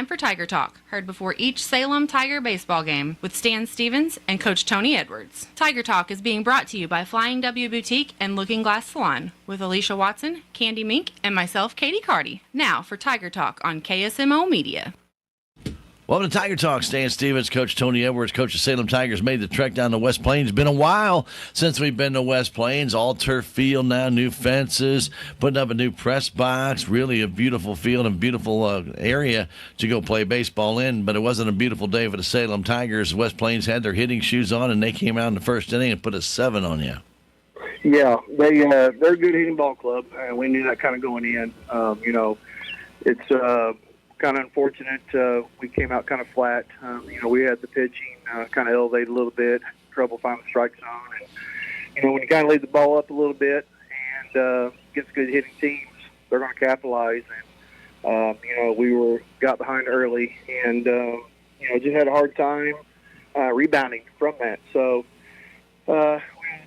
time for Tiger Talk, heard before each Salem Tiger baseball game with Stan Stevens and Coach Tony Edwards. Tiger Talk is being brought to you by Flying W Boutique and Looking Glass Salon with Alicia Watson, Candy Mink, and myself, Katie Carty. Now for Tiger Talk on KSMO Media. Welcome to Tiger Talk. Stan Stevens, Coach Tony Edwards, coach of Salem Tigers, made the trek down to West Plains. Been a while since we've been to West Plains. All turf field now, new fences, putting up a new press box. Really a beautiful field and beautiful area to go play baseball in. But it wasn't a beautiful day for the Salem Tigers. West Plains had their hitting shoes on, and they came out in the first inning and put a 7 on you. Yeah, they're a good hitting ball club, and we knew that kind of going in. It's kind of unfortunate. We came out kind of flat. We had the pitching kind of elevated a little bit, trouble finding the strike zone. And, when you kind of leave the ball up a little bit and against good hitting teams, they're going to capitalize. And, we got behind early and, just had a hard time rebounding from that. So we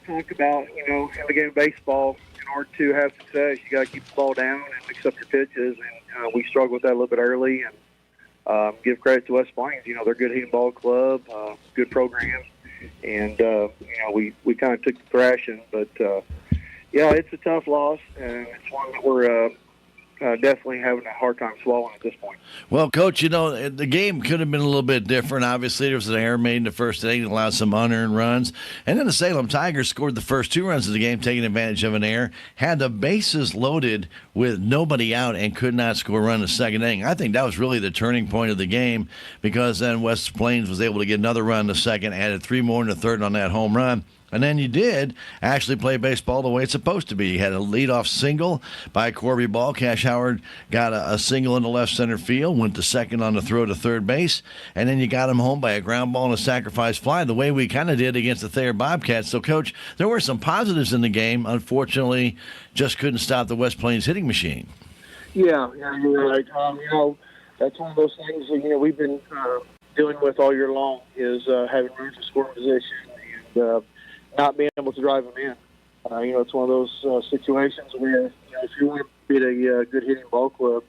talk about, in the game of baseball, in order to have success, you got to keep the ball down and mix up your pitches. And we struggled with that a little bit early. And give credit to West Plains. They're a good hitting ball club, good program. And, we kind of took the thrashing. But, it's a tough loss, and it's one that we're definitely having a hard time swallowing at this point. Well, Coach, the game could have been a little bit different. Obviously, there was an error made in the first inning that allowed some unearned runs. And then the Salem Tigers scored the first 2 runs of the game, taking advantage of an error, had the bases loaded with nobody out and could not score a run in the second inning. I think that was really the turning point of the game because then West Plains was able to get another run in the second, added 3 more in the third on that home run. And then you did actually play baseball the way it's supposed to be. You had a leadoff single by Corby Ball. Cash Howard got a single in the left center field, went to second on the throw to third base, and then you got him home by a ground ball and a sacrifice fly, the way we kind of did against the Thayer Bobcats. So, Coach, there were some positives in the game. Unfortunately, just couldn't stop the West Plains hitting machine. Yeah, you're right. That's one of those things that, we've been dealing with all year long is having runners in scoring position and not being able to drive them in. It's one of those situations where, if you want to beat a good hitting ball club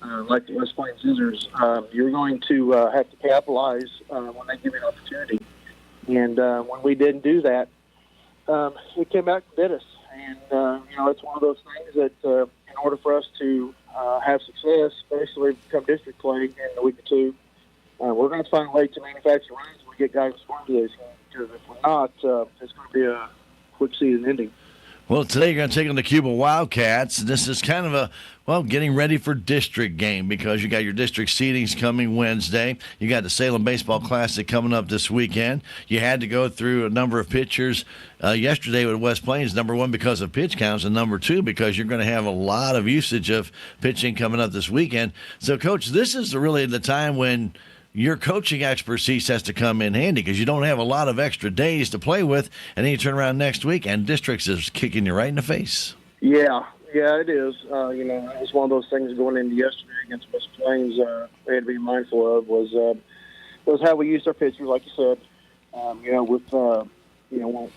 like the West Plains Scissors, you're going to have to capitalize when they give you an opportunity. And when we didn't do that, it came back and bit us. And, it's one of those things that in order for us to have success, especially come district play in a week or two, we're going to find a way to manufacture runs when we get guys in scoring position. Because if we're not, it's going to be a quick season ending. Well, today you're going to take on the Cuba Wildcats. This is kind of getting ready for district game because you got your district seedings coming Wednesday. You got the Salem Baseball Classic coming up this weekend. You had to go through a number of pitchers yesterday with West Plains, number 1 because of pitch counts, and number 2 because you're going to have a lot of usage of pitching coming up this weekend. So, Coach, this is really the time when your coaching expertise has to come in handy because you don't have a lot of extra days to play with, and then you turn around next week and districts is kicking you right in the face. Yeah, it is. It was one of those things going into yesterday against West Plains. We had to be mindful of was how we used our pitchers, like you said.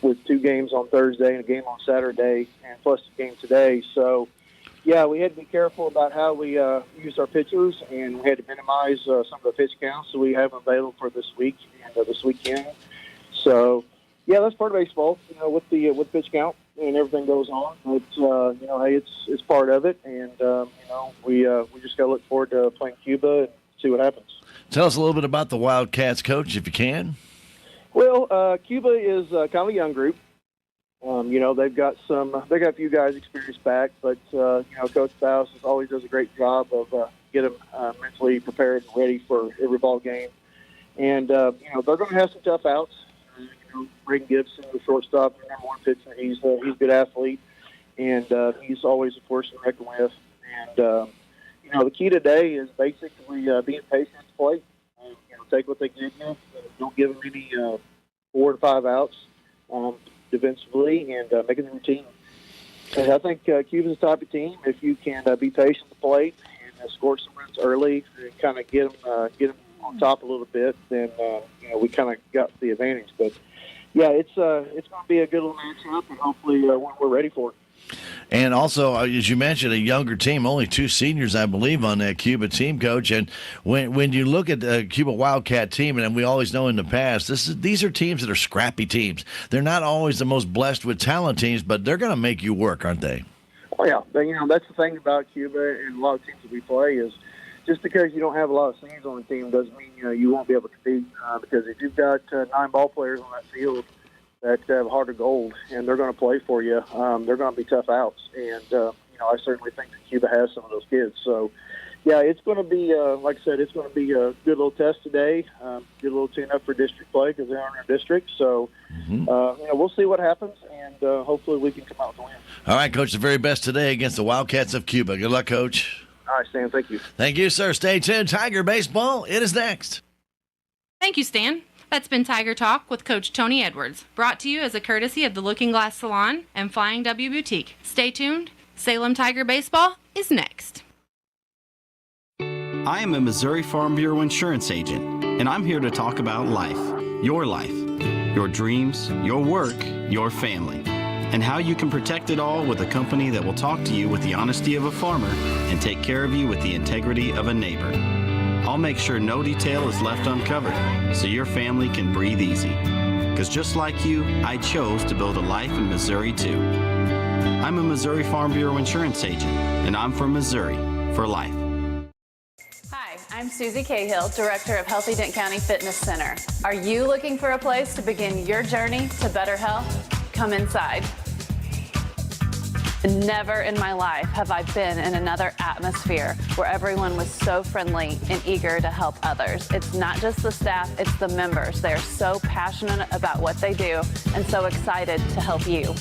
With 2 games on Thursday and a game on Saturday, and plus the game today, so. Yeah, we had to be careful about how we used our pitchers, and we had to minimize some of the pitch counts so we have them available for this week and this weekend. So, yeah, that's part of baseball, with the pitch count and everything goes on. But hey, it's part of it, and we just got to look forward to playing Cuba and see what happens. Tell us a little bit about the Wildcats, Coach, if you can. Well, Cuba is kind of a young group. They've got a few guys experienced back, but, Coach Faust always does a great job of get them mentally prepared and ready for every ball game. And, they're going to have some tough outs. Reagan Gibson, the shortstop, the number 1 pitcher, he's a good athlete, and he's always a force to reckon with. And, the key today is basically being patient at the plate. Take what they give you. Don't give them any 4 to 5 outs. Defensively and making the routine. And I think Cuba's the type of team, if you can be patient at the plate and score some runs early and kind of get them on top a little bit, then we kind of got the advantage. But yeah, it's going to be a good little matchup, and hopefully we're ready for it. And also, as you mentioned, a younger team, only 2 seniors, I believe, on that Cuba team, Coach. And when you look at the Cuba Wildcat team, and we always know in the past, these are teams that are scrappy teams. They're not always the most blessed with talent teams, but they're going to make you work, aren't they? Oh yeah, that's the thing about Cuba and a lot of teams that we play is just because you don't have a lot of seniors on the team doesn't mean you won't be able to compete. Because if you've got 9 ball players on that field that have a heart of gold and they're going to play for you, they're going to be tough outs. And I certainly think that Cuba has some of those kids. So yeah, it's going to be like I said, it's going to be a good little test today. Good little tune-up for district play because they're in our district. So we'll see what happens, and hopefully we can come out with a win. All right, Coach, the very best today against the Wildcats of Cuba. Good luck, Coach. All right, Stan, thank you. Thank you, sir. Stay tuned. Tiger Baseball, it is next. Thank you, Stan. That's been Tiger Talk with Coach Tony Edwards, brought to you as a courtesy of the Looking Glass Salon and Flying W Boutique. Stay tuned. Salem Tiger Baseball is next. I am a Missouri Farm Bureau insurance agent, and I'm here to talk about life, your dreams, your work, your family, and how you can protect it all with a company that will talk to you with the honesty of a farmer and take care of you with the integrity of a neighbor. I'll make sure no detail is left uncovered so your family can breathe easy. Because just like you, I chose to build a life in Missouri too. I'm a Missouri Farm Bureau insurance agent, and I'm from Missouri for life. Hi, I'm Susie Cahill, Director of Healthy Dent County Fitness Center. Are you looking for a place to begin your journey to better health? Come inside. Never in my life have I been in another atmosphere where everyone was so friendly and eager to help others. It's not just the staff, it's the members. They're so passionate about what they do and so excited to help you.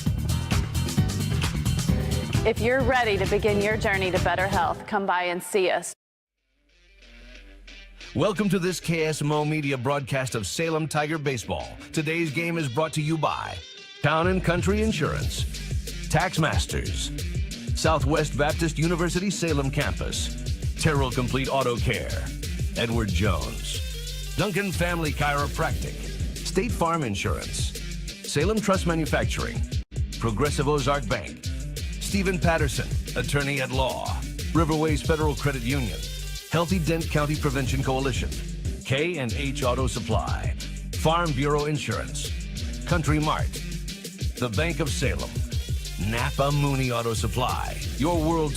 If you're ready to begin your journey to better health, come by and see us. Welcome to this KSMO Media broadcast of Salem Tiger Baseball. Today's game is brought to you by Town & Country Insurance, Tax Masters, Southwest Baptist University Salem Campus, Terrell Complete Auto Care, Edward Jones, Duncan Family Chiropractic, State Farm Insurance, Salem Trust Manufacturing, Progressive Ozark Bank, Stephen Patterson, Attorney at Law, Riverways Federal Credit Union, Healthy Dent County Prevention Coalition, K&H Auto Supply, Farm Bureau Insurance, Country Mart, the Bank of Salem, Napa Mooney Auto Supply, your world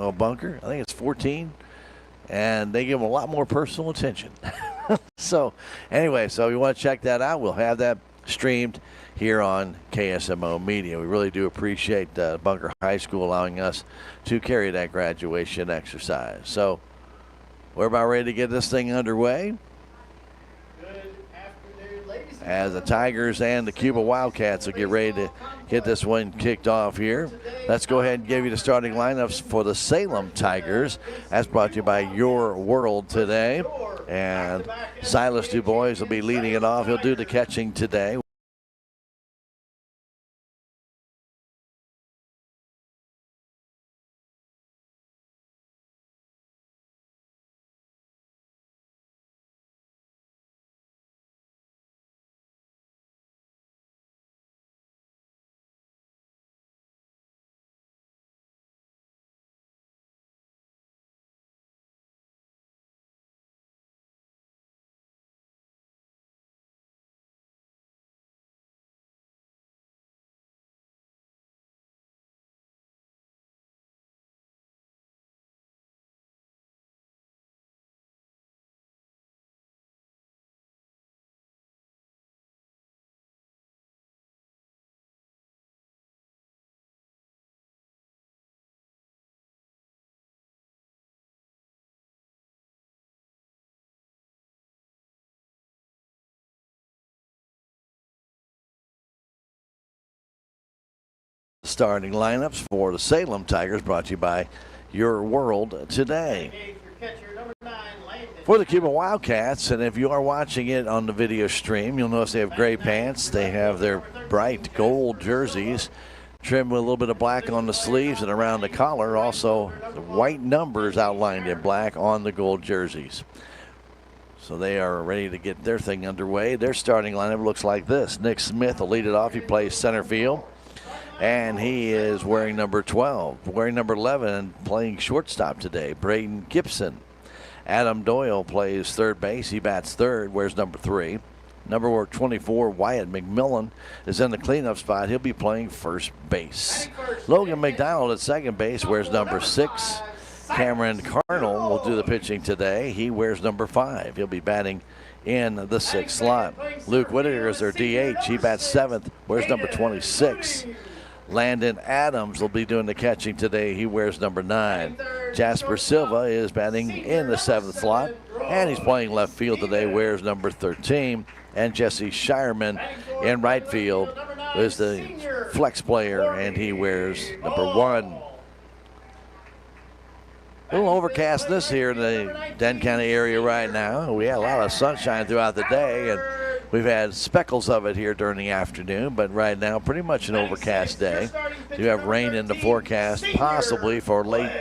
bunker. I think it's 14. And they give them a lot more personal attention. So, anyway, so if you want to check that out, we'll have that streamed here on KSMO Media. We really do appreciate Bunker High School allowing us to carry that graduation exercise. So, we're about ready to get this thing underway. As the Tigers and the Cuba Wildcats will get ready to get this one kicked off here. Let's go ahead and give you the starting lineups for the Salem Tigers. That's brought to you by Your World today. And Silas DuBois will be leading it off. He'll do the catching today. Starting lineups for the Salem Tigers brought to you by Your World today. For the Cuba Wildcats, and if you are watching it on the video stream, you'll notice they have gray pants. They have their bright gold jerseys trimmed with a little bit of black on the sleeves and around the collar. Also, the white numbers outlined in black on the gold jerseys. So they are ready to get their thing underway. Their starting lineup looks like this. Nick Smith will lead it off. He plays center field. And he is wearing number 12. Wearing number 11 and playing shortstop today, Braden Gibson. Adam Doyle plays third base. He bats third, wears number 3. Number 24, Wyatt McMillan, is in the cleanup spot. He'll be playing first base. Logan McDonald at second base wears number 6. Cameron Carnell will do the pitching today. He wears number 5. He'll be batting in the 6th slot. Luke Whitaker is their DH. He bats 7th, wears number 26. Landon Adams will be doing the catching today. He wears number 9. Jasper Silva is batting in the 7th slot, and he's playing left field today, wears number 13. And Jesse Shireman in right field is the flex player, and he wears number 1. A little overcastness here in the Denton County area right now. We had a lot of sunshine throughout the day, and we've had speckles of it here during the afternoon, but right now pretty much an overcast day. You have rain in the forecast, possibly for late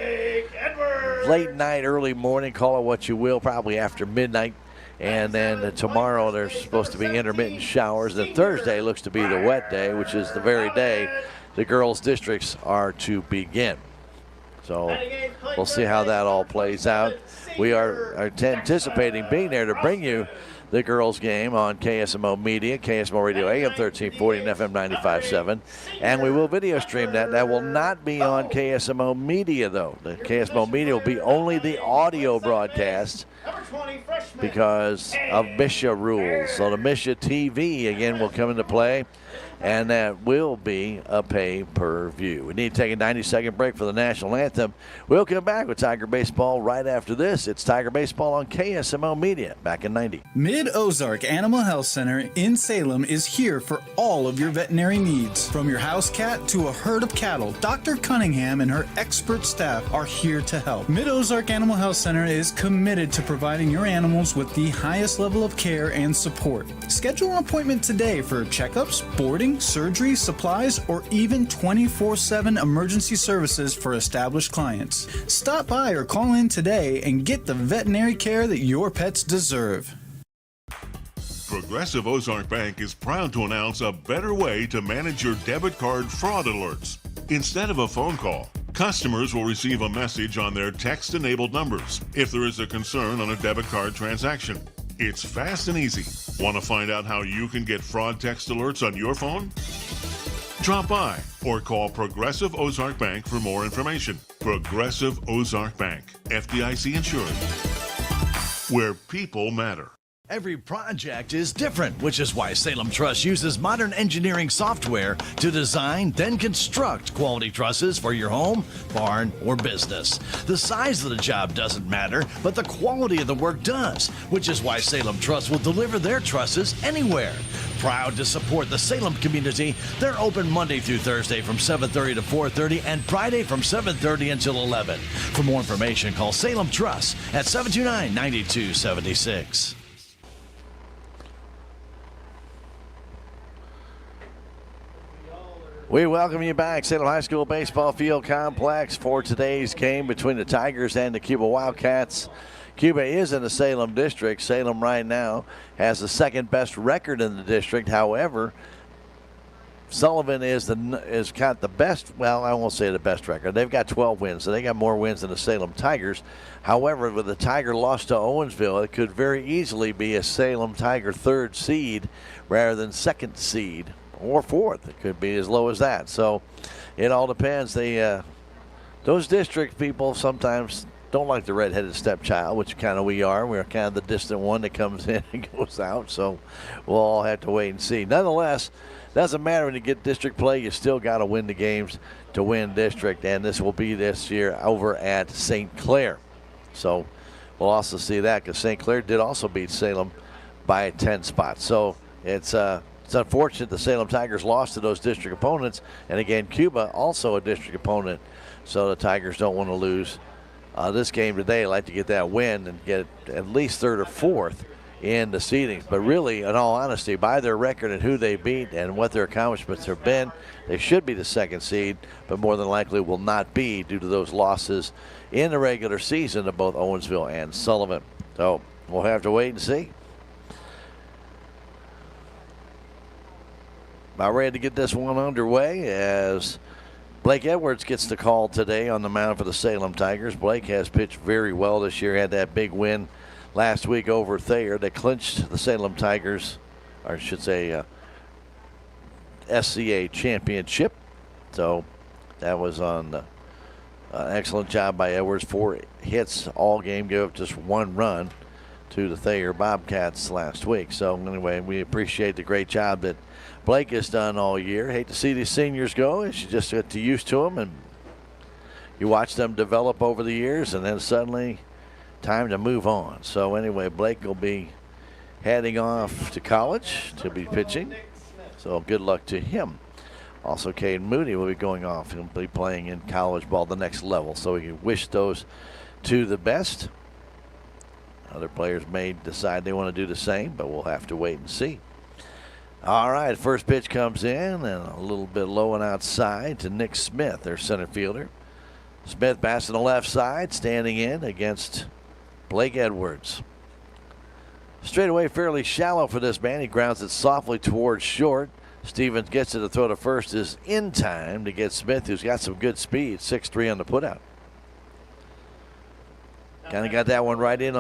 night, early morning, call it what you will, probably after midnight. And then tomorrow there's supposed to be intermittent showers. Then Thursday looks to be the wet day, which is the very day the girls' districts are to begin. So we'll see how that all plays out. We are anticipating being there to bring you the girls' game on KSMO Media, KSMO Radio AM 1340 and FM 95.7. And we will video stream that. That will not be on KSMO Media, though. The KSMO Media will be only the audio broadcast because of MSHA rules. So the MSHA TV, again, will come into play, and that will be a pay-per-view. We need to take a 90-second break for the national anthem. We'll come back with Tiger Baseball right after this. It's Tiger Baseball on KSMO Media, back in 90. Mid-Ozark Animal Health Center in Salem is here for all of your veterinary needs. From your house cat to a herd of cattle, Dr. Cunningham and her expert staff are here to help. Mid-Ozark Animal Health Center is committed to providing your animals with the highest level of care and support. Schedule an appointment today for checkups, boarding, surgery, supplies, or even 24/7 emergency services for established clients. Stop by or call in today and get the veterinary care that your pets deserve. Progressive Ozark Bank is proud to announce a better way to manage your debit card fraud alerts. Instead of a phone call, customers will receive a message on their text-enabled numbers if there is a concern on a debit card transaction. It's fast and easy. Want to find out how you can get fraud text alerts on your phone? Drop by or call Progressive Ozark Bank for more information. Progressive Ozark Bank, FDIC insured, where people matter. Every project is different, which is why Salem Truss uses modern engineering software to design, then construct quality trusses for your home, barn, or business. The size of the job doesn't matter, but the quality of the work does, which is why Salem Truss will deliver their trusses anywhere. Proud to support the Salem community, they're open Monday through Thursday from 7:30 to 4:30 and Friday from 7:30 until 11. For more information, call Salem Truss at 729-9276. We welcome you back, Salem High School Baseball Field Complex, for today's game between the Tigers and the Cuba Wildcats. Cuba is in the Salem district. Salem right now has the second best record in the district. However, Sullivan is got the best, well, I won't say the best record. They've got 12 wins, so they got more wins than the Salem Tigers. However, with the Tiger loss to Owensville, it could very easily be a Salem Tiger third seed rather than second seed. Or fourth. It could be as low as that. So it all depends. Those district people sometimes don't like the red-headed stepchild, which kind of we are. We're kind of the distant one that comes in and goes out. So we'll all have to wait and see. Nonetheless, doesn't matter when you get district play. You still got to win the games to win district. And this will be this year over at St. Clair. So we'll also see that because St. Clair did also beat Salem by 10 spots. So it's unfortunate the Salem Tigers lost to those district opponents. And again, Cuba also a district opponent. So the Tigers don't want to lose this game today. I'd like to get that win and get at least third or fourth in the seedings. But really, in all honesty, by their record and who they beat and what their accomplishments have been, they should be the second seed, but more than likely will not be due to those losses in the regular season to both Owensville and Sullivan. So we'll have to wait and see. About ready to get this one underway as Blake Edwards gets the call today on the mound for the Salem Tigers. Blake has pitched very well this year. Had that big win last week over Thayer that clinched the Salem Tigers, or I should say SCA championship. So that was on an excellent job by Edwards. 4 hits all game, gave up just 1 run to the Thayer Bobcats last week. So anyway, we appreciate the great job that Blake has done all year. Hate to see these seniors go. You just get used to them, and you watch them develop over the years, and then suddenly time to move on. So anyway, Blake will be heading off to college to be pitching. So good luck to him. Also, Caden Mooney will be going off. He'll be playing in college ball the next level. So we wish those two the best. Other players may decide they want to do the same, but we'll have to wait and see. All right, first pitch comes in and a little bit low and outside to Nick Smith, their center fielder. Smith passing the left side, standing in against Blake Edwards. Straight away fairly shallow for this man. He grounds it softly towards short. Stevens gets it to throw to first is in time to get Smith, who's got some good speed. 6-3 on the putout. Kind of got that one right in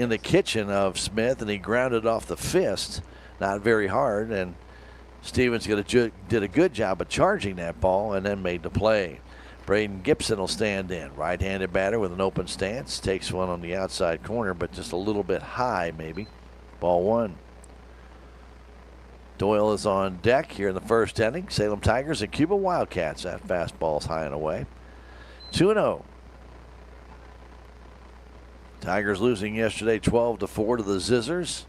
the kitchen of Smith, and he grounded off the fist. Not very hard, and Stevens did a good job of charging that ball and then made the play. Braden Gibson will stand in. Right-handed batter with an open stance. Takes one on the outside corner, but just a little bit high maybe. Ball 1. Doyle is on deck here in the first inning. Salem Tigers and Cuba Wildcats. That fastball's high and away. 2-0. Tigers losing yesterday 12-4 to the Zizzers.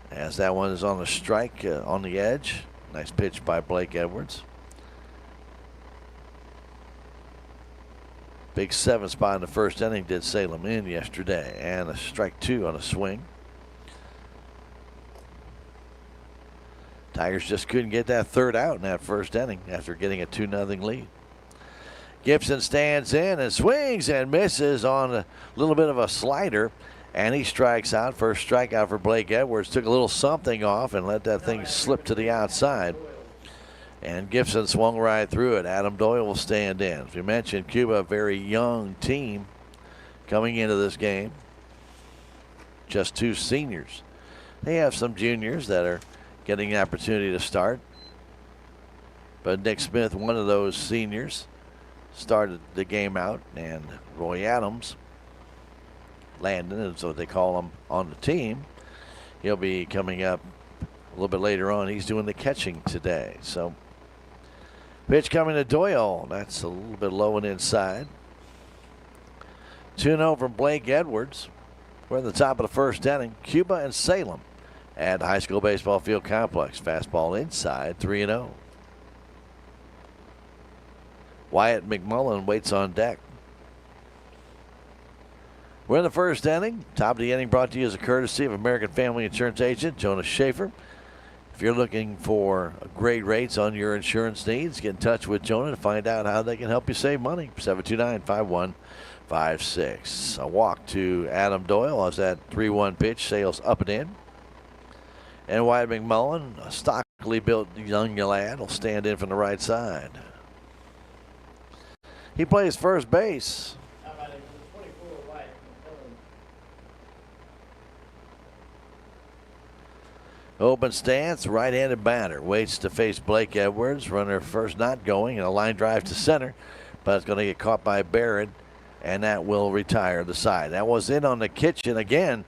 As that one is on the strike on the edge. Nice pitch by Blake Edwards. Big 7 spot in the first inning did Salem in yesterday. And a strike 2 on a swing. Tigers just couldn't get that third out in that first inning after getting a 2-0 lead. Gibson stands in and swings and misses on a little bit of a slider. And he strikes out. First strikeout for Blake Edwards. Took a little something off and let that thing slip to the outside. And Gibson swung right through it. Adam Doyle will stand in. As we mentioned, Cuba, a very young team coming into this game. Just 2 seniors. They have some juniors that are getting the opportunity to start. But Nick Smith, one of those seniors, started the game out, and Roy Adams, Landon is what they call him on the team, he'll be coming up a little bit later on. He's doing the catching today. So pitch coming to Doyle. That's a little bit low and inside. 2-0 from Blake Edwards. We're in the top of the first inning. Cuba and Salem at the high school baseball field complex. Fastball inside, 3-0. Wyatt McMullen waits on deck. We're in the first inning. Top of the inning brought to you as a courtesy of American Family Insurance Agent Jonas Schaefer. If you're looking for great rates on your insurance needs, get in touch with Jonah to find out how they can help you save money. 729-5156. A walk to Adam Doyle as that 3-1 pitch sails up and in. And Wyatt McMullen, a stockily built young lad, will stand in from the right side. He plays first base. Open stance, right-handed batter. Waits to face Blake Edwards. Runner first not going, and a line drive to center. But it's going to get caught by Barrett, and that will retire the side. That was in on the kitchen again.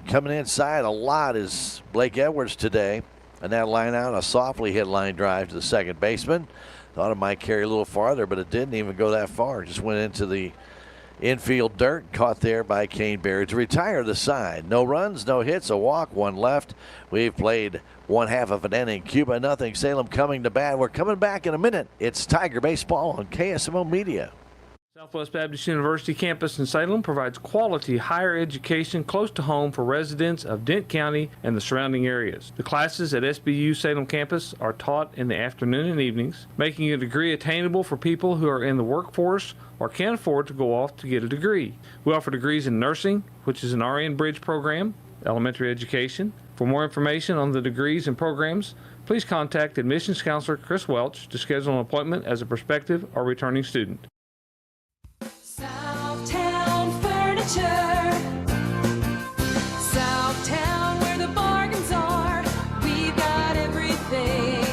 Coming inside a lot is Blake Edwards today. And that line out, a softly hit line drive to the second baseman. Thought it might carry a little farther, but it didn't even go that far. Just went into the infield dirt, caught there by Kane Barrett to retire the side. No runs, no hits, a walk, one left. We've played one half of an inning. Cuba nothing. Salem coming to bat. We're coming back in a minute. It's Tiger Baseball on KSMO Media. Southwest Baptist University campus in Salem provides quality higher education close to home for residents of Dent County and the surrounding areas. The classes at SBU Salem campus are taught in the afternoon and evenings, making a degree attainable for people who are in the workforce or can't afford to go off to get a degree. We offer degrees in nursing, which is an RN Bridge program, elementary education. For more information on the degrees and programs, please contact admissions counselor Chris Welch to schedule an appointment as a prospective or returning student. Southtown Furniture. Southtown, where the bargains are. We've got everything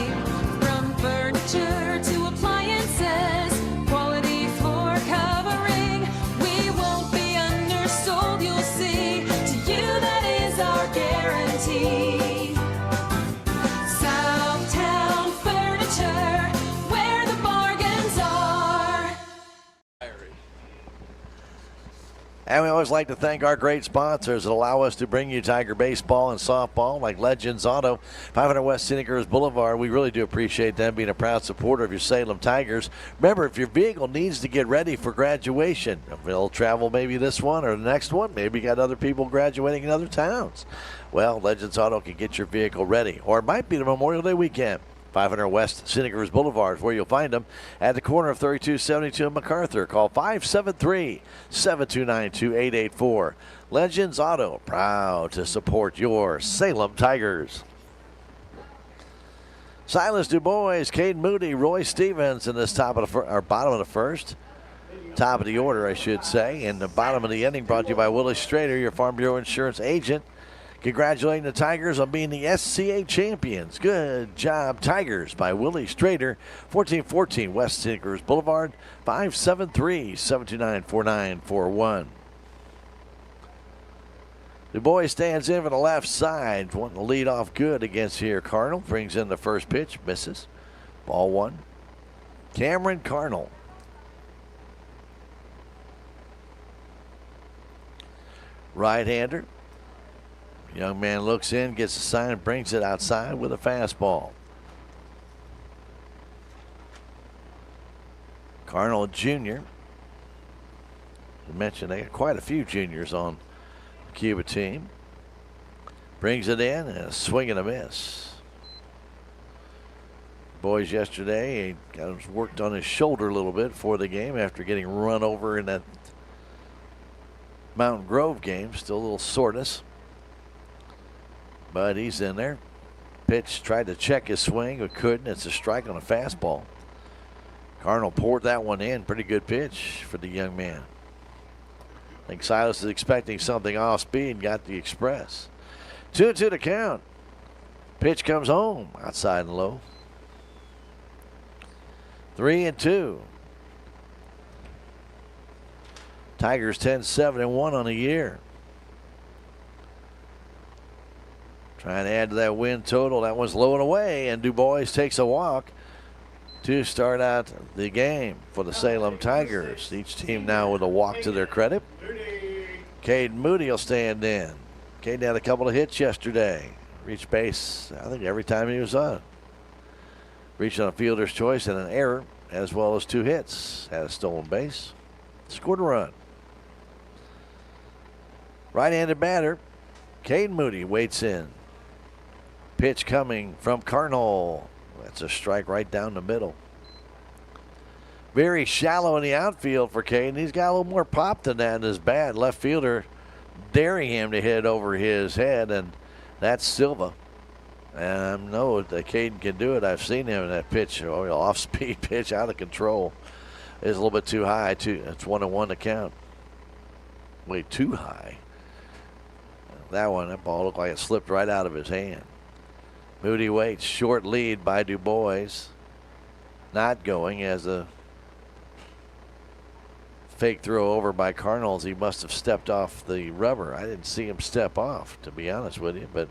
from furniture to appliances. Quality floor covering. We won't be undersold, you'll see. To you, that is our guarantee. Southtown Furniture, where the bargains are. And we always like to thank our great sponsors that allow us to bring you Tiger baseball and softball, like Legends Auto, 500 West Senecers Boulevard. We really do appreciate them being a proud supporter of your Salem Tigers. Remember, if your vehicle needs to get ready for graduation, they'll travel maybe this one or the next one. Maybe you got other people graduating in other towns. Well, Legends Auto can get your vehicle ready. Or it might be the Memorial Day weekend. 500 West Senecers Boulevard is where you'll find them at the corner of 3272 and MacArthur. Call 573-729-2884. Legends Auto, proud to support your Salem Tigers. Silas DuBois, Cade Moody, Roy Stevens in this top of the or bottom of the first. Top of the order, I should say. And the bottom of the inning brought to you by Willis Strader, your Farm Bureau Insurance agent. Congratulating the Tigers on being the SCA champions. Good job, Tigers, by Willie Strader. 1414 West Senecers Boulevard, 573-729-4941. Du Bois stands in for the left side. Wanting to lead off good against here. Cardinal brings in the first pitch, misses. Ball one. Cameron Cardinal. Right-hander. Young man looks in, gets a sign, brings it outside with a fastball. Cardinal Jr. I mentioned they got quite a few juniors on the Cuba team. Brings it in and a swing and a miss. Boys yesterday, he got worked on his shoulder a little bit before the game after getting run over in that Mountain Grove game. Still a little soreness. But he's in there. Pitch, tried to check his swing, but couldn't. It's a strike on a fastball. Cardinal poured that one in. Pretty good pitch for the young man. I think Silas is expecting something off speed and got the express. 2-2 to count. Pitch comes home outside and low. 3-2. Tigers 10-7-1 on the year. Trying to add to that win total. That one's low and away, and Du Bois takes a walk to start out the game for the Salem Tigers. Each team now with a walk to their credit. Caden Moody will stand in. Caden had a couple of hits yesterday. Reached base, I think, every time he was on. Reached on a fielder's choice and an error, as well as 2 hits. Had a stolen base. Scored a run. Right-handed batter, Caden Moody waits in. Pitch coming from Carnell. That's a strike right down the middle. Very shallow in the outfield for Caden. He's got a little more pop than that in his bat. Left fielder daring him to hit over his head, and that's Silva. And I know that Caden can do it. I've seen him in that pitch, off-speed pitch, out of control. It's a little bit too high. It's 1-1 to count. Way too high. That ball looked like it slipped right out of his hand. Moody waits. Short lead by Du Bois. Not going as a fake throw over by Cardinals. He must have stepped off the rubber. I didn't see him step off, to be honest with you, but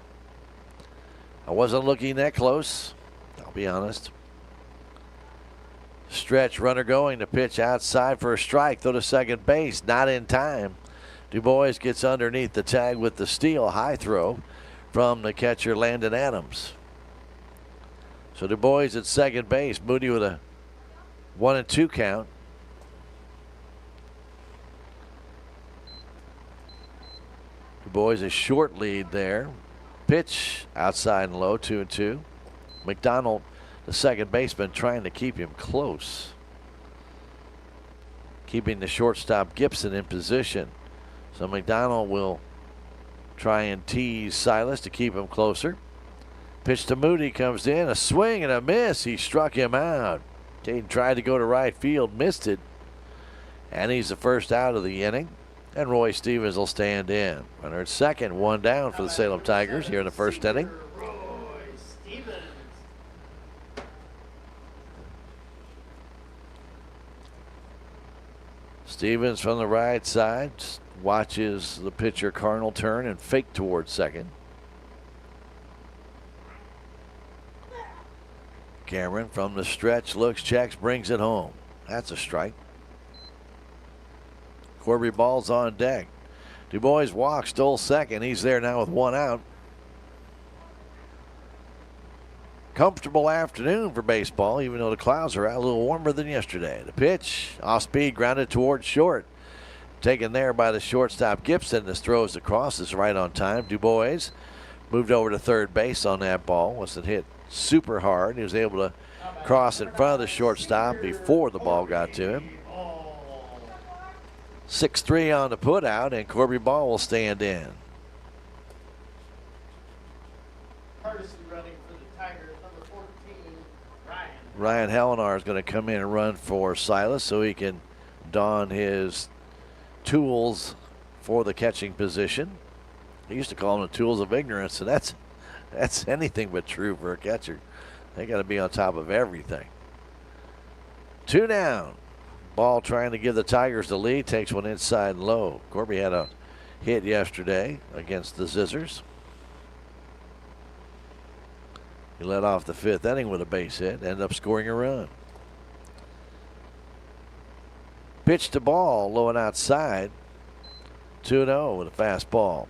I wasn't looking that close. I'll be honest. Stretch runner going to pitch outside for a strike. Throw to second base. Not in time. Du Bois gets underneath the tag with the steal. High throw from the catcher Landon Adams. So Du Bois at second base. Moody with a 1-2 count. Du Bois a short lead there. Pitch outside and low, 2-2. McDonald, the second baseman, trying to keep him close. Keeping the shortstop Gibson in position. So McDonald will try and tease Silas to keep him closer. Pitch to Moody comes in. A swing and a miss. He struck him out. Caden tried to go to right field, missed it. And he's the first out of the inning. And Roy Stevens will stand in. Runner at second, 1 down for the Salem Tigers here in the first inning. Stevens from the right side watches the pitcher Carnell turn and fake towards second. Cameron from the stretch looks, checks, brings it home. That's a strike. Corby Ball's on deck. Du Bois walks, stole second. He's there now with 1 out. Comfortable afternoon for baseball, even though the clouds are out, a little warmer than yesterday. The pitch, off speed, grounded towards short. Taken there by the shortstop Gibson. This throws across, is right on time. Du Bois moved over to third base on that ball. Once it hit super hard, he was able to cross in front of the shortstop before the ball got to him. 6-3 on the put out, and Corby Ball will stand in. Ryan Hellenar is going to come in and run for Silas so he can don his tools for the catching position. He used to call them the tools of ignorance, and that's anything but true for a catcher. They got to be on top of everything. 2 down. Ball trying to give the Tigers the lead. Takes one inside low. Corby had a hit yesterday against the Scissors. He led off the 5th inning with a base hit. Ended up scoring a run. Pitch to Ball, low and outside. 2-0 with a fastball.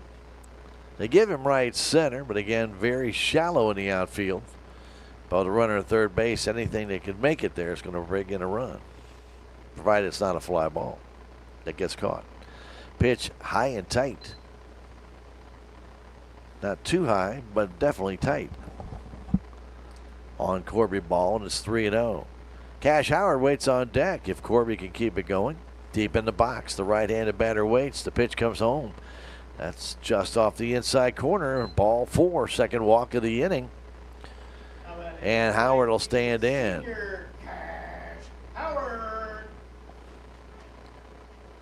They give him right center, but again, very shallow in the outfield. But the runner at third base, anything that can make it there is going to bring in a run, provided it's not a fly ball that gets caught. Pitch high and tight. Not too high, but definitely tight. On Corby Ball, and it's 3-0. Cash Howard waits on deck if Corby can keep it going. Deep in the box, the right-handed batter waits. The pitch comes home. That's just off the inside corner. Ball 4, second walk of the inning. And Howard will stand in.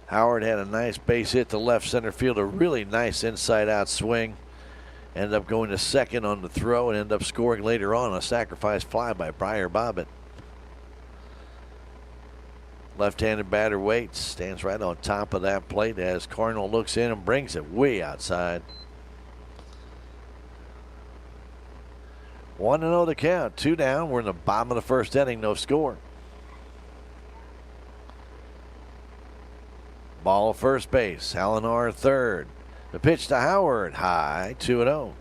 Howard had a nice base hit to left center field, a really nice inside-out swing. Ended up going to second on the throw and ended up scoring later on a sacrifice fly by Briar Bobbitt. Left-handed batter waits, stands right on top of that plate as Cardinal looks in and brings it way outside. 1-0 the count, 2 down. We're in the bottom of the first inning, no score. Ball first base, Hallinar third. The pitch to Howard, high, 2-0.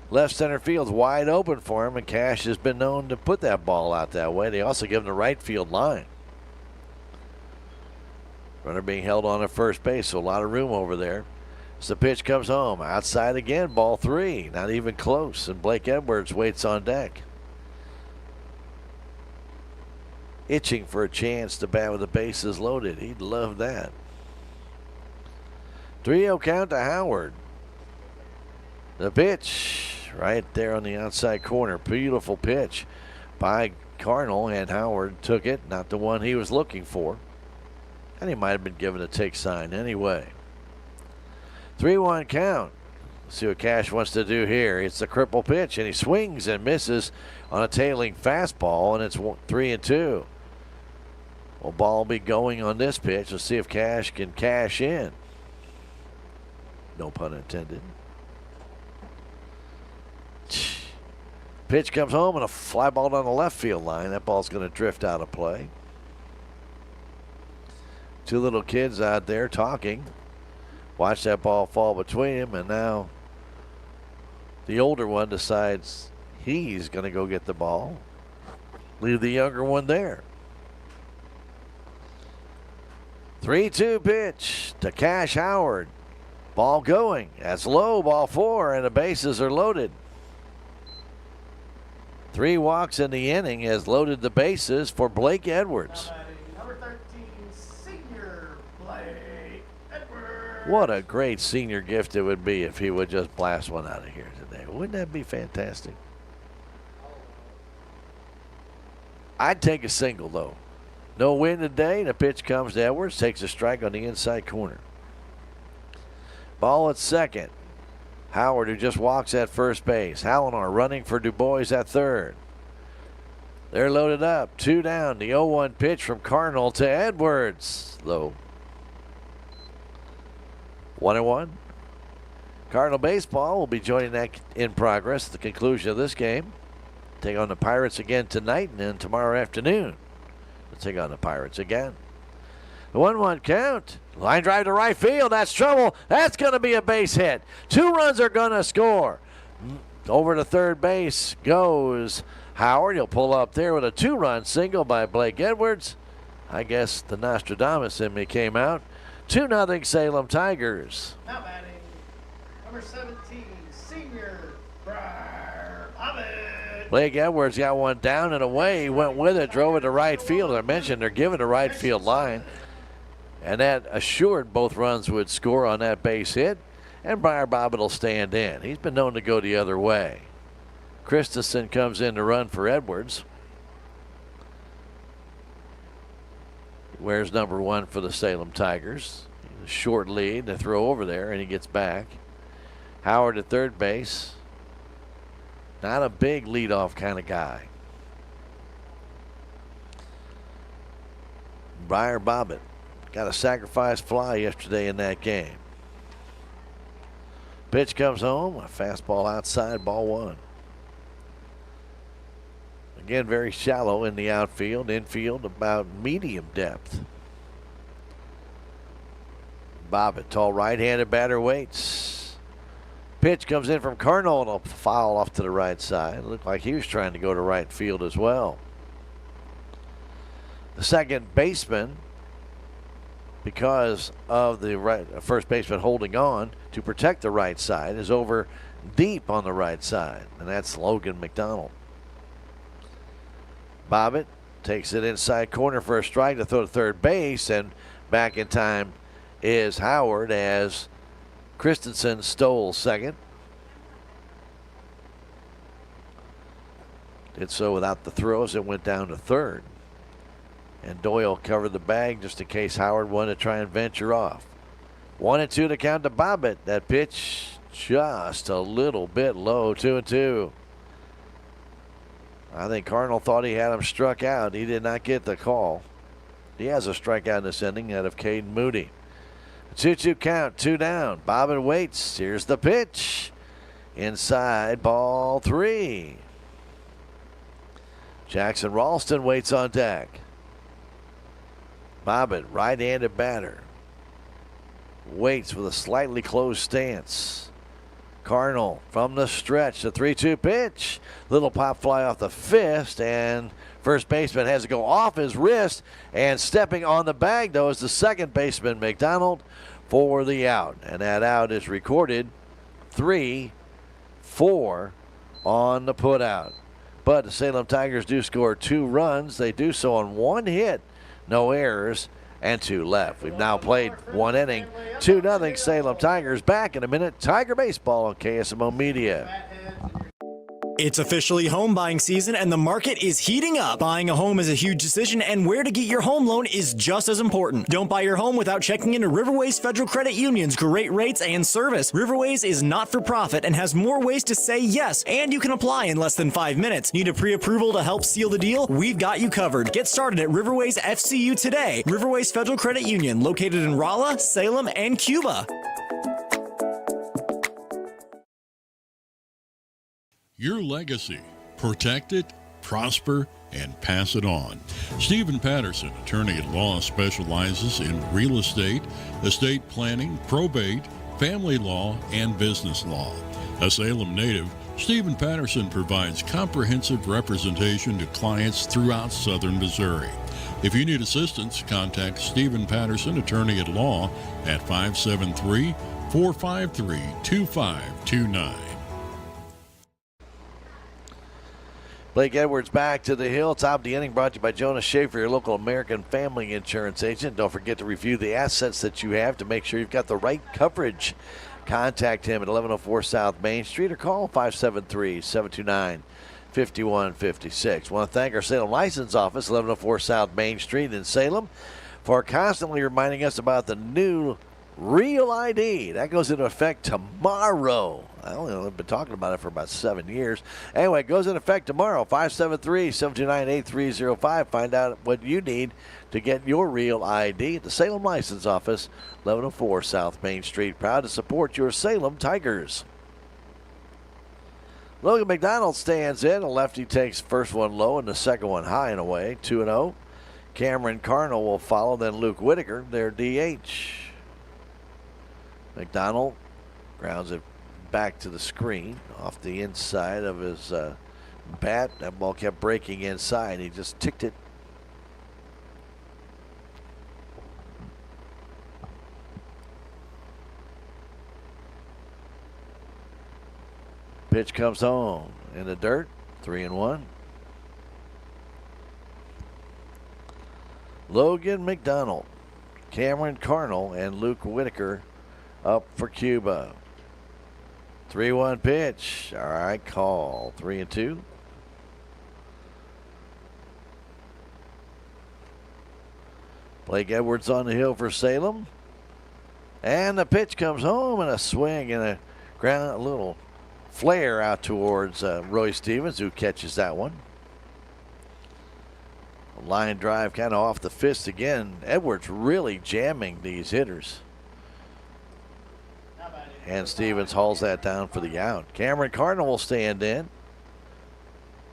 Left center field's wide open for him, and Cash has been known to put that ball out that way. They also give him the right field line. Runner being held on at first base, so a lot of room over there. As the pitch comes home, outside again, ball 3, not even close, and Blake Edwards waits on deck. Itching for a chance to bat with the bases loaded. He'd love that. 3-0 count to Howard. The pitch right there on the outside corner. Beautiful pitch by Cardinal, and Howard took it. Not the one he was looking for. And he might have been given a take sign anyway. 3-1 count. Let's see what Cash wants to do here. It's the cripple pitch, and he swings and misses on a tailing fastball, and it's 3-2. Well, ball will be going on this pitch. Let's see if Cash can cash in. No pun intended. Pitch comes home and a fly ball down the left field line. That ball's going to drift out of play. Two little kids out there talking. Watch that ball fall between them, and now the older one decides he's going to go get the ball. Leave the younger one there. 3-2 pitch to Cash Howard. Ball going. That's low, ball 4, and the bases are loaded. 3 walks in the inning has loaded the bases for Blake Edwards. Number 13, senior Blake Edwards. What a great senior gift it would be if he would just blast one out of here today. Wouldn't that be fantastic? I'd take a single, though. No win today. The pitch comes to Edwards. Takes a strike on the inside corner. Ball at second. Howard, who just walks at first base. Hallinar running for Du Bois at third. They're loaded up. 2 down. The 0-1 pitch from Cardinal to Edwards. Low. 1-1. Cardinal baseball will be joining that in progress at the conclusion of this game. Take on the Pirates again tonight, and then tomorrow afternoon they'll take on the Pirates again. The 1-1 count. Line drive to right field. That's trouble. That's going to be a base hit. 2 runs are going to score. Over to third base goes Howard. He'll pull up there with a 2-run single by Blake Edwards. I guess the Nostradamus in me came out. 2-0 Salem Tigers. Now batting, number 17, senior Briar Bobbitt. Blake Edwards got one down and away. He went with it, drove it to right field. I mentioned they're giving the right field line. And that assured both runs would score on that base hit. And Briar Bobbitt will stand in. He's been known to go the other way. Christensen comes in to run for Edwards. Wears number 1 for the Salem Tigers. Short lead to throw over there, and he gets back. Howard at third base. Not a big leadoff kind of guy. Briar Bobbitt got a sacrifice fly yesterday in that game. Pitch comes home, a fastball outside, ball 1. Again, very shallow in the outfield. Infield about medium depth. Bobbitt, tall right-handed batter, waits. Pitch comes in from Cardinal, and a foul off to the right side. It looked like he was trying to go to right field as well. The second baseman, because of the first baseman holding on to protect the right side, is over deep on the right side, and that's Logan McDonald. Bobbitt takes it inside corner for a strike to throw to third base, and back in time is Howard as Christensen stole second. Did so without the throws and went down to third. And Doyle covered the bag just in case Howard wanted to try and venture off. 1-2 to count to Bobbitt. That pitch just a little bit low, 2-2. I think Cardinal thought he had him struck out. He did not get the call. He has a strikeout in this inning out of Caden Moody. 2-2 count, 2 down. Bobbin waits. Here's the pitch. Inside, ball 3. Jackson Ralston waits on deck. Bobbin, right-handed batter. Waits with a slightly closed stance. Cardinal from the stretch, the 3-2 pitch. Little pop fly off the fist, and first baseman has to go off his wrist. And stepping on the bag, though, is the second baseman, McDonald, for the out. And that out is recorded 3-4 on the putout. But the Salem Tigers do score 2 runs. They do so on 1 hit, no errors, and 2 left. We've now played 1 inning. 2-0 Salem Tigers. Back in a minute. Tiger Baseball on KSMO Media. It's officially home buying season and the market is heating up. Buying a home is a huge decision and where to get your home loan is just as important. Don't buy your home without checking into Riverways Federal Credit Union's great rates and service. Riverways is not for profit and has more ways to say yes, and you can apply in less than 5 minutes. Need a pre-approval to help seal the deal? We've got you covered. Get started at Riverways FCU today. Riverways Federal Credit Union, located in Rolla, Salem, and Cuba. Your legacy. Protect it, prosper, and pass it on. Stephen Patterson, attorney at law, specializes in real estate, estate planning, probate, family law, and business law. A Salem native, Stephen Patterson provides comprehensive representation to clients throughout southern Missouri. If you need assistance, contact Stephen Patterson, attorney at law, at 573-453-2529. Blake Edwards back to the hill. Top of the inning brought to you by Jonas Schaefer, your local American Family Insurance agent. Don't forget to review the assets that you have to make sure you've got the right coverage. Contact him at 1104 South Main Street or call 573-729-5156. Want to thank our Salem License Office, 1104 South Main Street in Salem, for constantly reminding us about the new Real ID. That goes into effect tomorrow. I've been talking about it for about 7 years. Anyway, it goes into effect tomorrow, 573-729-8305. Find out what you need to get your Real ID at the Salem License Office, 1104 South Main Street. Proud to support your Salem Tigers. Logan McDonald stands in. A lefty takes first one low and the second one high and away, 2-0. Cameron Cardinal will follow, then Luke Whitaker, their DH. McDonald grounds it back to the screen off the inside of his bat. That ball kept breaking inside. He just ticked it. Pitch comes home in the dirt. 3-1. Logan McDonald, Cameron Cardinal, and Luke Whitaker up for Cuba. 3-1 pitch. All right, call. 3-2. Blake Edwards on the hill for Salem. And the pitch comes home and a swing and a ground, a little flare out towards Roy Stevens, who catches that one. A line drive kind of off the fist again. Edwards really jamming these hitters. And Stevens hauls that down for the out. Cameron Cardinal will stand in.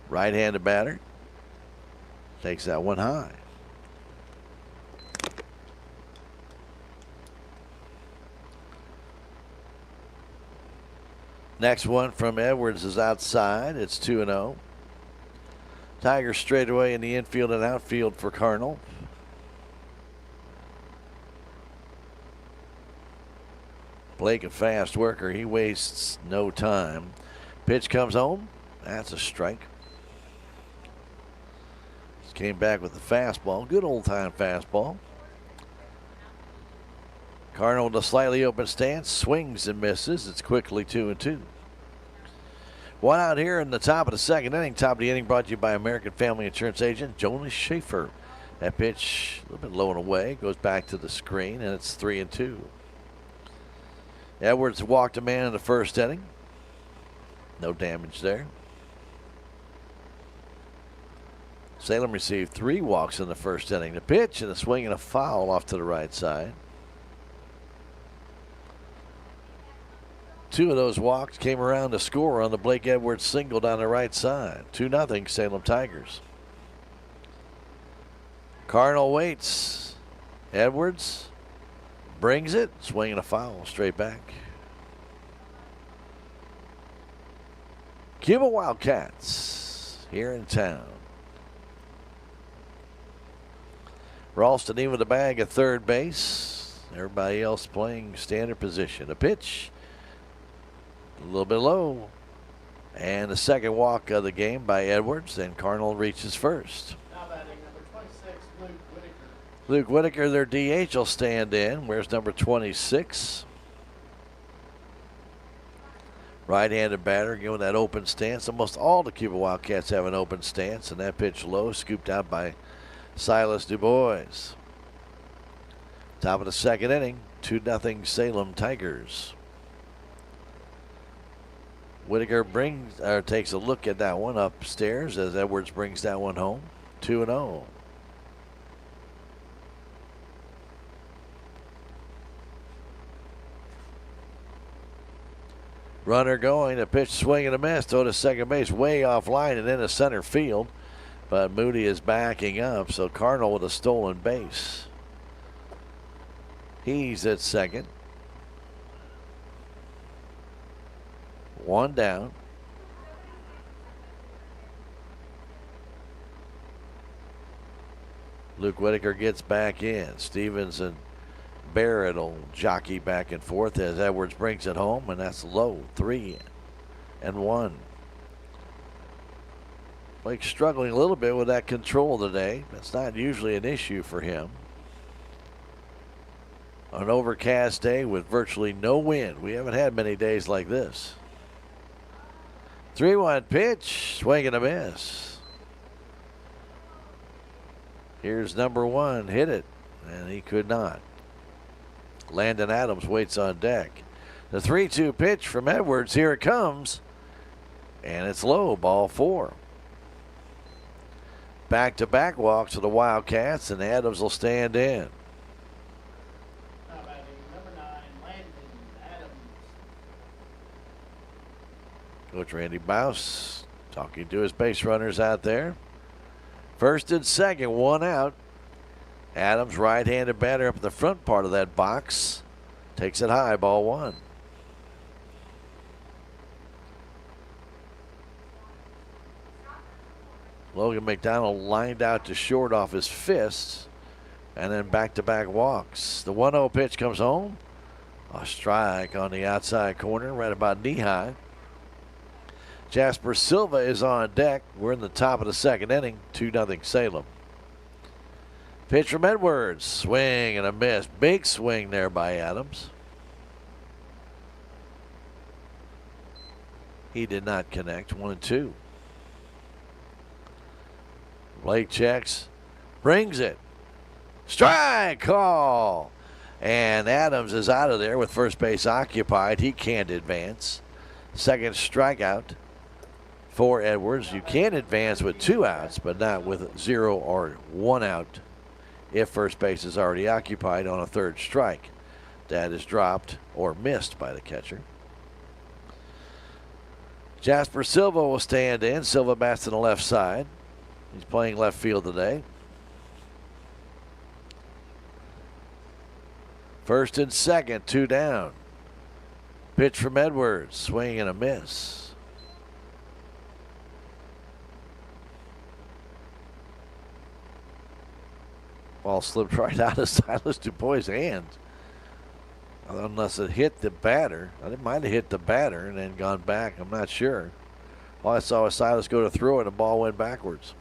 Right-handed batter. Takes that one high. Next one from Edwards is outside. It's 2-0. Tigers straight away in the infield and outfield for Cardinal. Blake, a fast worker. He wastes no time. Pitch comes home. That's a strike. Just came back with the fastball. Good old-time fastball. Cardinal with a slightly open stance. Swings and misses. It's quickly 2-2. One out here in the top of the second inning. Top of the inning brought to you by American Family Insurance agent Jonas Schaefer. That pitch a little bit low and away. Goes back to the screen, and it's 3-2. Edwards walked a man in the first inning. No damage there. Salem received 3 walks in the first inning. The pitch and a swing and a foul off to the right side. 2 of those walks came around to score on the Blake Edwards single down the right side. 2-0 Salem Tigers. Cardinal waits. Edwards brings it. Swing and a foul straight back. Cuba Wildcats here in town. Ralston in with the bag at third base. Everybody else playing standard position. A pitch. A little bit low. And the second walk of the game by Edwards. Then Cardinal reaches first. Now batting number 26, Luke Whitaker. Luke Whitaker, their DH, will stand in. Where's number 26? Right-handed batter giving that open stance. Almost all the Cuba Wildcats have an open stance. And that pitch low, scooped out by Silas DuBois. Top of the second inning, 2-0 Salem Tigers. Whitaker takes a look at that one upstairs as Edwards brings that one home. 2-0. Runner going, a pitch swing and a miss. Throw to second base, way offline and into center field. But Moody is backing up, so Cardinal with a stolen base. He's at second. 1 down. Luke Whitaker gets back in. Stevens and Barrett will jockey back and forth as Edwards brings it home, and that's low. 3-1. Blake struggling a little bit with that control today. That's not usually an issue for him. On an overcast day with virtually no wind. We haven't had many days like this. 3-1 pitch, swing and a miss. Here's number 1, hit it, and he could not. Landon Adams waits on deck. The 3-2 pitch from Edwards, here it comes, and it's low, ball 4. Back-to-back walks to the Wildcats, and Adams will stand in. Now batting number 9, Landon Adams. Coach Randy Bouse talking to his base runners out there. First and second, 1 out. Adams, right-handed batter up in the front part of that box. Takes it high, ball 1. Logan McDonald lined out to short off his fists, and then back-to-back walks. The 1-0 pitch comes home. A strike on the outside corner, right about knee-high. Jasper Silva is on deck. We're in the top of the second inning, 2-0 Salem. Pitch from Edwards, swing and a miss. Big swing there by Adams. He did not connect, 1-2. Blake checks, brings it. Strike call. And Adams is out of there with first base occupied. He can't advance. Second strikeout for Edwards. You can advance with 2 outs, but not with 0 or 1 out if first base is already occupied on a third strike. That is dropped or missed by the catcher. Jasper Silva will stand in. Silva bats to the left side. He's playing left field today. First and second, 2 down. Pitch from Edwards, swing and a miss. Ball slipped right out of Silas DuBois' hand. Unless it hit the batter. It might have hit the batter and then gone back. I'm not sure. All I saw was Silas go to throw it and the ball went backwards.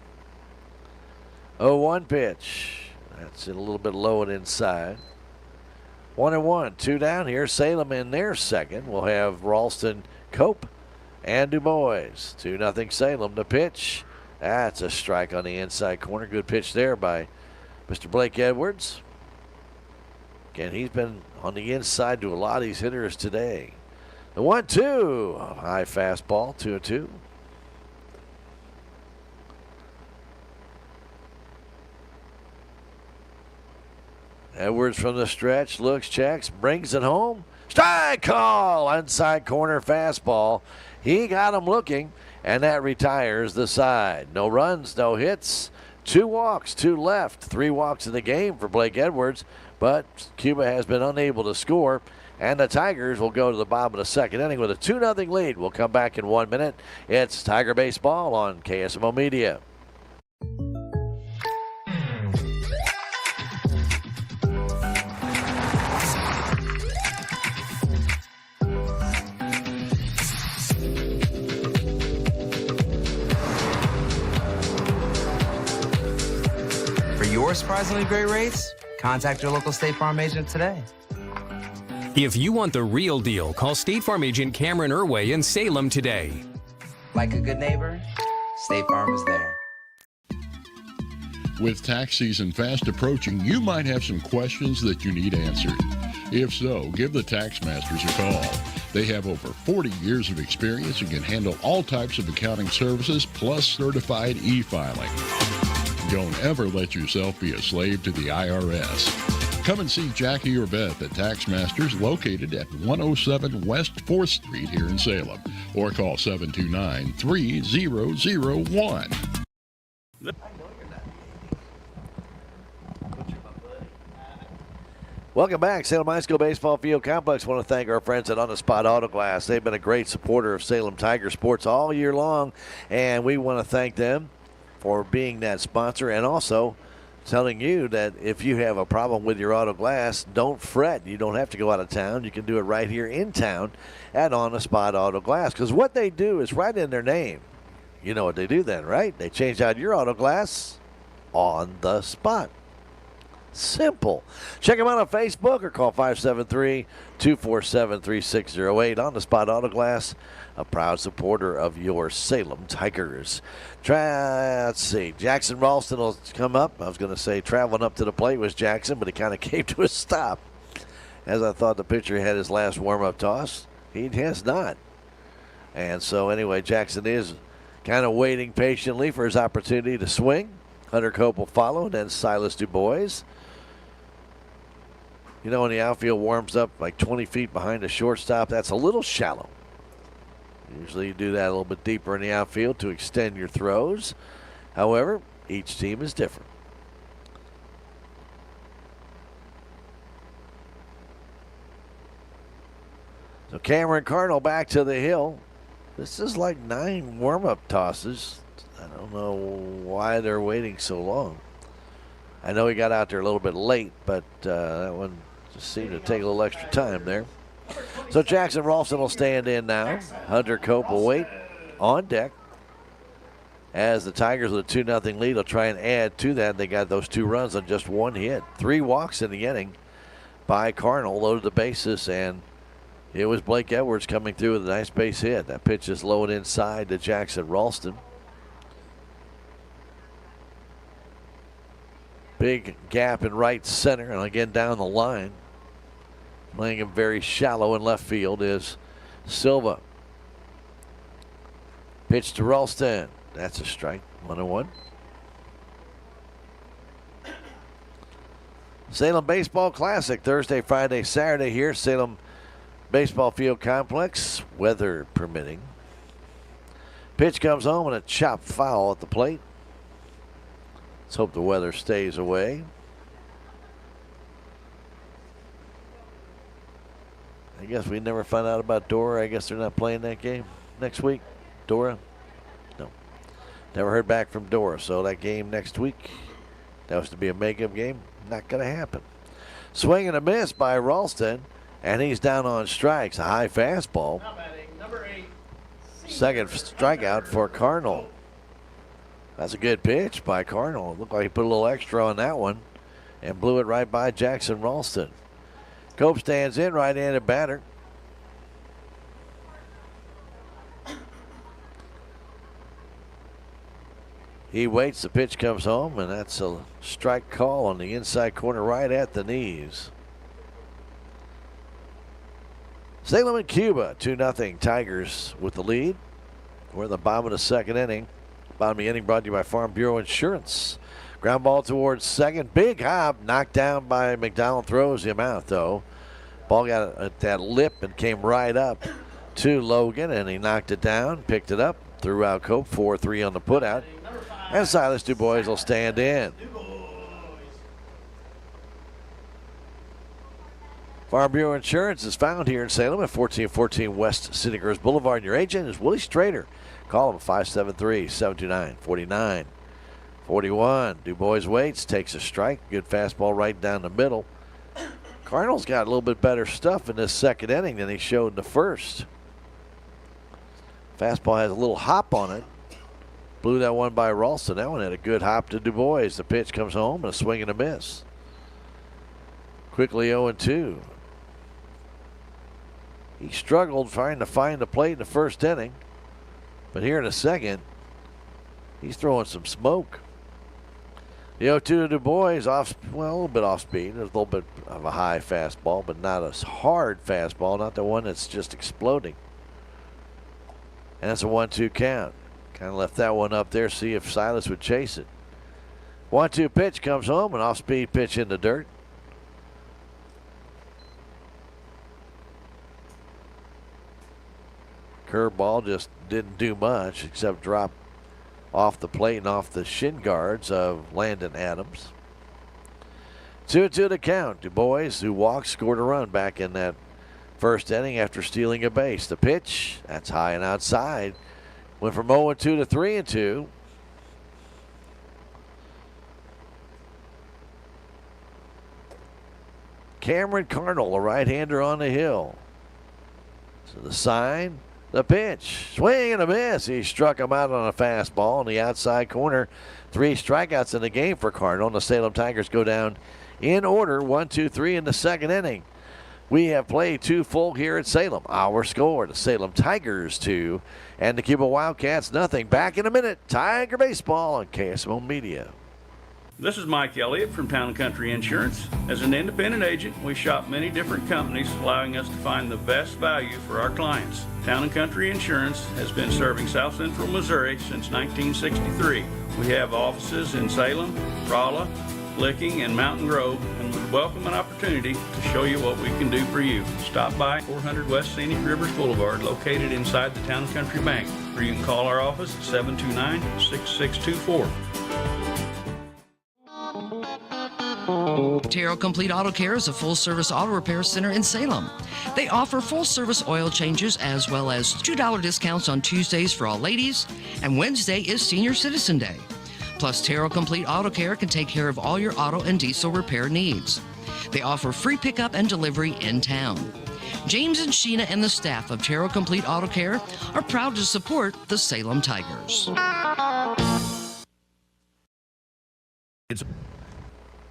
0-1 pitch. That's a little bit low and inside. 1-1, 2 down here. Salem in their second. We'll have Ralston, Cope, and DuBois. 2-0 Salem. The pitch. That's a strike on the inside corner. Good pitch there by Mr. Blake Edwards. Again, he's been on the inside to a lot of these hitters today. The 1-2. High fastball, 2-2. Edwards from the stretch, looks, checks, brings it home. Strike call! Inside corner fastball. He got him looking, and that retires the side. No runs, no hits. 2 walks, 2 left. 3 walks in the game for Blake Edwards, but Cuba has been unable to score, and the Tigers will go to the bottom of the second inning with a 2-0 lead. We'll come back in 1 minute. It's Tiger Baseball on KSMO Media. For your surprisingly great rates, contact your local State Farm agent today. If you want the real deal, call State Farm agent Cameron Irway in Salem today. Like a good neighbor, State Farm is there. With tax season fast approaching, you might have some questions that you need answered. If so, give the Tax Masters a call. They have over 40 years of experience and can handle all types of accounting services plus certified e-filing. Don't ever let yourself be a slave to the IRS. Come and see Jackie or Beth at Tax Masters, located at 107 West 4th Street here in Salem, or call 729-3001. Welcome back, Salem High School Baseball Field Complex. I want to thank our friends at On the Spot Auto Glass. They've been a great supporter of Salem Tiger sports all year long, and we want to thank them for being that sponsor, and also telling you that if you have a problem with your auto glass, don't fret. You don't have to go out of town. You can do it right here in town at On the Spot Auto Glass, because what they do is right in their name. You know what they do then, right? They change out your auto glass on the spot. Simple. Check them out on Facebook or call 573-247-3608. On the Spot Auto Glass, a proud supporter of your Salem Tigers. Let's see. Jackson Ralston will come up. I was going to say traveling up to the plate was Jackson, but he kind of came to a stop. As I thought the pitcher had his last warm-up toss, he has not. And so anyway, Jackson is kind of waiting patiently for his opportunity to swing. Hunter Cope will follow, and then Silas DuBois. You know, when the outfield warms up like 20 feet behind the shortstop, that's a little shallow. Usually you do that a little bit deeper in the outfield to extend your throws. However, each team is different. So Cameron Cardinal back to the hill. This is like 9 warm-up tosses. I don't know why they're waiting so long. I know he got out there a little bit late, but that one just seemed to take a little extra time there. So Jackson Ralston will stand in now. Hunter Cope will wait on deck. As the Tigers with a 2-0 lead will try and add to that. They got those 2 runs on just 1 hit. 3 walks in the inning by Cardinal, loaded the bases, and it was Blake Edwards coming through with a nice base hit. That pitch is low and inside to Jackson Ralston. Big gap in right center, and again down the line. Playing him very shallow in left field is Silva. Pitch to Ralston. That's a strike. 1-1. Salem Baseball Classic, Thursday, Friday, Saturday here. Salem Baseball Field Complex, weather permitting. Pitch comes home and a chopped foul at the plate. Let's hope the weather stays away. I guess we never find out about Dora. I guess they're not playing that game next week. Dora? No. Never heard back from Dora. So that game next week, that was to be a makeup game. Not going to happen. Swing and a miss by Ralston, and he's down on strikes. A high fastball. Number 8. Second strikeout for Cardinal. That's a good pitch by Cardinal. It looked like he put a little extra on that one and blew it right by Jackson Ralston. Cope stands in, right-handed batter. He waits, the pitch comes home, and that's a strike call on the inside corner right at the knees. Salem and Cuba, 2-0 Tigers with the lead. We're in the bottom of the second inning. Bottom of the inning brought to you by Farm Bureau Insurance. Ground ball towards second. Big hop knocked down by McDonald. Throws him out, though. Ball got at that lip and came right up to Logan, and he knocked it down, picked it up, threw out Cope. 4-3 on the putout. And Silas DuBois will stand in. Farm Bureau Insurance is found here in Salem at 1414 West Cinegrove Boulevard. Your agent is Willie Strader. Call him 573-729-4941. DuBois waits, takes a strike. Good fastball right down the middle. Cardinals got a little bit better stuff in this second inning than he showed in the first. Fastball has a little hop on it. Blew that one by Ralston. That one had a good hop to DuBois. The pitch comes home and a swing and a miss. Quickly 0-2. He struggled trying to find the plate in the first inning. But here in the second, he's throwing some smoke. The 0-2 to DuBois, a little bit off speed. There's a little bit of a high fastball, but not a hard fastball, not the one that's just exploding. And that's a 1-2 count. Kind of left that one up there, see if Silas would chase it. 1-2 pitch comes home, an off-speed pitch in the dirt. Curveball just didn't do much except drop off the plate and off the shin guards of Landon Adams. 2-2 to count. DuBois, who walked, scored a run back in that first inning after stealing a base. The pitch, that's high and outside. Went from 0-2 to 3-2. Cameron Carnell, a right-hander on the hill. So the sign, the pitch, swing and a miss. He struck him out on a fastball in the outside corner. 3 strikeouts in the game for Carnell. The Salem Tigers go down in order, 1-2-3 in the second inning. We have played 2 full here at Salem. Our score, the Salem Tigers 2 and the Cuba Wildcats nothing. Back in a minute, Tiger Baseball on KSMO Media. This is Mike Elliott from Town & Country Insurance. As an independent agent, we shop many different companies, allowing us to find the best value for our clients. Town & Country Insurance has been serving South Central Missouri since 1963. We have offices in Salem, Rolla, Licking, and Mountain Grove, and would welcome an opportunity to show you what we can do for you. Stop by 400 West Scenic Rivers Boulevard, located inside the Town & Country Bank, or you can call our office at 729-6624. Terrell Complete Auto Care is a full-service auto repair center in Salem. They offer full-service oil changes as well as $2 discounts on Tuesdays for all ladies, and Wednesday is Senior Citizen Day. Plus, Terrell Complete Auto Care can take care of all your auto and diesel repair needs. They offer free pickup and delivery in town. James and Sheena and the staff of Terrell Complete Auto Care are proud to support the Salem Tigers.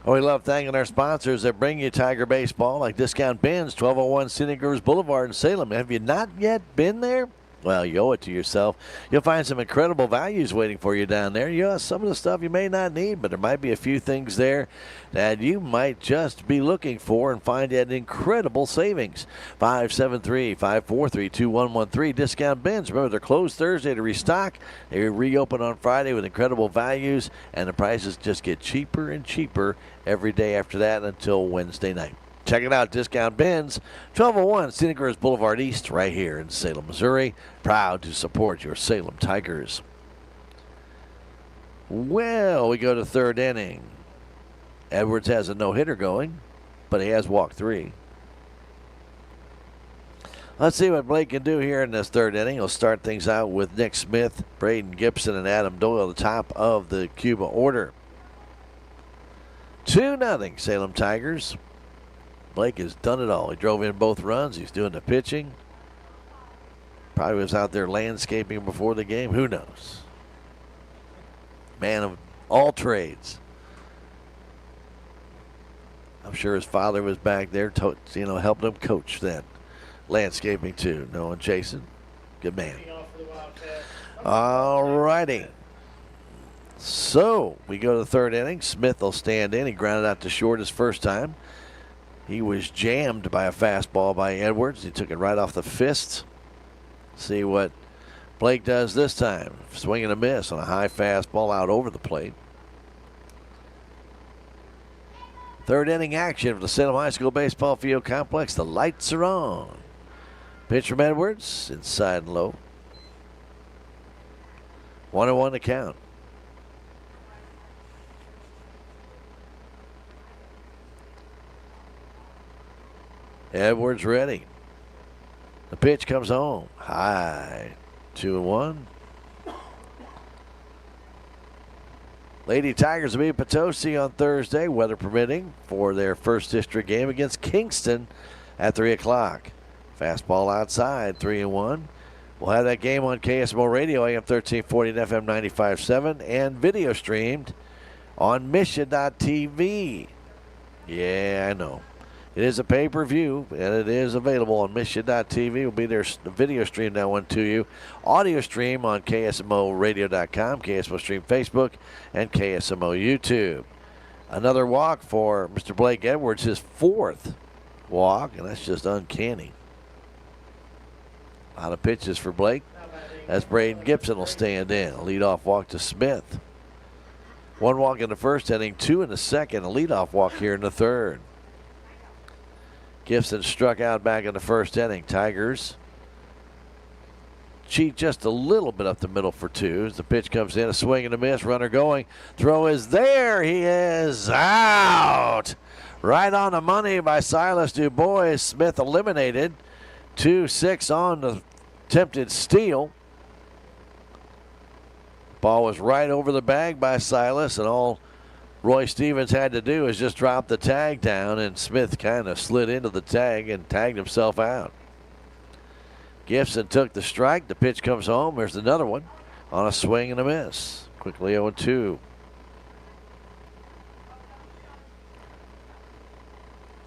We love thanking our sponsors that bring you Tiger Baseball, like Discount Bins, 1201 Scenic Rivers Boulevard in Salem. Have you not yet been there? Well, you owe it to yourself. You'll find some incredible values waiting for you down there. You know, some of the stuff you may not need, but there might be a few things there that you might just be looking for and find at incredible savings. 573-543-2113. Discount Bins. Remember, they're closed Thursday to restock. They reopen on Friday with incredible values, and the prices just get cheaper and cheaper every day after that until Wednesday night. Check it out, Discount Bins, 1201 Scenic Rivers Boulevard East, right here in Salem, Missouri. Proud to support your Salem Tigers. Well, we go to third inning. Edwards has a no-hitter going, but he has walked 3. Let's see what Blake can do here in this third inning. He'll start things out with Nick Smith, Braden Gibson, and Adam Doyle at the top of the Cuba order. 2-0 Salem Tigers. Blake has done it all. He drove in both runs. He's doing the pitching. Probably was out there landscaping before the game. Who knows? Man of all trades. I'm sure his father was back there, helping him coach that landscaping too. Knowing Jason, good man. All righty. So we go to the third inning. Smith will stand in. He grounded out to short his first time. He was jammed by a fastball by Edwards. He took it right off the fist. See what Blake does this time. Swing and a miss on a high fastball out over the plate. Third inning action for the Salem High School baseball field complex. The lights are on. Pitch from Edwards, inside and low. 1-1 to count. Edwards ready. The pitch comes home. High. 2-1. Lady Tigers will be at Potosi on Thursday, weather permitting, for their first district game against Kingston at 3 o'clock. Fastball outside, 3-1. We'll have that game on KSMO Radio, AM 1340 and FM 95.7, and video streamed on Mission.tv. Yeah, I know. It is a pay-per-view, and it is available on Mission.tv. Will be their video stream that one to you. Audio stream on KSMORadio.com, KSMO Stream Facebook, and KSMO YouTube. Another walk for Mr. Blake Edwards, his fourth walk, and that's just uncanny. A lot of pitches for Blake. As Braden Gibson will stand in. A leadoff walk to Smith. One walk in the first inning, two in the second. A leadoff walk here in the third. Gibson struck out back in the first inning. Tigers cheat just a little bit up the middle for two. As the pitch comes in, a swing and a miss. Runner going. Throw is there. He is out. Right on the money by Silas Dubois. Smith eliminated. 2-6 on the attempted steal. Ball was right over the bag by Silas, and all Roy Stevens had to do is just drop the tag down, and Smith kind of slid into the tag and tagged himself out. Gibson took the strike. The pitch comes home. There's another one on a swing and a miss. Quickly 0-2.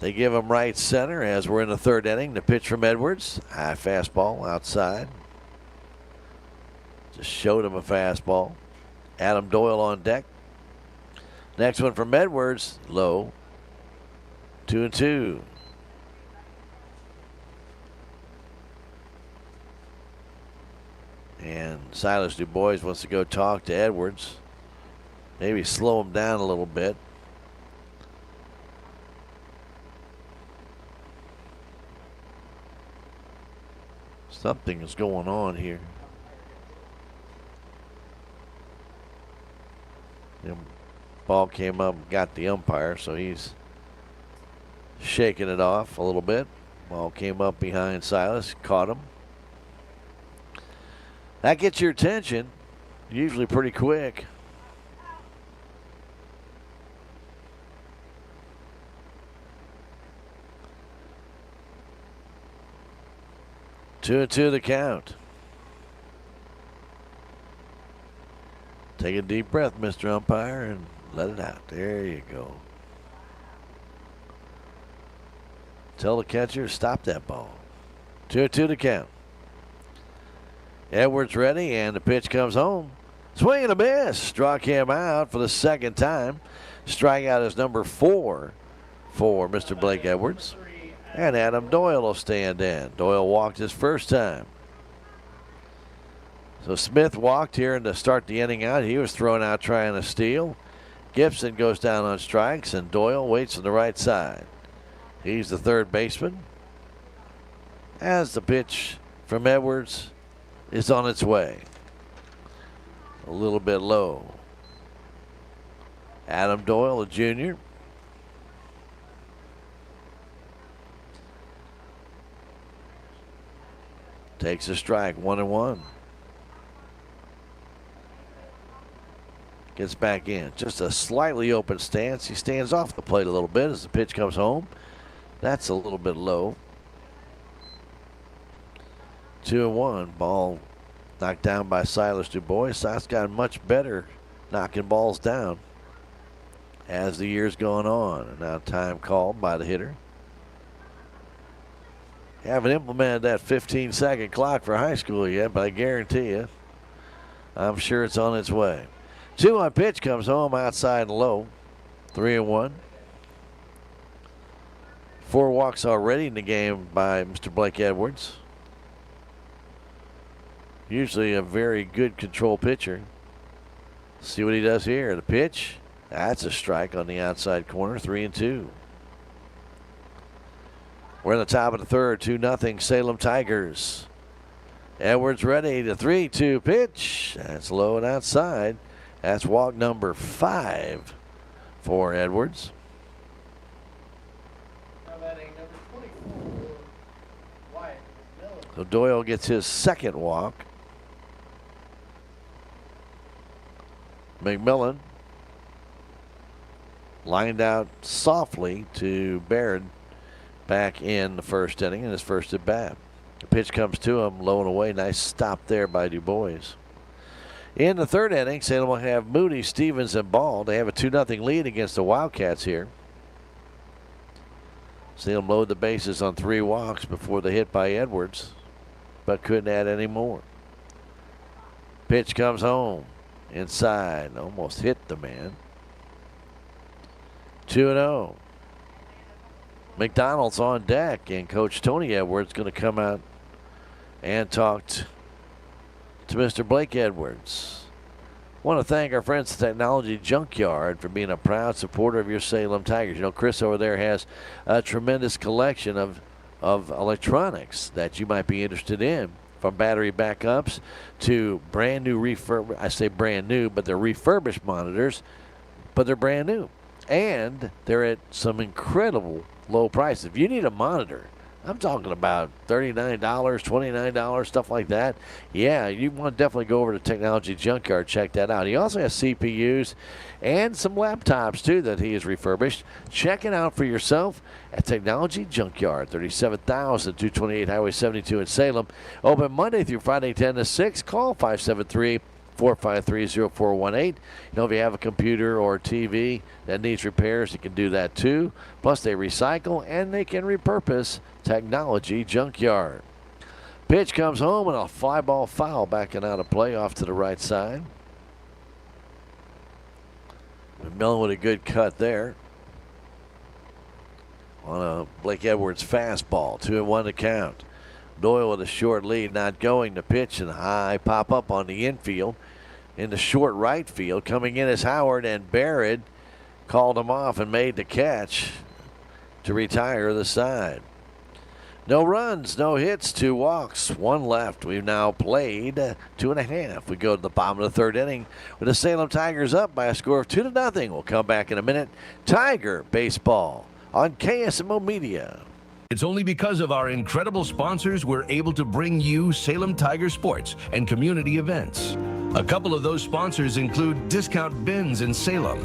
They give him right center as we're in the third inning. The pitch from Edwards. High fastball outside. Just showed him a fastball. Adam Doyle on deck. Next one from Edwards. Low. 2-2. And Silas Dubois wants to go talk to Edwards. Maybe slow him down a little bit. Something is going on here. The ball came up, got the umpire, so he's shaking it off a little bit. Ball came up behind Silas, caught him. That gets your attention, usually pretty quick. Two and two the count. Take a deep breath, Mr. Umpire, and let it out. There you go. Tell the catcher, stop that ball. 2-2 to count. Edwards ready, and the pitch comes home. Swing and a miss. Struck him out for the second time. Strikeout is number 4 for Mr. Blake Edwards. And Adam Doyle will stand in. Doyle walked his first time. So Smith walked here and to start the inning out. He was thrown out trying to steal. Gibson goes down on strikes, and Doyle waits on the right side. He's the third baseman. As the pitch from Edwards is on its way. A little bit low. Adam Doyle, a junior. Takes a strike, 1-1. Gets back in. Just a slightly open stance. He stands off the plate a little bit as the pitch comes home. That's a little bit low. 2-1. Ball knocked down by Silas Dubois. Silas gotten much better knocking balls down as the year's gone on. And now time called by the hitter. Haven't implemented that 15-second clock for high school yet, but I guarantee you, I'm sure it's on its way. 2-1 pitch comes home outside and low. 3-1. 4 walks already in the game by Mr. Blake Edwards. Usually a very good control pitcher. See what he does here. The pitch That's a strike on the outside corner, 3-2. We're in the top of the third, 2-0 Salem Tigers. Edwards ready, the 3-2 pitch. That's low and outside. That's walk number 5 for Edwards. So Doyle gets his second walk. McMillan lined out softly to Baird back in the first inning in his first at bat. The pitch comes to him, low and away. Nice stop there by Du Bois. In the third inning, Salem will have Moody, Stevens, and Ball. They have a 2-0 lead against the Wildcats here. Salem load the bases on 3 walks before the hit by Edwards, but couldn't add any more. Pitch comes home inside, almost hit the man. 2-0. McDonald's on deck, and Coach Tony Edwards going to come out and talk to Mr. Blake Edwards. Want to thank our friends at Technology Junkyard for being a proud supporter of your Salem Tigers. You know, Chris over there has a tremendous collection of electronics that you might be interested in, from battery backups to brand new I say brand new, but they're refurbished monitors, but they're brand new. And they're at some incredible low prices. If you need a monitor, I'm talking about $39, $29, stuff like that. Yeah, you want to definitely go over to Technology Junkyard, check that out. He also has CPUs and some laptops, too, that he has refurbished. Check it out for yourself at Technology Junkyard, 37,228 Highway 72 in Salem. Open Monday through Friday, 10 to 6. Call 573-453-0418. You know, if you have a computer or TV that needs repairs, you can do that too. Plus, they recycle and they can repurpose. Technology Junkyard. Pitch comes home and a fly ball foul backing out of play off to the right side. McMillan with a good cut there on a Blake Edwards fastball. 2-1 to count. Doyle with a short lead, not going to pitch, and high pop up on the infield. In the short right field, coming in is Howard, and Barrett called him off and made the catch to retire the side. No runs, no hits, 2 walks, 1 left. We've now played 2.5. We go to the bottom of the third inning with the Salem Tigers up by a score of 2-0. We'll come back in a minute. Tiger Baseball on KSMO Media. It's only because of our incredible sponsors we're able to bring you Salem Tiger sports and community events. A couple of those sponsors include Discount Bins in Salem.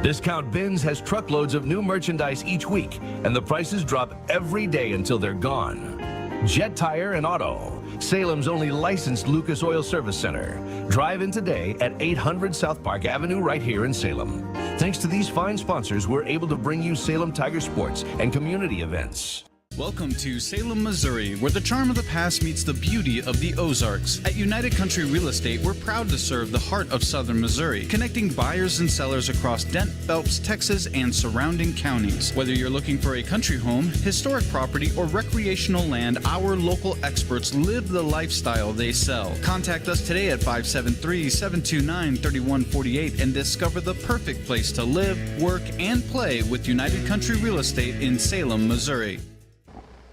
Discount Bins has truckloads of new merchandise each week, and the prices drop every day until they're gone. Jet Tire and Auto, Salem's only licensed Lucas Oil Service Center. Drive in today at 800 South Park Avenue right here in Salem. Thanks to these fine sponsors, we're able to bring you Salem Tiger sports and community events. Welcome to Salem, Missouri, where the charm of the past meets the beauty of the Ozarks. At United Country Real Estate, we're proud to serve the heart of southern Missouri, connecting buyers and sellers across Dent, Phelps, Texas, and surrounding counties. Whether you're looking for a country home, historic property, or recreational land, our local experts live the lifestyle they sell. Contact us today at 573-729-3148 and discover the perfect place to live, work, and play with United Country Real Estate in Salem, Missouri.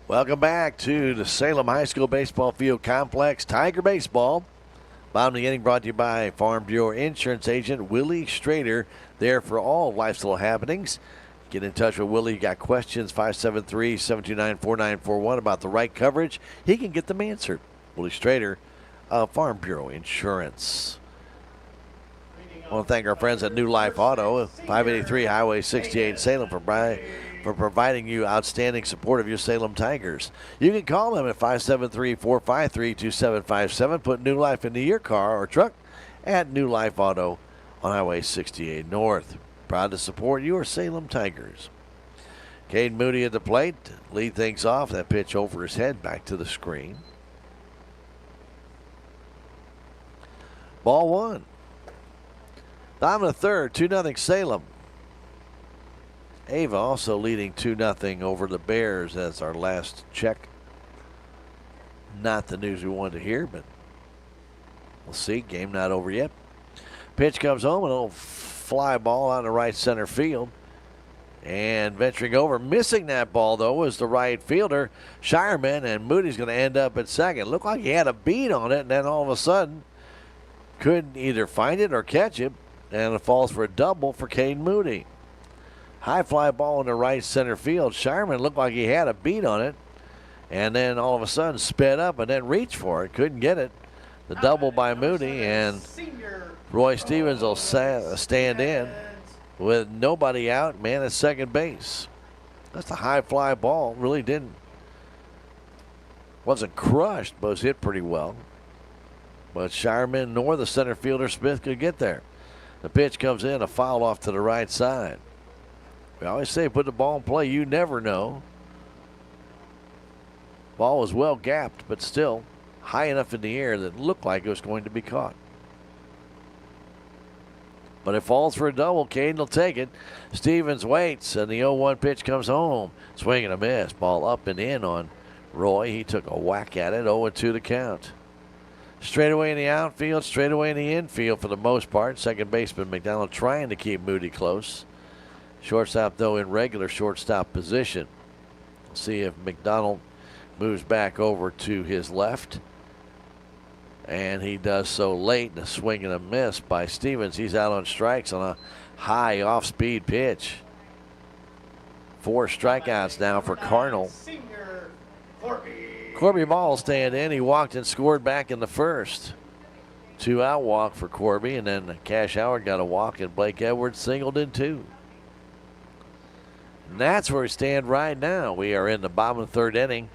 Welcome back to the Salem High School Baseball Field Complex. Tiger Baseball. Bottom of the inning brought to you by Farm Bureau Insurance Agent Willie Strader. There for all lifestyle happenings. Get in touch with Willie. You got questions, 573-729-4941 about the right coverage. He can get them answered. Willie Strader of Farm Bureau Insurance. I want to thank our friends at New Life Auto, 583 Highway 68 in Salem for providing you outstanding support of your Salem Tigers. You can call them at 573-453-2757. Put New Life into your car or truck at New Life Auto on Highway 68 North. Proud to support your Salem Tigers. Cade Moody at the plate. Lead things off. That pitch over his head back to the screen. Ball 1. Bottom of the third, 2-0 Salem. Ava also leading 2-0 over the Bears. That's our last check. Not the news we wanted to hear, but we'll see. Game not over yet. Pitch comes home, a little fly ball out of right center field. And venturing over, missing that ball, though, was the right fielder, Shireman, and Moody's going to end up at second. Looked like he had a beat on it, and then all of a sudden couldn't either find it or catch it, and it falls for a double for Caden Moody. High fly ball in the right center field. Shireman looked like he had a beat on it, and then all of a sudden sped up and then reached for it. Couldn't get it. The double by Moody, and Roy Stevens will stand in with nobody out, man at second base. That's a high fly ball. Really wasn't crushed, but was hit pretty well. But Shireman nor the center fielder Smith could get there. The pitch comes in, a foul off to the right side. We always say put the ball in play. You never know. Ball was well gapped, but still high enough in the air that it looked like it was going to be caught. But it falls for a double. Caden will take it. Stevens waits, and the 0-1 pitch comes home. Swing and a miss. Ball up and in on Roy. He took a whack at it. 0-2 to count. Straight away in the outfield, straight away in the infield for the most part. Second baseman McDonald trying to keep Moody close. Shortstop, though, in regular shortstop position. We'll see if McDonald moves back over to his left. And he does so late in a swing and a miss by Stevens. He's out on strikes on a high off-speed pitch. 4 strikeouts now for Carnell. Corby Ball stand in. He walked and scored back in the first. 2-out walk for Corby, and then Cash Howard got a walk, and Blake Edwards singled in 2. And that's where we stand right now. We are in the bottom of the 3rd inning.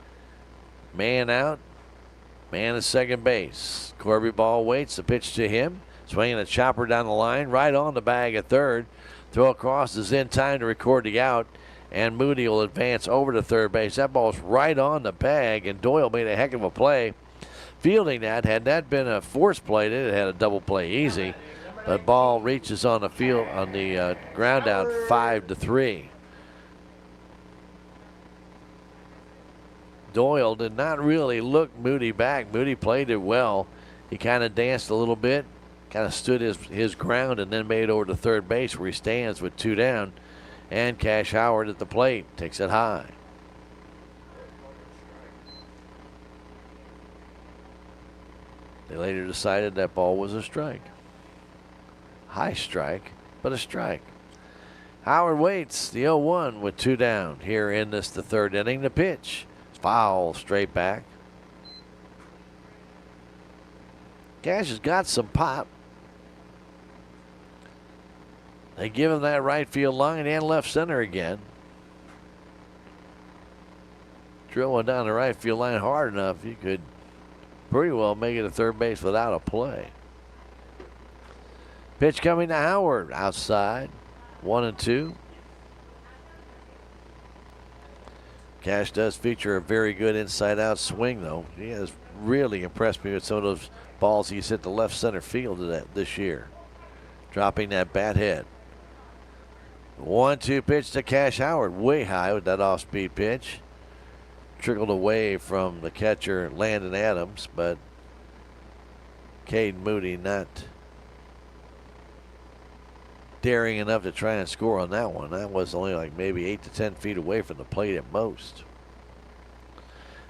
Man out. Man at second base. Corby Ball waits. The pitch to him. Swinging a chopper down the line. Right on the bag at third. Throw across is in time to record the out. And Moody will advance over to third base. That ball's right on the bag. And Doyle made a heck of a play fielding that. Had that been a force play, it had a double play easy. But Ball reaches on the field on the ground out 5-3. Doyle did not really look Moody back. Moody played it well. He kind of danced a little bit, kind of stood his ground, and then made it over to third base where he stands with 2 down. And Cash Howard at the plate takes it high. They later decided that ball was a strike. High strike, but a strike. Howard waits the 0-1 with 2 down here in the 3rd inning. The pitch. Foul straight back. Cash has got some pop. They give him that right field line and left center again. Drill one down the right field line hard enough, you could pretty well make it to third base without a play. Pitch coming to Howard outside. 1-2. Cash does feature a very good inside-out swing, though. He has really impressed me with some of those balls he's hit the left center field this year. Dropping that bat head. 1-2 pitch to Cash Howard. Way high with that off-speed pitch. Trickled away from the catcher, Landon Adams, but Caden Moody not daring enough to try and score on that one. That was only like maybe 8 to 10 feet away from the plate at most.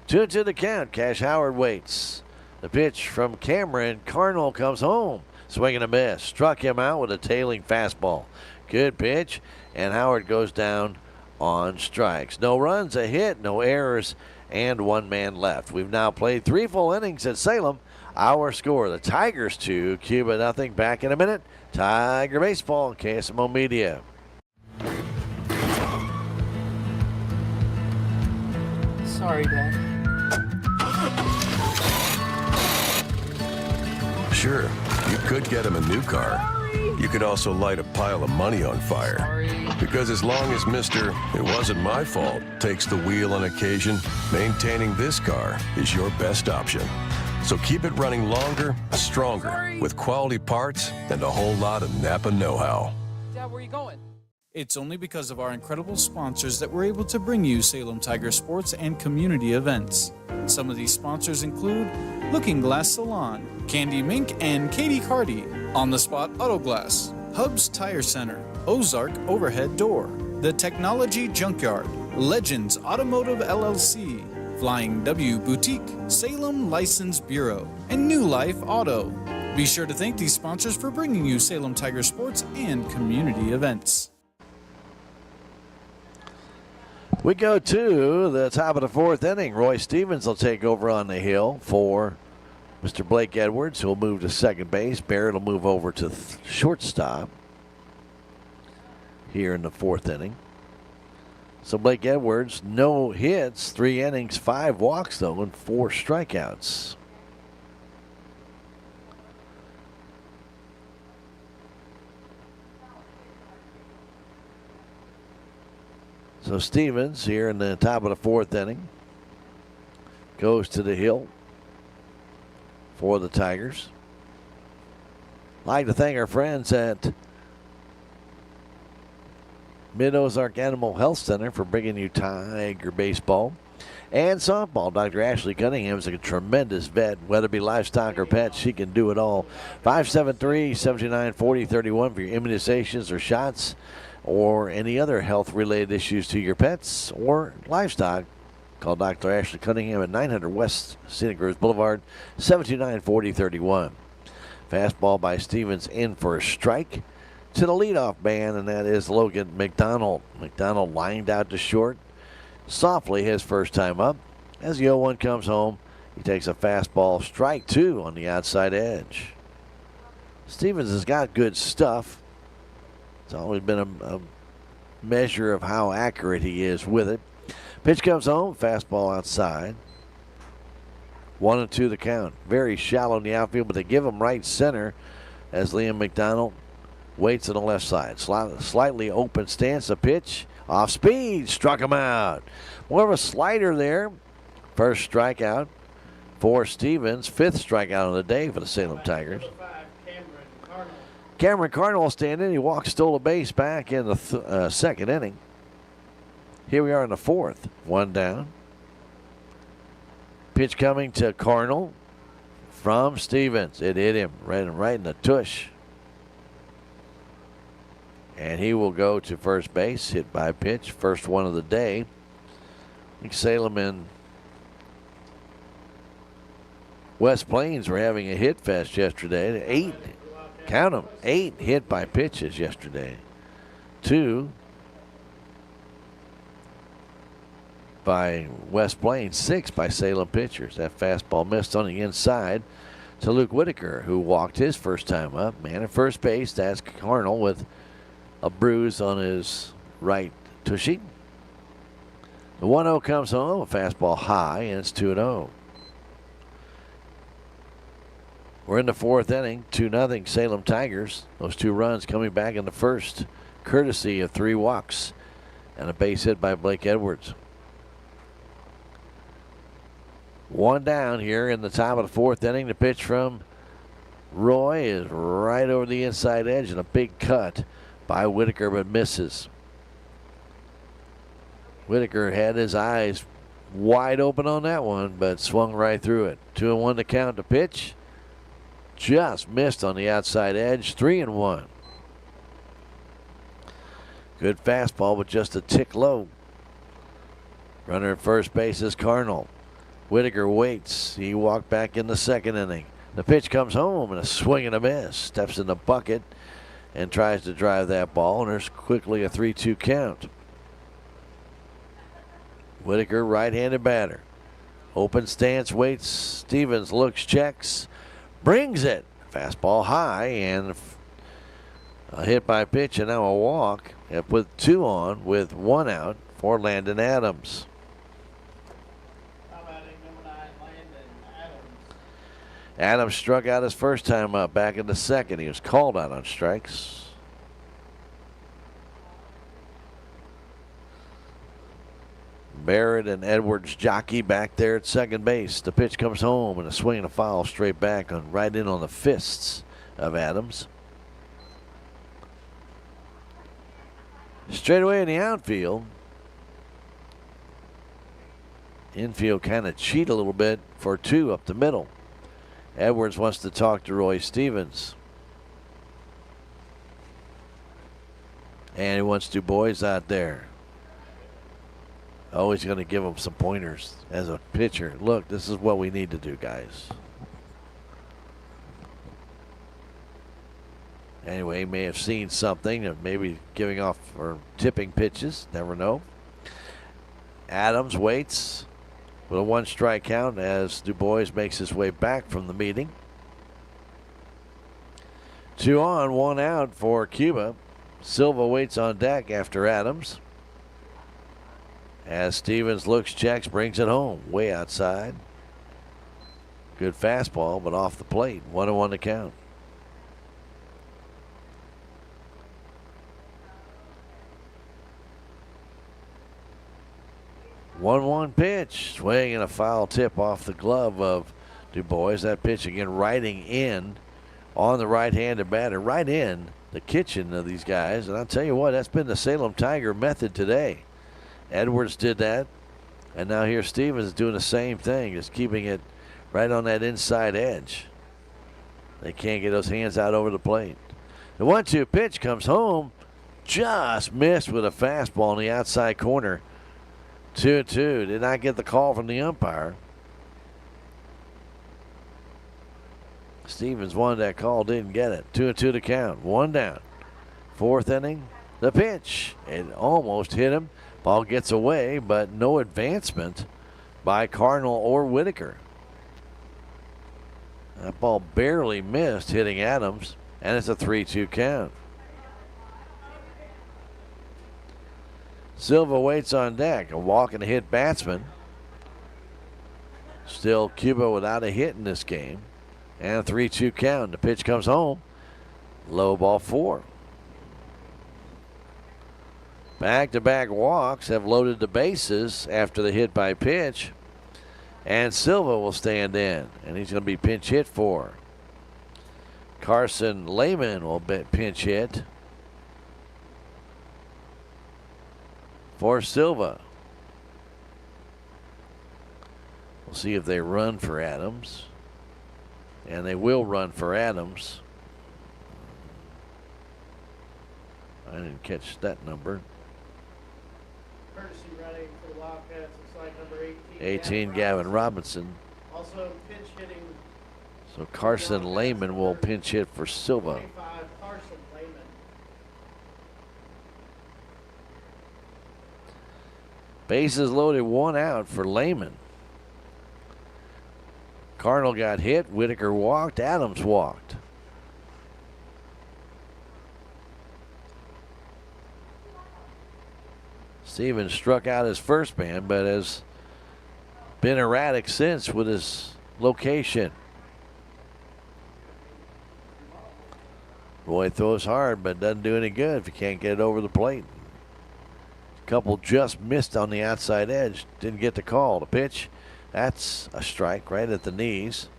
2-2 the count. Cash Howard waits. The pitch from Cameron. Carnell comes home. Swing and a miss. Struck him out with a tailing fastball. Good pitch, and Howard goes down on strikes. No runs, a hit, no errors, and 1 man left. We've now played 3 full innings at Salem. Our score, the Tigers 2, Cuba nothing. Back in a minute. Tiger Baseball on KSMO Media. Sorry, Dad. Sure, you could get him a new car. You could also light a pile of money on fire. Because as long as Mr. It wasn't my fault takes the wheel on occasion, maintaining this car is your best option. So keep it running longer, stronger, with quality parts and a whole lot of Napa know-how. Dad, where are you going? It's only because of our incredible sponsors that we're able to bring you Salem Tiger sports and community events. Some of these sponsors include Looking Glass Salon, Candy Mink and Katie Cardi, On the Spot Auto Glass, Hub's Tire Center, Ozark Overhead Door, The Technology Junkyard, Legends Automotive LLC, Flying W Boutique, Salem License Bureau, and New Life Auto. Be sure to thank these sponsors for bringing you Salem Tiger sports and community events. We go to the top of the fourth inning. Roy Stevens will take over on the hill for Mr. Blake Edwards, who will move to second base. Barrett will move over to shortstop here in the fourth inning. So Blake Edwards, no hits, 3 innings, 5 walks, though, and 4 strikeouts. So Stevens here in the top of the fourth inning goes to the hill for the Tigers. I'd like to thank our friends at Mid-Ozark Animal Health Center for bringing you Tiger baseball and softball. Dr. Ashley Cunningham is a tremendous vet. Whether it be livestock or pets, she can do it all. 573-7940-31 for your immunizations or shots or any other health-related issues to your pets or livestock. Call Dr. Ashley Cunningham at 900 West Scenic Groves Boulevard, 729-4031. Fastball by Stevens in for a strike to the leadoff man, and that is Logan McDonald. McDonald lined out to short softly his first time up. As the 0-1 comes home, he takes a fastball, strike 2 on the outside edge. Stevens has got good stuff. It's always been a measure of how accurate he is with it. Pitch comes home, fastball outside. 1-2 the count. Very shallow in the outfield, but they give him right center as Liam McDonald waits on the left side. Slightly open stance, a pitch. Off speed, struck him out. More of a slider there. First strikeout for Stevens. 5th strikeout of the day for the Salem Tigers. Cameron Cardinal standing. He walks, stole a base back in the second inning. Here we are in the 4th. 1 down. Pitch coming to Cardinal from Stevens. It hit him right in the tush. And he will go to first base, hit by pitch, first one of the day. I think Salem and West Plains were having a hit fest yesterday. 8, count them, 8 hit by pitches yesterday. 2 by West Plains, 6 by Salem pitchers. That fastball missed on the inside to Luke Whitaker, who walked his first time up. Man at first base, that's Cardinal with a bruise on his right tushy. The 1-0 comes home, a fastball high, and it's 2-0. We're in the 4th inning, 2-0 Salem Tigers. Those 2 runs coming back in the first, courtesy of 3 walks and a base hit by Blake Edwards. 1 down here in the top of the 4th inning. The pitch from Roy is right over the inside edge and a big cut by Whitaker, but misses. Whitaker had his eyes wide open on that one, but swung right through it. 2-1 to count. The pitch just missed on the outside edge. 3-1. Good fastball, but just a tick low. Runner at first base is Cardinal. Whitaker waits. He walked back in the second inning. The pitch comes home and a swing and a miss. Steps in the bucket and tries to drive that ball, and there's quickly a 3-2 count. Whitaker, right-handed batter. Open stance, waits. Stevens looks, checks, brings it. Fastball high, and a hit by pitch, and now a walk. And put 2 on with 1 out for Landon Adams. Adams struck out his first time up back in the second. He was called out on strikes. Barrett and Edwards jockey back there at second base. The pitch comes home and a swing and a foul straight back on right in on the fists of Adams. Straight away in the outfield. Infield kind of cheat a little bit for 2 up the middle. Edwards wants to talk to Roy Stevens. And he wants Du Bois out there. Oh, he's going to give him some pointers as a pitcher. Look, this is what we need to do, guys. Anyway, he may have seen something, of maybe giving off or tipping pitches. Never know. Adams waits with a 1-strike count as Du Bois makes his way back from the meeting. 2 on, 1 out for Cuba. Silva waits on deck after Adams. As Stevens looks, checks, brings it home. Way outside. Good fastball, but off the plate. 1-1 to count. One pitch. Swing and a foul tip off the glove of Du Bois. That pitch again riding in on the right-handed batter. Right in the kitchen of these guys. And I'll tell you what, that's been the Salem Tiger method today. Edwards did that. And now here Stevens doing the same thing. Just keeping it right on that inside edge. They can't get those hands out over the plate. The 1-2 pitch comes home. Just missed with a fastball in the outside corner. 2-2. Did not get the call from the umpire. Stevens wanted that call, didn't get it. 2-2 to count. 1 down. 4th inning. The pitch. It almost hit him. Ball gets away, but no advancement by Cardinal or Whitaker. That ball barely missed, hitting Adams, and it's a 3-2 count. Silva waits on deck. A walk and a hit batsman. Still Cuba without a hit in this game. And a 3-2 count. The pitch comes home. Low ball 4. Back-to-back walks have loaded the bases after the hit by pitch. And Silva will stand in. And he's going to be pinch hit for. Carson Lehman will pinch hit for Silva. We'll see if they run for Adams. And they will run for Adams. I didn't catch that number. Courtesy running for the Wildcats looks like number 18, Gavin Robinson. Also pinch hitting. So Carson Lehman will pinch hit for Silva. 25, Carson Lehman. Bases loaded, 1 out for Lehman. Cardinal got hit. Whitaker walked. Adams walked. Stevens struck out his first man, but has been erratic since with his location. Roy throws hard, but doesn't do any good if he can't get it over the plate. A couple just missed on the outside edge. Didn't get the call. The pitch, that's a strike right at the knees.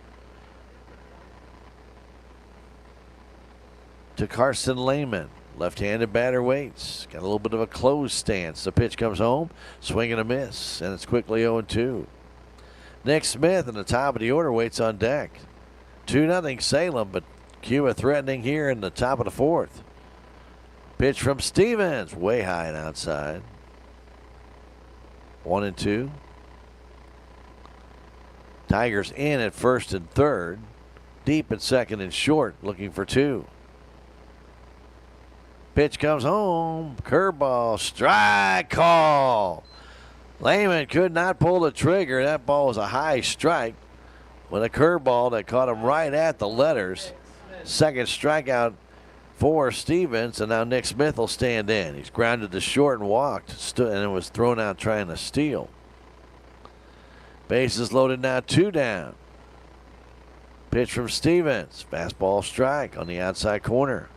To Carson Lehman. Left-handed batter waits. Got a little bit of a closed stance. The pitch comes home. Swing and a miss. And it's quickly 0-2. Nick Smith in the top of the order waits on deck. 2-0 Salem, but Cuba threatening here in the top of the 4th. Pitch from Stevens. Way high and outside. 1-2. Tigers in at first and third. Deep at second and short, looking for 2. Pitch comes home. Curveball. Strike call. Lehman could not pull the trigger. That ball was a high strike with a curveball that caught him right at the letters. Second strikeout for Stevens, and now Nick Smith will stand in. He's grounded to short and walked, and it was thrown out trying to steal. Bases loaded now, 2 down. Pitch from Stevens. Fastball strike on the outside corner.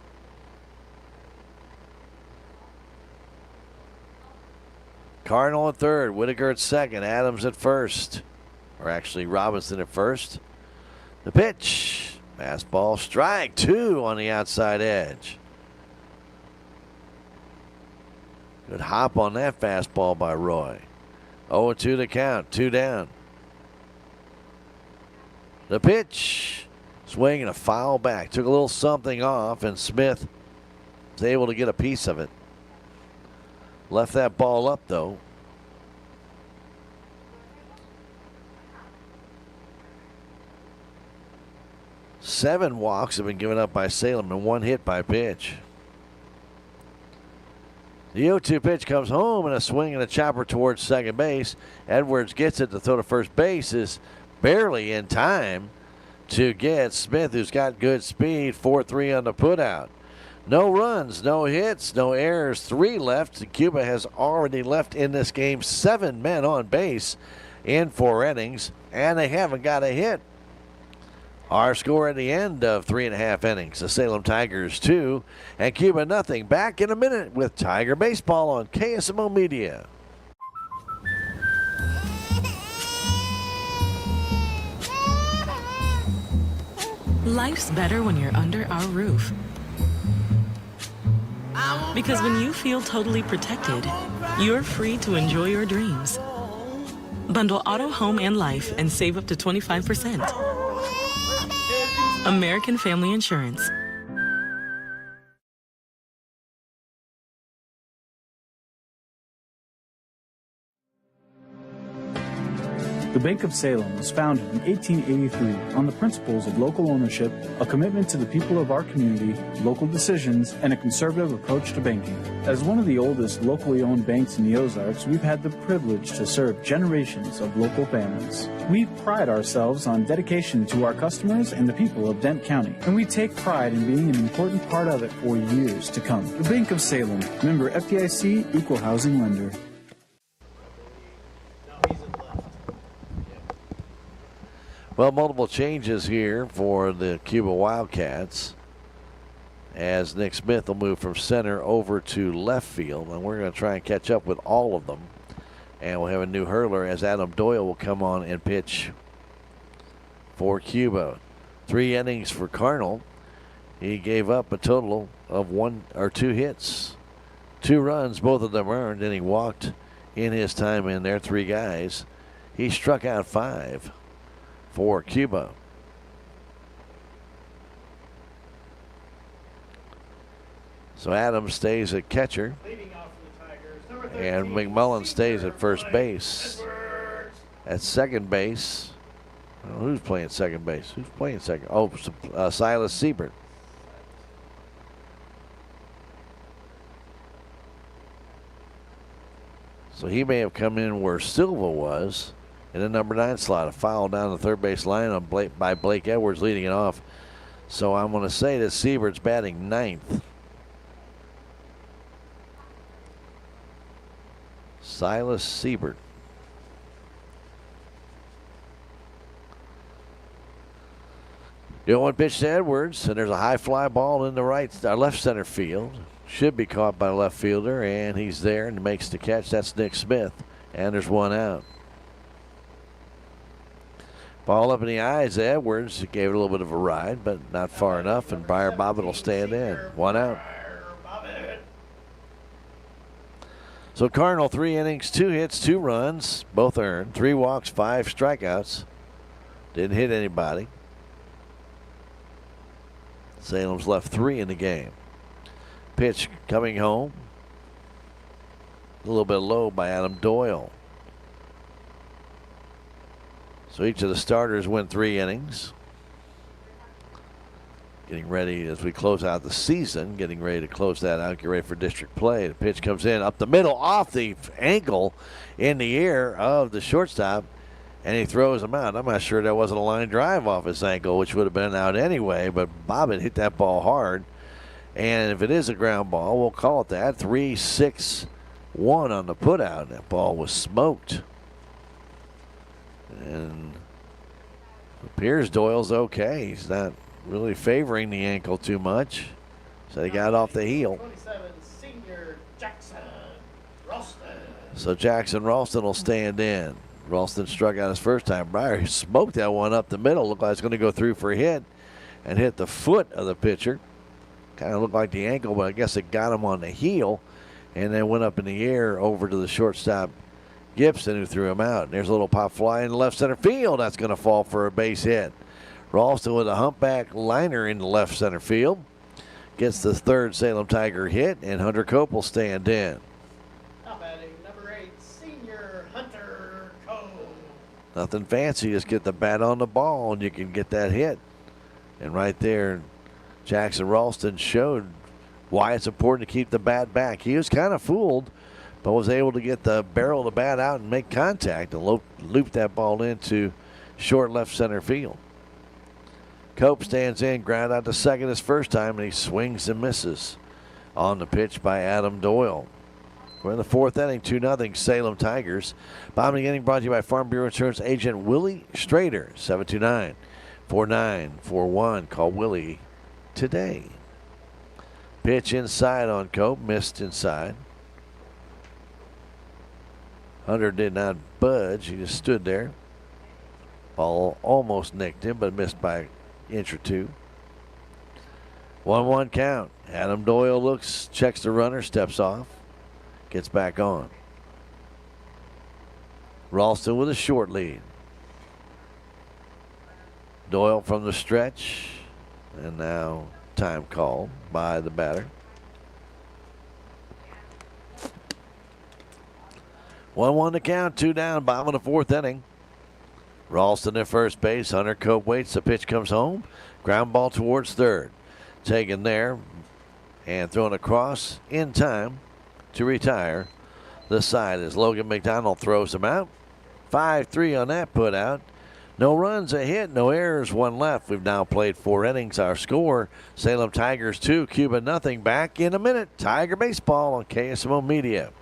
Cardinal at third, Whitaker at second, Adams at first. Or actually Robinson at first. The pitch. Fastball strike, 2 on the outside edge. Good hop on that fastball by Roy. 0-2 to count, 2 down. The pitch. Swing and a foul back. Took a little something off, and Smith was able to get a piece of it. Left that ball up, though. Seven walks have been given up by Salem and 1 hit by pitch. The 0-2 pitch comes home and a swing and a chopper towards second base. Edwards gets it to throw to first base, is barely in time to get Smith, who's got good speed. 4-3 on the putout. No runs, no hits, no errors, 3 left. Cuba has already left in this game 7 men on base in 4 innings, and they haven't got a hit. Our score at the end of 3.5 innings, the Salem Tigers 2 and Cuba nothing. Back in a minute with Tiger Baseball on KSMO Media. Life's better when you're under our roof. Because when you feel totally protected, you're free to enjoy your dreams. Bundle auto, home, and life and save up to 25%. American Family Insurance. The Bank of Salem was founded in 1883 on the principles of local ownership, a commitment to the people of our community, local decisions, and a conservative approach to banking. As one of the oldest locally owned banks in the Ozarks, we've had the privilege to serve generations of local families. We pride ourselves on dedication to our customers and the people of Dent County, and we take pride in being an important part of it for years to come. The Bank of Salem, member FDIC, equal housing lender. Well, multiple changes here for the Cuba Wildcats as Nick Smith will move from center over to left field, and we're going to try and catch up with all of them. And we'll have a new hurler as Adam Doyle will come on and pitch for Cuba. 3 innings for Carnell. He gave up a total of 1 or 2 hits, 2 runs, both of them earned, and he walked in his time in there 3 guys. He struck out 5 for Cuba. So Adams stays at catcher, and McMullen stays at first base. At second base, well, who's playing second base? Who's playing second? Oh, Silas Siebert. So he may have come in where Silva was in the number 9 slot. A foul down the third base line on by Blake Edwards leading it off. So I'm going to say that Siebert's batting 9th. Silas Siebert. The 1 pitch to Edwards, and there's a high fly ball in the left center field. Should be caught by the left fielder, and he's there and makes the catch. That's Nick Smith, and there's 1 out. Ball up in the eyes of Edwards. Gave it a little bit of a ride, but not far enough, and Briar Bobbitt will stand in. 1 out. So Carnell, 3 innings, 2 hits, 2 runs, both earned, 3 walks, 5 strikeouts. Didn't hit anybody. Salem's left 3 in the game. Pitch coming home. A little bit low by Adam Doyle. So each of the starters went 3 innings. Getting ready as we close out the season, getting ready to close that out, get ready for district play. The pitch comes in up the middle off the ankle in the air of the shortstop, and he throws him out. I'm not sure that wasn't a line drive off his ankle, which would have been out anyway, but Bobbitt hit that ball hard. And if it is a ground ball, we'll call it that. 3-6-1 on the putout. That ball was smoked. And it appears Doyle's okay. He's not really favoring the ankle too much. So he got off the heel. 27, senior Jackson Ralston. So Jackson Ralston will stand in. Ralston struck out his first time. Briar smoked that one up the middle. Looked like it's going to go through for a hit and hit the foot of the pitcher. Kind of looked like the ankle, but I guess it got him on the heel and then went up in the air over to the shortstop Gibson, who threw him out. And there's a little pop fly in left center field. That's going to fall for a base hit. Ralston with a humpback liner in the left center field. Gets the 3rd Salem Tiger hit, and Hunter Cope will stand in. Nothing fancy, just get the bat on the ball and you can get that hit. And right there, Jackson Ralston showed why it's important to keep the bat back. He was kind of fooled, but was able to get the barrel of the bat out and make contact and loop that ball into short left center field. Cope stands in, ground out to second his first time, and he swings and misses on the pitch by Adam Doyle. We're in the fourth inning, 2-0 Salem Tigers. Bottom of the inning brought to you by Farm Bureau Insurance agent Willie Strader, 729-4941. Call Willie today. Pitch inside on Cope, missed inside. Hunter did not budge, he just stood there. Ball almost nicked him, but missed by an inch or two. 1-1 count. Adam Doyle looks, checks the runner, steps off, gets back on. Ralston with a short lead. Doyle from the stretch, and now time called by the batter. 1-1 to count, 2 down, bottom of the fourth inning. Ralston at first base. Hunter Cope waits. The pitch comes home. Ground ball towards third. Taken there and thrown across in time to retire the side as Logan McDonald throws him out. 5-3 on that put out. No runs, a hit, no errors, one left. We've now played 4 innings. Our score, Salem Tigers 2, Cuba nothing. Back in a minute. Tiger Baseball on KSMO Media.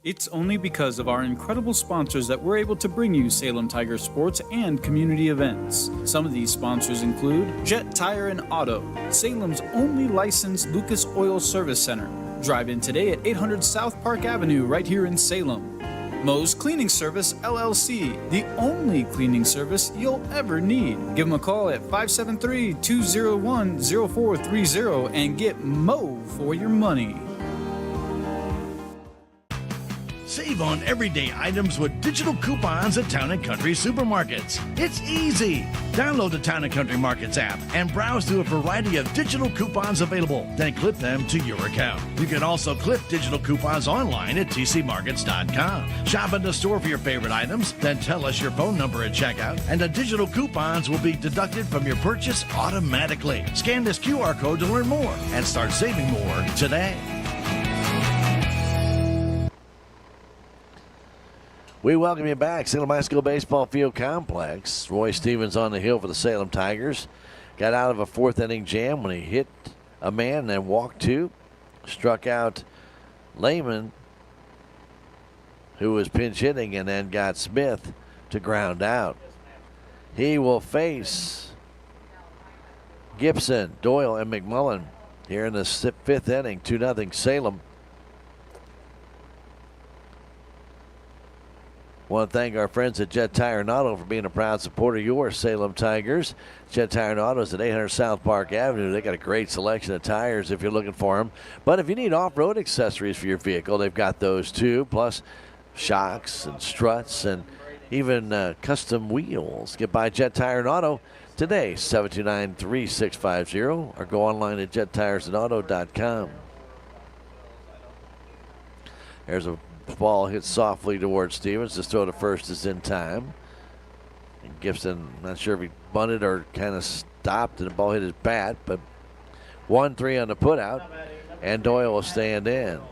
It's only because of our incredible sponsors that we're able to bring you Salem Tiger sports and community events. Some of these sponsors include Jet Tire and Auto, Salem's only licensed Lucas Oil Service Center. Drive in today at 800 South Park Avenue right here in Salem. Moe's Cleaning Service, LLC, the only cleaning service you'll ever need. Give them a call at 573-201-0430 and get Moe for your money. Save on everyday items with digital coupons at Town & Country Supermarkets. It's easy. Download the Town & Country Markets app and browse through a variety of digital coupons available. Then clip them to your account. You can also clip digital coupons online at tcmarkets.com. Shop in the store for your favorite items, then tell us your phone number at checkout, and the digital coupons will be deducted from your purchase automatically. Scan this QR code to learn more and start saving more today. We welcome you back. Salem High School Baseball Field Complex. Roy Stevens on the hill for the Salem Tigers. Got out of a fourth inning jam when he hit a man and then walked 2. Struck out Lehman, who was pinch hitting, and then got Smith to ground out. He will face Gibson, Doyle, and McMullen here in the fifth inning. 2-0 Salem. Want to thank our friends at Jet Tire and Auto for being a proud supporter of your Salem Tigers. Jet Tire and Auto is at 800 South Park Avenue. They got a great selection of tires if you're looking for them. But if you need off-road accessories for your vehicle, they've got those too. Plus shocks and struts and even custom wheels. Get by Jet Tire and Auto today, 729-3650, or go online at jettiresandauto.com. There's a ball hit softly towards Stevens. This throw to first is in time. And Gibson, not sure if he bunted or kind of stopped, and the ball hit his bat, but 1-3 on the putout, and Doyle will stand in.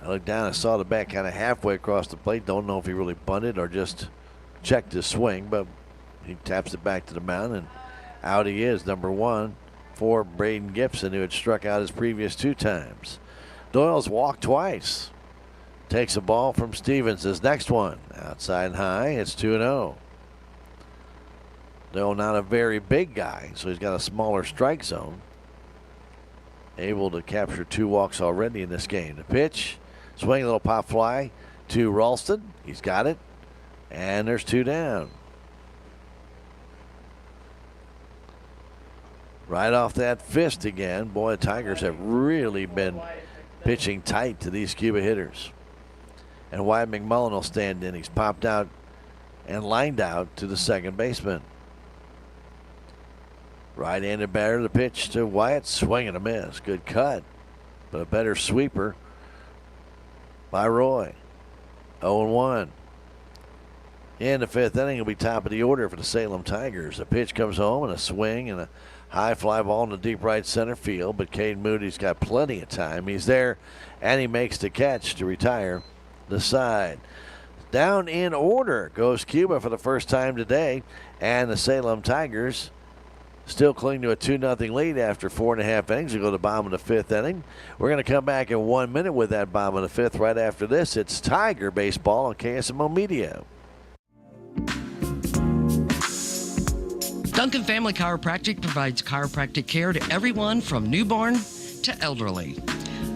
I looked down and saw the bat kind of halfway across the plate. Don't know if he really bunted or just checked his swing, but he taps it back to the mound, and out he is, number 1. For Braden Gibson, who had struck out his previous 2 times. Doyle's walked twice. Takes a ball from Stevens. His next one. Outside high. It's 2-0. Doyle not a very big guy, so he's got a smaller strike zone. Able to capture 2 walks already in this game. The pitch. Swing, a little pop fly to Ralston. He's got it. And there's 2 down. Right off that fist again. Boy, the Tigers have really been pitching tight to these Cuba hitters. And Wyatt McMullen will stand in. He's popped out and lined out to the second baseman. Right-handed batter, the pitch to Wyatt. Swing and a miss. Good cut, but a better sweeper by Roy. 0-1. In the fifth inning, it'll be top of the order for the Salem Tigers. A pitch comes home and a swing and a high fly ball in the deep right center field, but Cade Moody's got plenty of time. He's there, and he makes the catch to retire the side. Down in order goes Cuba for the first time today, and the Salem Tigers still cling to a 2-0 lead after 4.5 innings. We go to the bottom of the fifth inning. We're going to come back in 1 minute with that bottom of the fifth. Right after this, it's Tiger Baseball on KSMO Media. Duncan Family Chiropractic provides chiropractic care to everyone from newborn to elderly.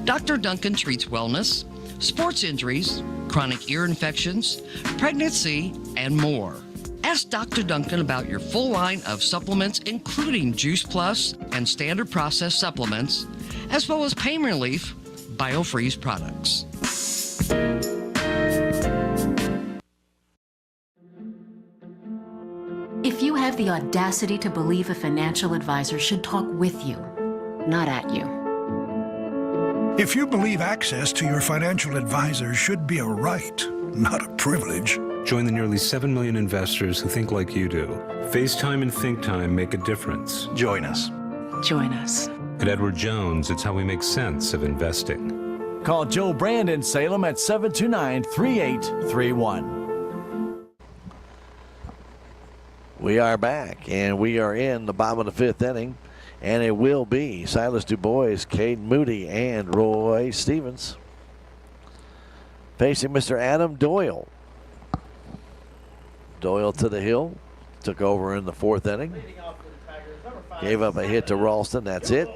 Dr. Duncan treats wellness, sports injuries, chronic ear infections, pregnancy, and more. Ask Dr. Duncan about your full line of supplements, including Juice Plus and standard processed supplements, as well as pain relief, BioFreeze products. If you have the audacity to believe a financial advisor should talk with you, not at you. If you believe access to your financial advisor should be a right, not a privilege. Join the nearly 7 million investors who think like you do. FaceTime and Think Time make a difference. Join us. Join us. At Edward Jones, it's how we make sense of investing. Call Joe Brand in Salem at 729-3831. We are back, and we are in the bottom of the fifth inning, and it will be Silas DuBois, Cade Moody, and Roy Stevens facing Mr. Adam Doyle. Doyle to the hill, took over in the fourth inning, gave up a hit to Ralston. That's it.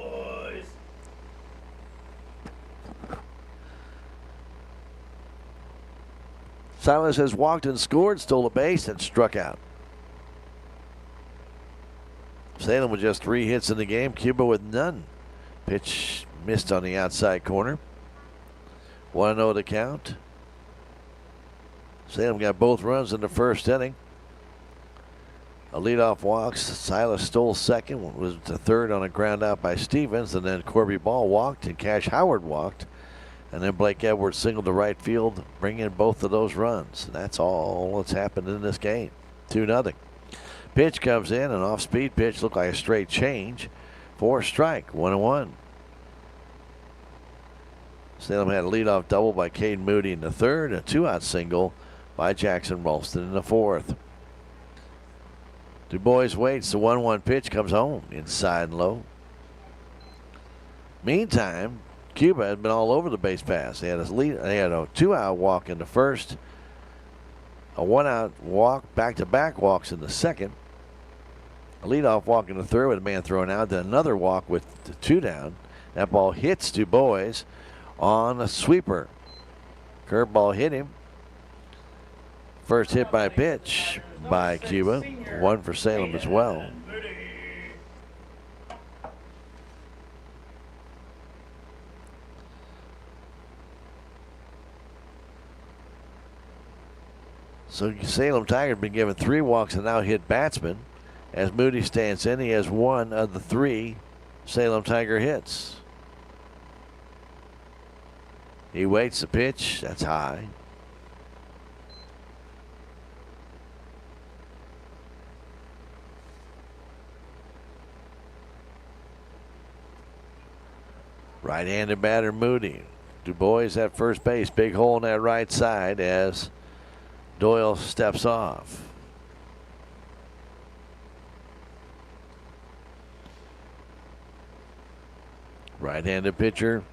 Silas has walked and scored, stole a base, and struck out. Salem with just 3 hits in the game, Cuba with none. Pitch missed on the outside corner. 1-0 the count. Salem got both runs in the first inning. A leadoff walk. Silas stole second, was the third on a ground out by Stevens, and then Corby Ball walked and Cash Howard walked. And then Blake Edwards singled to right field, bringing in both of those runs. That's all that's happened in this game. 2-0. Pitch comes in, an off-speed pitch, looked like a straight change for a strike. 1-1. Salem had a leadoff double by Cade Moody in the third, a 2-out single by Jackson Ralston in the fourth. DuBois waits. The 1-1 pitch comes home inside and low. Meantime, Cuba had been all over the base pass. They had a 2-out walk in the first, a 1-out walk, back-to-back walks in the second, a leadoff walk in the third with a man thrown out, then another walk with the 2 down. That ball hits DuBois on a sweeper. Curveball hit him. First hit by pitch by Cuba. 1 for Salem as well. So Salem Tigers been given 3 walks and now hit batsman. As Moody stands in, he has 1 of the 3 Salem Tiger hits. He waits the pitch. That's high. Right-handed batter Moody. DuBois at first base. Big hole in that right side as Doyle steps off. Right-handed pitcher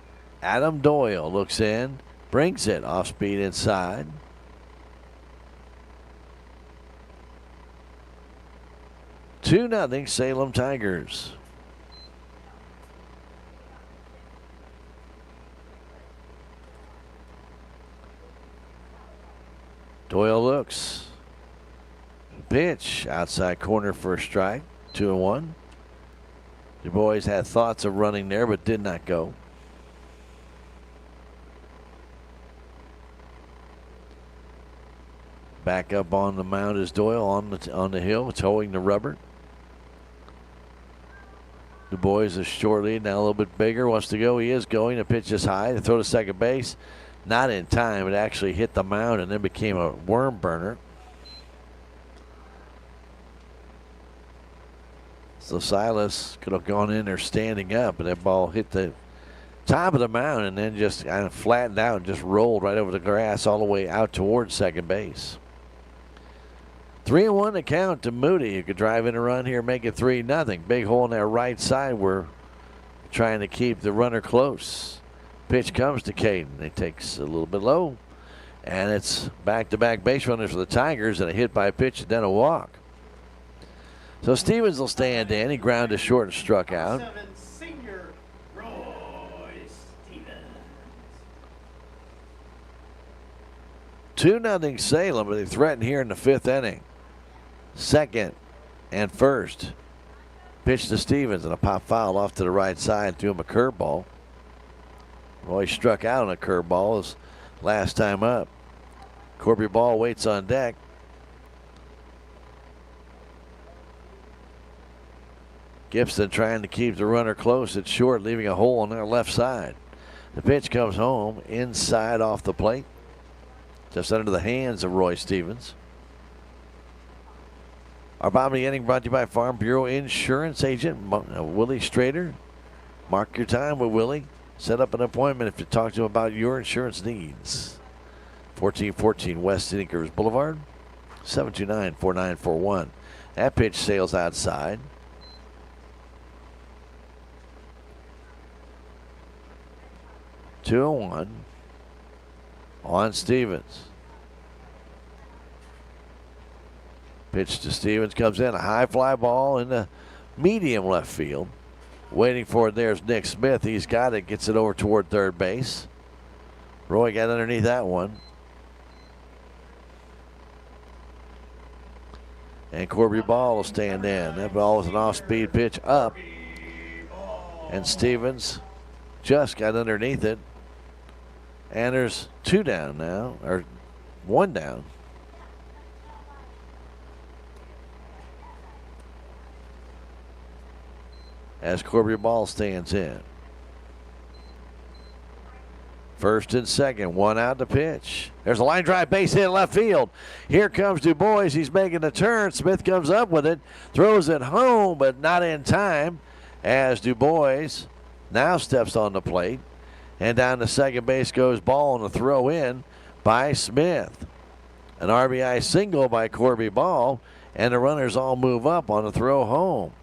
Adam Doyle looks in, brings it off speed inside. Two nothing Salem Tigers. Doyle looks. Pitch outside corner for a strike. 2-1. DuBois had thoughts of running there but did not go. Back up on the mound is Doyle on the hill, towing the rubber. DuBois is short lead, now a little bit bigger, wants to go. He is going. The pitch is high. To throw to second base. not in time. It actually hit the mound and then became a worm burner. So Silas could have gone in there standing up, but that ball hit the top of the mound and then just kind of flattened out and just rolled right over the grass all the way out towards second base. 3-1 to count to Moody, who could drive in a run here, make it 3-0. Big hole in that right side. We're trying to keep the runner close. Pitch comes to Caden. It takes a little bit low, and it's back-to-back base runners for the Tigers, and a hit by pitch and then a walk. So Stevens will stand in. He grounded short and struck out. 2-0 Salem, but they threaten here in the 5th inning. Second and first. Pitch to Stevens and a pop foul off to the right side, threw him a curveball. Roy struck out on a curveball his last time up. Corby Ball waits on deck. Gibson trying to keep the runner close at short, leaving a hole on their left side. The pitch comes home inside off the plate, just under the hands of Roy Stevens. Our bottom of the inning brought to you by Farm Bureau Insurance Agent Willie Strader. Mark your time with Willie. Set up an appointment if you talk to him about your insurance needs. 1414 West Sneakers Boulevard, 729-4941. That pitch sails outside. Two and one on Stevens. Pitch to Stevens comes in, a high fly ball in the medium left field. Waiting for it, there's Nick Smith. He's got it, gets it over toward third base. Roy got underneath that one. And Corby Ball will stand in. That ball is an off-speed pitch up. And Stevens just got underneath it. And there's two down now, or one down. As Corby Ball stands in. First and second, one out to pitch. There's a line drive base hit left field. Here comes Du Bois. He's making a turn. Smith comes up with it, throws it home, but not in time as Du Bois now steps on the plate. And down to second base goes Ball on a throw in by Smith. An RBI single by Corby Ball, and the runners all move up on the throw home.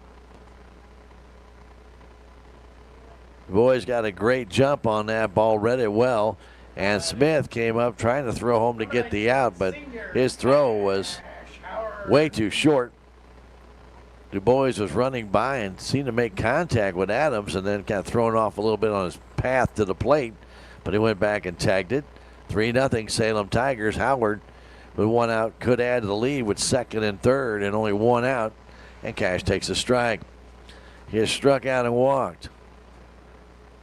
Du Bois got a great jump on that ball, read it well, and Smith came up trying to throw home to get the out, but his throw was way too short. Du Bois was running by and seemed to make contact with Adams and then got thrown off a little bit on his path to the plate, but he went back and tagged it. 3-0 Salem Tigers. Howard with one out could add to the lead with second and third and only one out, and Cash takes a strike. He has struck out and walked.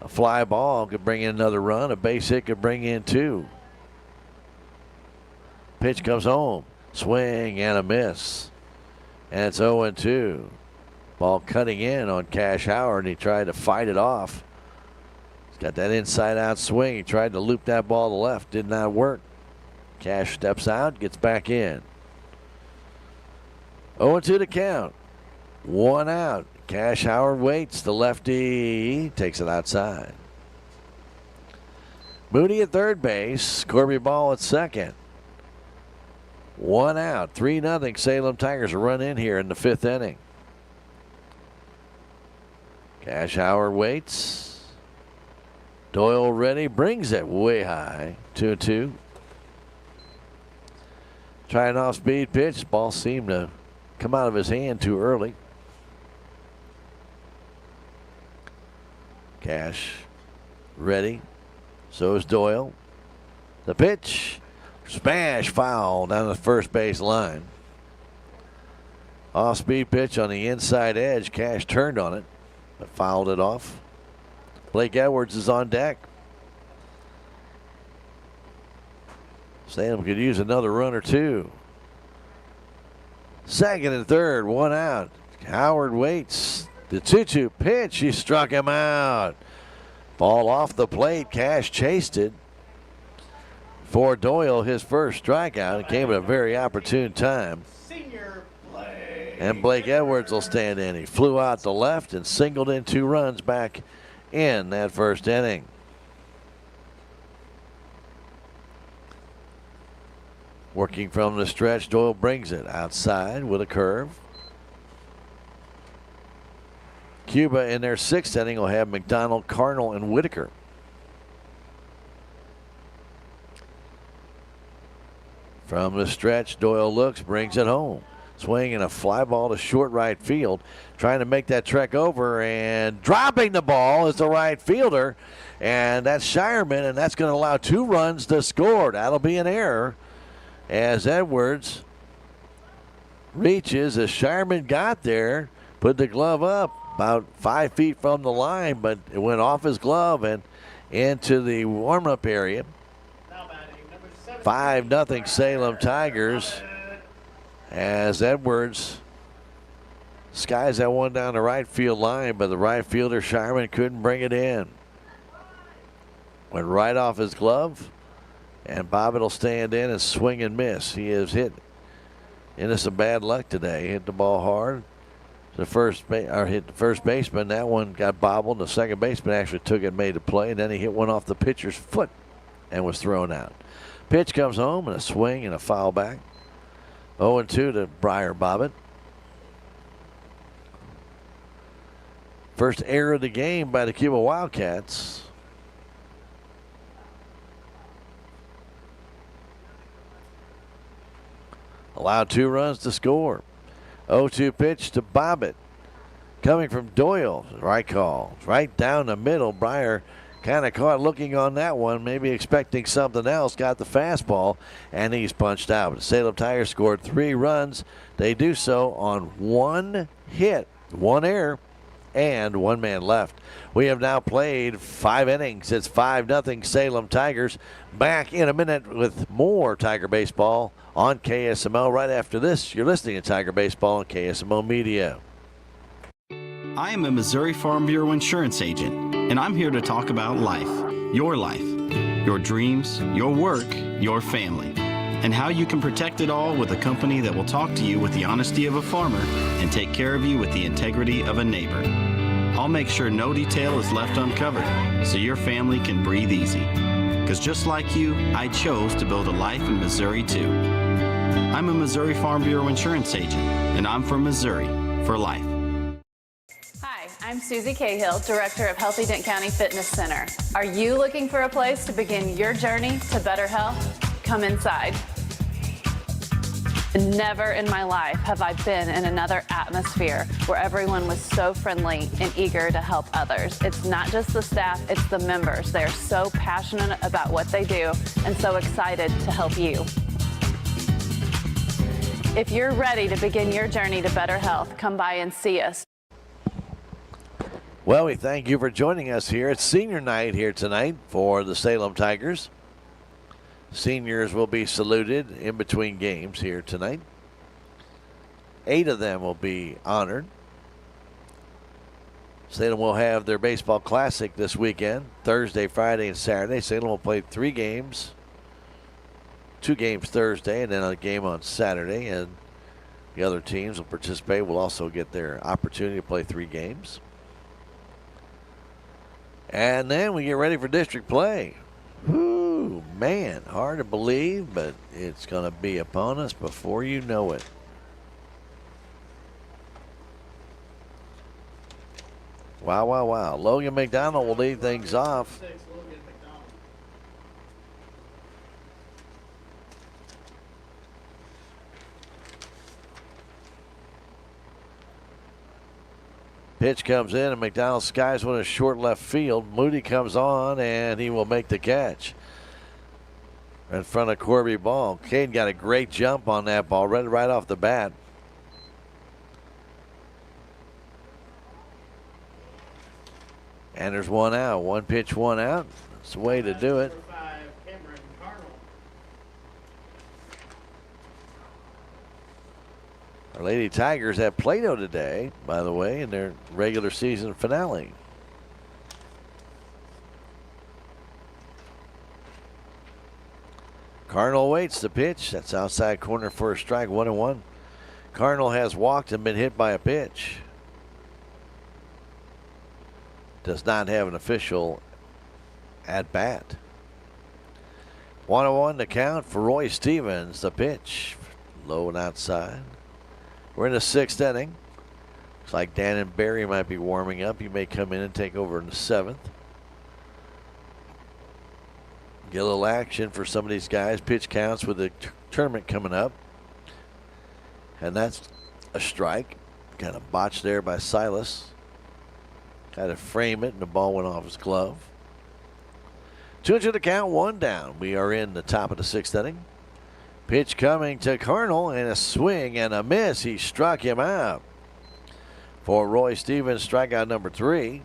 A fly ball could bring in another run. A base hit could bring in two. Pitch comes home. Swing and a miss. And it's 0-2. Ball cutting in on Cash Howard, and he tried to fight it off. He's got that inside out swing. He tried to loop that ball to left. Did not work. Cash steps out, gets back in. 0-2 to count. One out. Cash Howard waits. The lefty takes it outside. Moody at third base. Corby Ball at second. One out. 3-0 Salem Tigers a run in here in the 5th inning. Cash Howard waits. Doyle ready. Brings it way high. 2-2. Trying off speed pitch. Ball seemed to come out of his hand too early. Cash ready. So is Doyle. The pitch. Smash foul down the first base line. Off speed pitch on the inside edge. Cash turned on it, but fouled it off. Blake Edwards is on deck. Salem could use another run or two. Second and third, one out. Howard waits. The 2-2 pitch, he struck him out. Ball off the plate. Cash chased it. For Doyle, his first strikeout. It came at a very opportune time. And Blake Edwards will stand in. He flew out to left and singled in 2 runs back in that first inning. Working from the stretch, Doyle brings it outside with a curve. Cuba in their 6th inning will have McDonald, Cardinal, and Whitaker. From the stretch, Doyle looks, brings it home. Swinging a fly ball to short right field. Trying to make that trek over, and dropping the ball is the right fielder. And that's Shireman, and that's going to allow 2 runs to score. That'll be an error as Edwards reaches as Shireman got there, put the glove up about 5 feet from the line, but it went off his glove and into the warm-up area. 5-0 Salem Tigers as Edwards skies that one down the right field line, but the right fielder Shireman couldn't bring it in. Went right off his glove, and Bobbitt will stand in and swing and miss. He is hit into some bad luck today. Hit the ball hard. Hit the first baseman. That one got bobbled. The second baseman actually took it, made a play, and then he hit one off the pitcher's foot and was thrown out. Pitch comes home and a swing and a foul back. 0-2 to Briar Bobbitt. First error of the game by the Cuba Wildcats. Allowed 2 runs to score. 0-2 pitch to Bobbitt. Coming from Doyle. Right call. Right down the middle. Briar kind of caught looking on that one, maybe expecting something else. Got the fastball, and he's punched out. The Salem Tigers scored 3 runs. They do so on 1 hit, 1 error, and 1 man left. We have now played 5 innings. It's 5-0 Salem Tigers. Back in a minute with more Tiger Baseball on KSMO. Right after this, you're listening to Tiger Baseball on KSMO Media. I am a Missouri Farm Bureau insurance agent, and I'm here to talk about life, your dreams, your work, your family, and how you can protect it all with a company that will talk to you with the honesty of a farmer and take care of you with the integrity of a neighbor. I'll make sure no detail is left uncovered so your family can breathe easy. Because just like you, I chose to build a life in Missouri too. I'm a Missouri Farm Bureau insurance agent, and I'm from Missouri for life. Hi, I'm Susie Cahill, Director of Healthy Dent County Fitness Center. Are you looking for a place to begin your journey to better health? Come inside. Never in my life have I been in another atmosphere where everyone was so friendly and eager to help others. It's not just the staff, it's the members. They are so passionate about what they do and so excited to help you. If you're ready to begin your journey to better health, come by and see us. Well, we thank you for joining us here. It's senior night here tonight for the Salem Tigers. Seniors will be saluted in between games here tonight. 8 of them will be honored. Salem will have their baseball classic this weekend, Thursday, Friday, and Saturday. Salem will play 3 games, 2 games Thursday, and then a game on Saturday. And the other teams will participate. Will also get their opportunity to play 3 games. And then we get ready for district play. Whoo, man, hard to believe, but it's going to be upon us before you know it. Wow, wow, wow. Logan McDonald will lead things off. Pitch comes in, and McDonald skies one in short left field. Moody comes on, and he will make the catch in front of Corby Ball. Caden got a great jump on that ball, right off the bat. And there's 1 out. 1 pitch, 1 out. That's the way to do it. Our Lady Tigers have Plato today, by the way, in their regular season finale. Cardinal waits the pitch. That's outside corner for a strike, 1-1. Cardinal has walked and been hit by a pitch. Does not have an official at bat. 1-1 to count for Roy Stevens. The pitch, low and outside. We're in the 6th inning. Looks like Dan and Barry might be warming up. He may come in and take over in the 7th. Get a little action for some of these guys. Pitch counts with the tournament coming up. And that's a strike. Kind of botched there by Silas. Had to frame it, and the ball went off his glove. 2-2 to count, 1 down. We are in the top of the 6th inning. Pitch coming to Cardinal, and a swing and a miss. He struck him out. For Roy Stevens, strikeout number 3.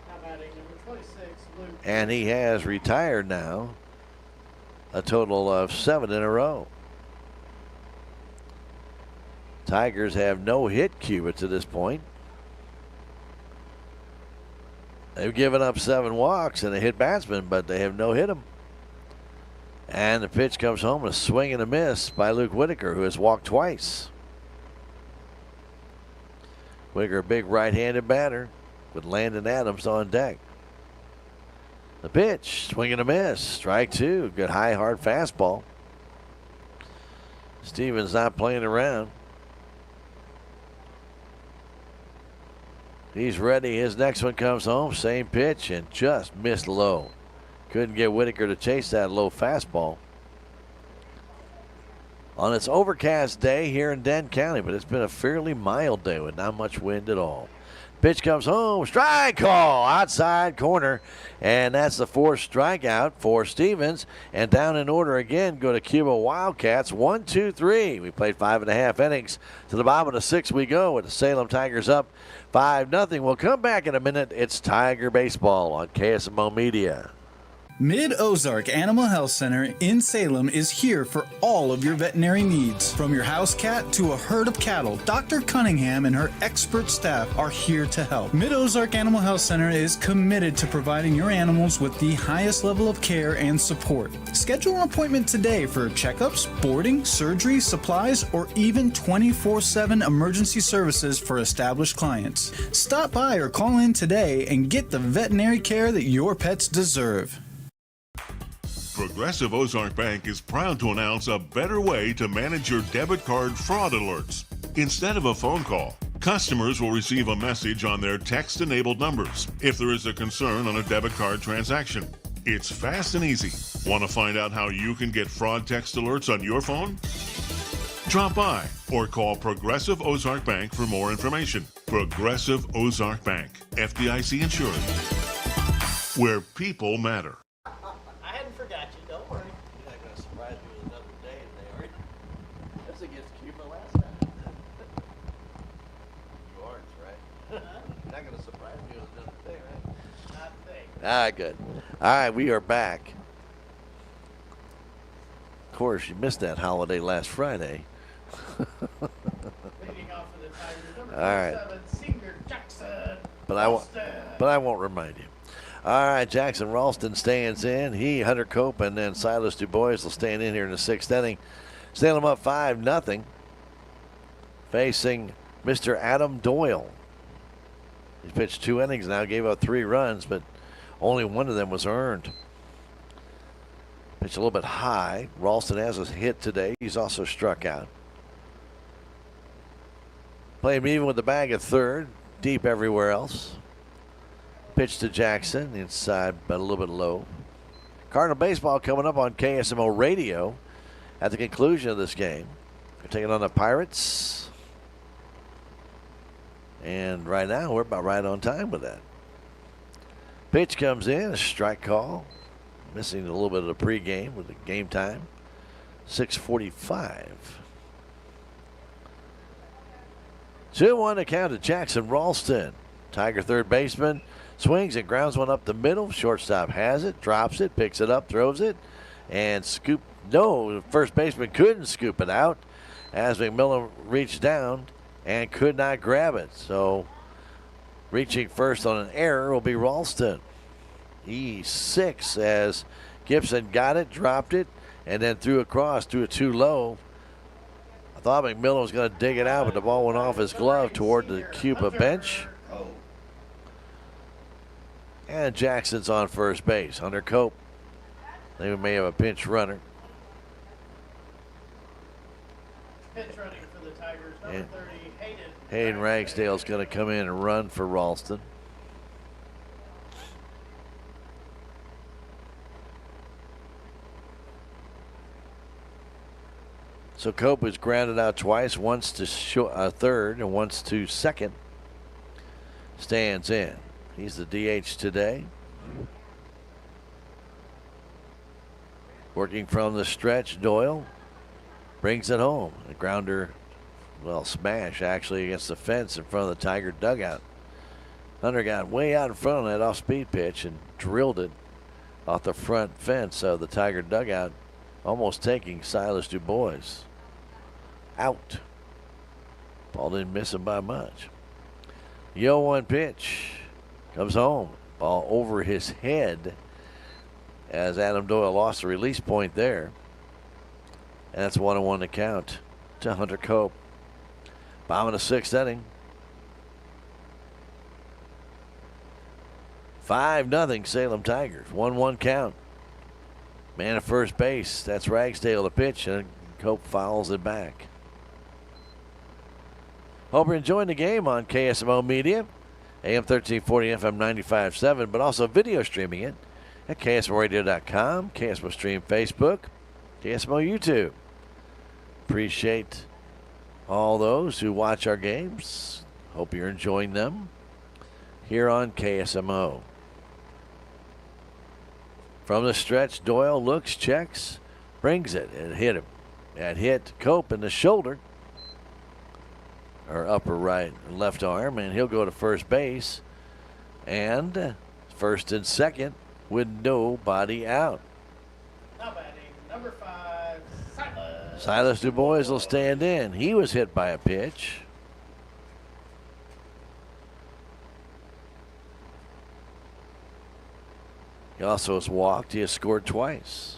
Number 26, Luke. And he has retired now. A total of 7 in a row. Tigers have no hit Cuba to this point. They've given up 7 walks and a hit batsman, but they have no hit him. And the pitch comes home, a swing and a miss by Luke Whitaker, who has walked twice. Whitaker, a big right-handed batter with Landon Adams on deck. The pitch, swing and a miss, strike 2. Good high, hard fastball. Stevens not playing around. He's ready. His next one comes home. Same pitch and just missed low. Couldn't get Whitaker to chase that low fastball. On its overcast day here in Denton County, but it's been a fairly mild day with not much wind at all. Pitch comes home. Strike call outside corner. And that's the 4th strikeout for Stevens. And down in order again go to Cuba Wildcats. 1, 2, 3. We played 5.5 innings. To the bottom of the 6th we go with the Salem Tigers up 5-0. We'll come back in a minute. It's Tiger Baseball on KSMO Media. Mid-Ozark Animal Health Center in Salem is here for all of your veterinary needs. From your house cat to a herd of cattle, Dr. Cunningham and her expert staff are here to help. Mid-Ozark Animal Health Center is committed to providing your animals with the highest level of care and support. Schedule an appointment today for checkups, boarding, surgery, supplies, or even 24/7 emergency services for established clients. Stop by or call in today and get the veterinary care that your pets deserve. Progressive Ozark Bank is proud to announce a better way to manage your debit card fraud alerts. Instead of a phone call, customers will receive a message on their text-enabled numbers if there is a concern on a debit card transaction. It's fast and easy. Want to find out how you can get fraud text alerts on your phone? Drop by or call Progressive Ozark Bank for more information. Progressive Ozark Bank, FDIC insured, where people matter. I hadn't forgot you, don't worry. You're not going to surprise me with another day today, are you? That's against Cuba last time. You aren't, right? You're not going to surprise me with another day, right? Not a thing. All right, good. All right, we are back. Of course, you missed that holiday last Friday. Leading off of the Tigers, number All right. 27, Senior Jackson. But I won't remind you. All right, Jackson Ralston stands in. He, Hunter Cope, and then Silas DuBois will stand in here in the 6th inning. Salem up 5-0. Facing Mr. Adam Doyle. He's pitched 2 innings now, gave up 3 runs, but only one of them was earned. Pitched a little bit high. Ralston has a hit today. He's also struck out. Playing even with the bag at third. Deep everywhere else. Pitch to Jackson. Inside, but a little bit low. Cardinal baseball coming up on KSMO Radio at the conclusion of this game. They're taking on the Pirates. And right now, we're about right on time with that. Pitch comes in, a strike call. Missing a little bit of the pregame with the game time. 6:45. 2-1 to count to Jackson Ralston. Tiger third baseman swings and grounds one up the middle. Shortstop has it, drops it, picks it up, throws it, and scoop. No, the first baseman couldn't scoop it out as McMillan reached down and could not grab it. So reaching first on an error will be Ralston. E6 as Gibson got it, dropped it, and then threw it too low. I thought McMillan was going to dig it out, but the ball went off his glove toward the Cuba bench. And Jackson's on first base. Hunter Cope. They may have a pinch runner. Pinch running for the Tigers, number 30, Hayden Ragsdale's going to come in and run for Ralston. So Cope was grounded out twice, once to third and once to second. Stands in. He's the DH today. Working from the stretch, Doyle brings it home. A grounder, smash actually against the fence in front of the Tiger dugout. Hunter got way out in front on that off-speed pitch and drilled it off the front fence of the Tiger dugout, almost taking Silas DuBois out. Ball didn't miss him by much. 0-1 pitch comes home. Ball over his head as Adam Doyle lost the release point there. And that's 1-1 to count to Hunter Cope. Bottom of the sixth inning. 5-0 Salem Tigers. 1-1 count. Man at first base. That's Ragsdale to pitch, and Cope fouls it back. Hope you're enjoying the game on KSMO Media, AM 1340, FM 95.7, but also video streaming it at KSMORadio.com, KSMO Stream Facebook, KSMO YouTube. Appreciate all those who watch our games. Hope you're enjoying them here on KSMO. From the stretch, Doyle looks, checks, brings it, and hit him. That hit Cope in the shoulder, or upper right and left arm, and he'll go to first base. And first and second with nobody out. Now batting, number 5, Silas. Silas DuBois will stand in. He was hit by a pitch. He also has walked. He has scored twice.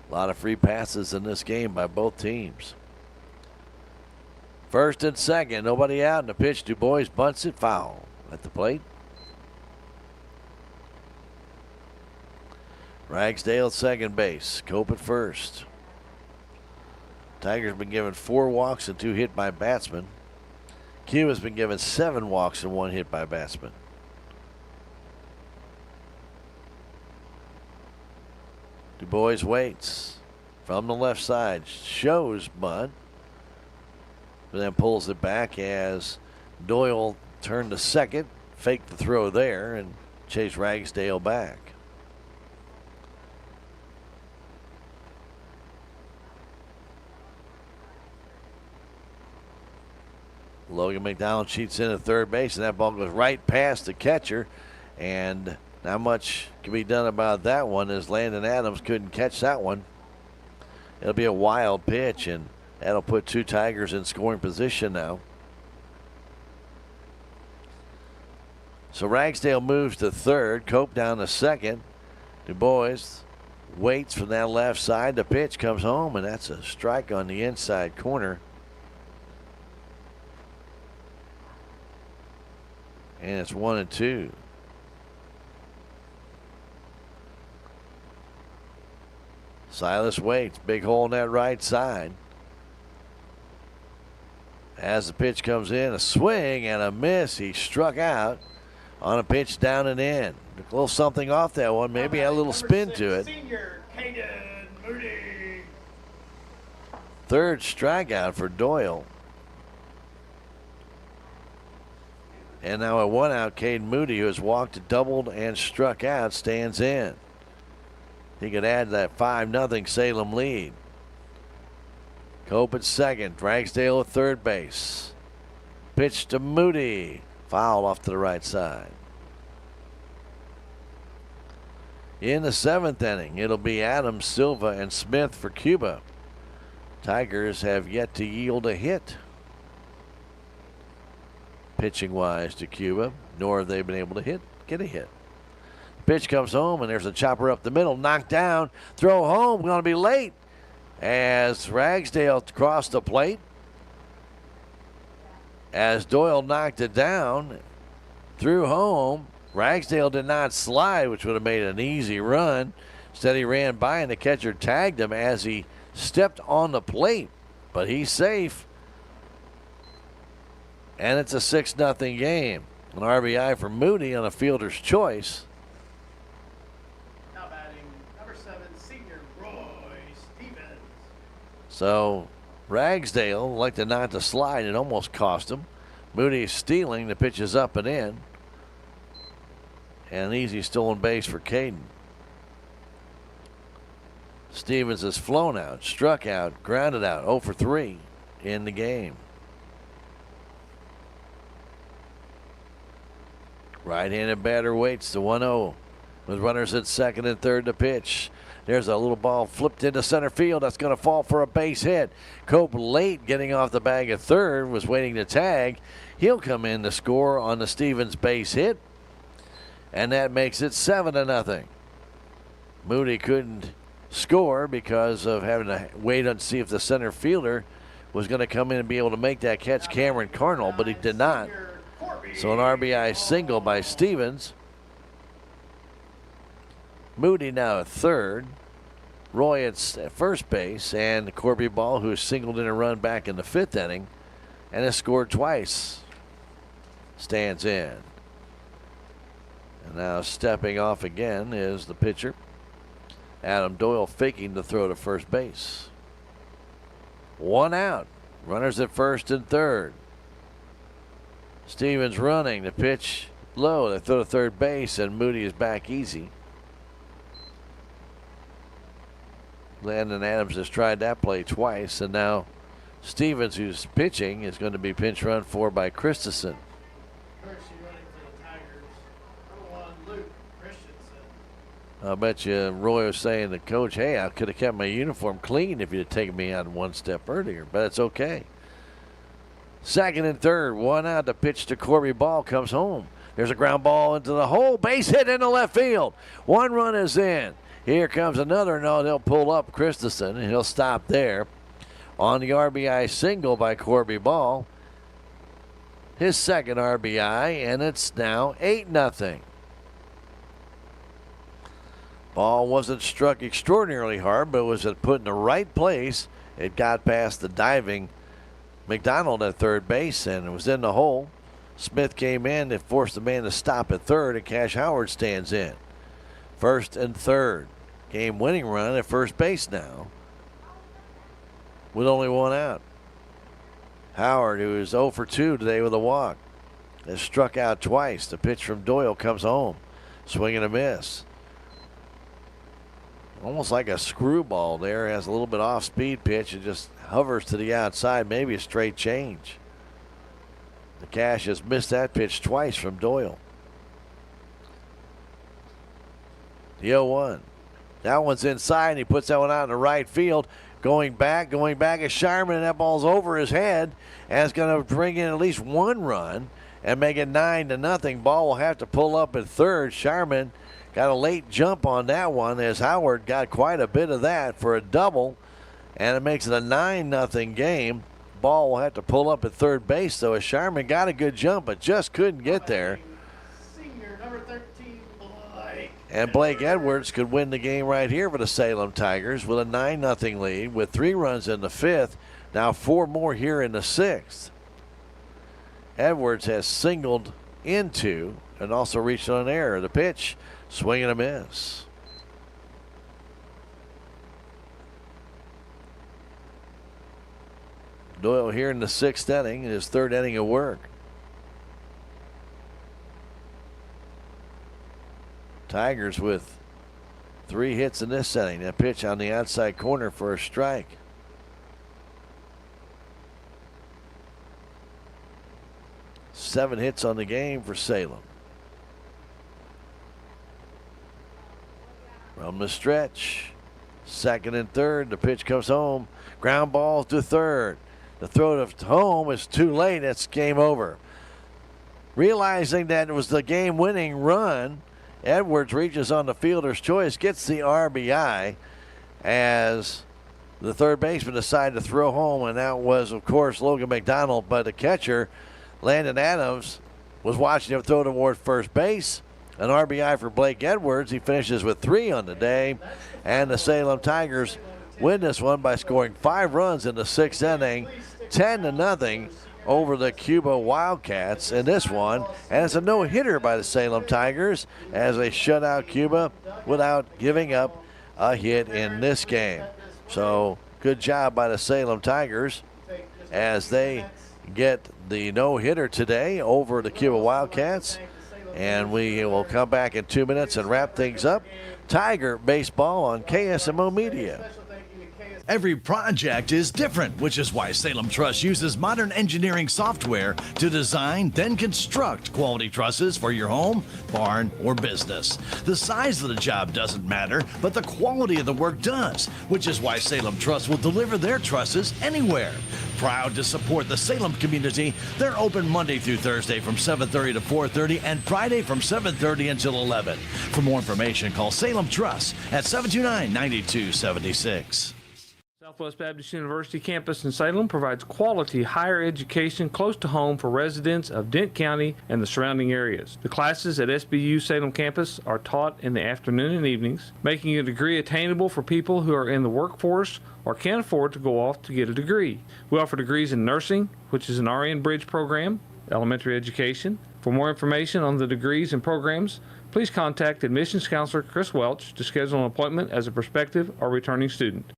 A lot of free passes in this game by both teams. First and second, nobody out, and the pitch, DuBois bunts it, foul at the plate. Ragsdale at second base, Cope at first. Tigers been given 4 walks and 2 hit by batsmen. Cuba's been given 7 walks and 1 hit by batsmen. DuBois waits from the left side, shows bunt, but then pulls it back as Doyle turned to second, faked the throw there, and chased Ragsdale back. Logan McDonald cheats in at third base, and that ball goes right past the catcher, and not much can be done about that one as Landon Adams couldn't catch that one. It'll be a wild pitch, and that'll put 2 Tigers in scoring position now. So Ragsdale moves to third, Cope down to second. DuBois waits from that left side. The pitch comes home, and that's a strike on the inside corner. And it's 1-2. Silas waits. Big hole in that right side. As the pitch comes in, a swing and a miss. He struck out on a pitch down and in. A little something off that one. Maybe had a little spin to it. Senior Caden Moody. Third strikeout for Doyle. And now a 1-out, Caden Moody, who has walked, doubled, and struck out, stands in. He could add that 5-0 Salem lead. Cope at second, Ragsdale at third base. Pitch to Moody. Foul off to the right side. In the 7th inning, it'll be Adams, Silva, and Smith for Cuba. Tigers have yet to yield a hit, pitching wise, to Cuba, nor have they been able to get a hit. Pitch comes home, and there's a chopper up the middle. Knocked down. Throw home. Going to be late as Ragsdale crossed the plate. As Doyle knocked it down, threw home. Ragsdale did not slide, which would have made an easy run. Instead, he ran by, and the catcher tagged him as he stepped on the plate. But he's safe. And it's a 6-0 game. An RBI for Moody on a fielder's choice. Now batting, number 7, senior Roy Stevens. So Ragsdale elected not to slide. It almost cost him. Moody stealing. The pitch is up and in. And an easy stolen base for Caden. Stevens has flown out, struck out, grounded out, 0 for 3 in the game. Right-handed batter waits the 1-0 with runners at second and third to pitch. There's a little ball flipped into center field. That's going to fall for a base hit. Cope late getting off the bag at third was waiting to tag. He'll come in to score on the Stevens base hit. And that makes it 7-0. Moody couldn't score because of having to wait and see if the center fielder was going to come in and be able to make that catch, Cameron Carnell, but he did not. So an RBI single by Stevens. Moody now at third. Roy at first base, and Corby Ball, who singled in a run back in the 5th inning and has scored twice, stands in. And now stepping off again is the pitcher, Adam Doyle, faking the throw to first base. 1 out. Runners at first and third. Stevens running. The pitch low. They throw to third base, and Moody is back easy. Landon Adams has tried that play twice, and now Stevens, who's pitching, is going to be pinch run for by Christensen. I bet you Roy was saying to Coach, hey, I could have kept my uniform clean if you'd have taken me out 1 step earlier, but it's okay. Second and third, 1 out. The pitch to Corby Ball comes home. There's a ground ball into the hole. Base hit into left field. 1 run is in. Here comes another. No, they'll pull up Christensen, and he'll stop there on the RBI single by Corby Ball. His second RBI, and it's now 8-0. Ball wasn't struck extraordinarily hard, but was put in the right place. It got past the diving McDonald at third base, and it was in the hole. Smith came in to force the man to stop at third, and Cash Howard stands in. First and third. Game-winning run at first base now with only 1 out. Howard, who is 0 for 2 today with a walk, has struck out twice. The pitch from Doyle comes home. Swing and a miss. Almost like a screwball there. Has a little bit off-speed pitch. It just hovers to the outside. Maybe a straight change. The Cash has missed that pitch twice from Doyle. The 0-1. That one's inside, and he puts that one out in the right field. Going back is Sharman, and that ball's over his head, and it's going to bring in at least 1 run and make it 9-0. Ball will have to pull up at third. Sharman got a late jump on that one, as Howard got quite a bit of that for a double, and it makes it a 9-0 game. Ball will have to pull up at third base, though, as Sharman got a good jump but just couldn't get there. Senior number 13, Blake. And Blake Edwards could win the game right here for the Salem Tigers with a 9-0 lead with 3 runs in the 5th. Now 4 more here in the 6th. Edwards has singled into and also reached on an error. The pitch, swing and a miss. Doyle here in the 6th inning, his 3rd inning of work. Tigers with 3 hits in this inning. That pitch on the outside corner for a strike. Seven hits on the game for Salem. From the stretch, 2nd and 3rd, the pitch comes home. Ground ball to third. The throw to home is too late. It's game over. Realizing that it was the game-winning run Edwards reaches on the fielder's choice, gets the RBI as the third baseman decided to throw home, and that was, of course, Logan McDonald. But the catcher, Landon Adams, was watching him throw toward first base. An RBI for Blake Edwards. He finishes with 3 on the day, and the Salem Tigers win this one by scoring 5 runs in the 6th inning, 10-0 over the Cuba Wildcats in this one. And it's a no-hitter by the Salem Tigers as they shut out Cuba without giving up a hit in this game. So good job by the Salem Tigers as they get the no-hitter today over the Cuba Wildcats. And we will come back in 2 minutes and wrap things up. Tiger Baseball on KSMO Media. Every project is different, which is why Salem Truss uses modern engineering software to design, then construct quality trusses for your home, barn, or business. The size of the job doesn't matter, but the quality of the work does, which is why Salem Truss will deliver their trusses anywhere. Proud to support the Salem community, they're open Monday through Thursday from 7:30 to 4:30 and Friday from 7:30 until 11. For more information, call Salem Truss at 729-9276. Southwest Baptist University campus in Salem provides quality higher education close to home for residents of Dent County and the surrounding areas. The classes at SBU Salem campus are taught in the afternoon and evenings, making a degree attainable for people who are in the workforce or can't afford to go off to get a degree. We offer degrees in nursing, which is an RN Bridge program, elementary education. For more information on the degrees and programs, please contact admissions counselor Chris Welch to schedule an appointment as a prospective or returning student.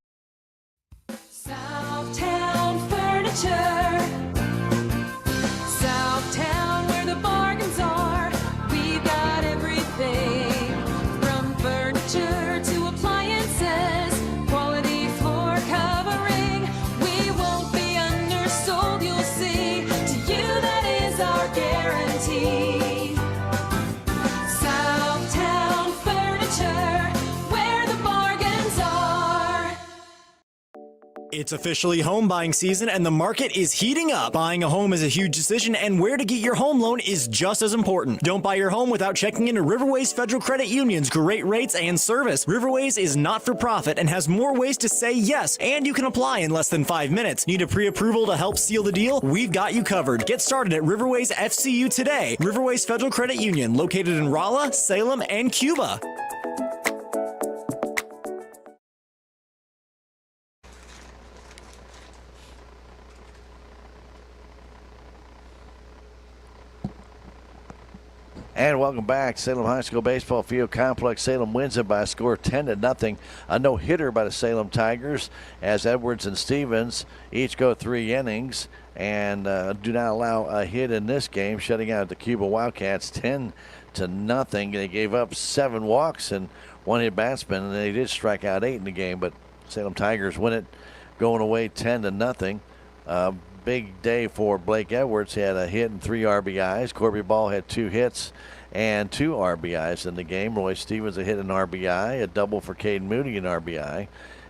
Southtown Furniture. Southtown, where the bargains are. We've got everything from furniture to appliances. Quality floor covering. We won't be undersold, you'll see. To you, that is our guarantee. Southtown Furniture, where the bargains are. It's officially home buying season and the market is heating up. Buying a home is a huge decision and where to get your home loan is just as important. Don't buy your home without checking into Riverways Federal Credit Union's great rates and service. Riverways is not for profit and has more ways to say yes, and you can apply in less than 5 minutes. Need a pre-approval to help seal the deal? We've got you covered. Get started at Riverways FCU today. Riverways Federal Credit Union, located in Rolla, Salem, and Cuba. And welcome back. Salem High School Baseball Field Complex. Salem wins it by a score of 10-0. A no-hitter by the Salem Tigers as Edwards and Stevens each go 3 innings and do not allow a hit in this game, shutting out the Cuba Wildcats 10-0. They gave up 7 walks and 1 hit batsman, and they did strike out 8 in the game, but Salem Tigers win it going away 10-0. Big day for Blake Edwards. He had a hit and 3 RBIs. Corby Ball had 2 hits and 2 RBIs in the game. Roy Stevens a hit and RBI, a double for Caden Mooney and RBI,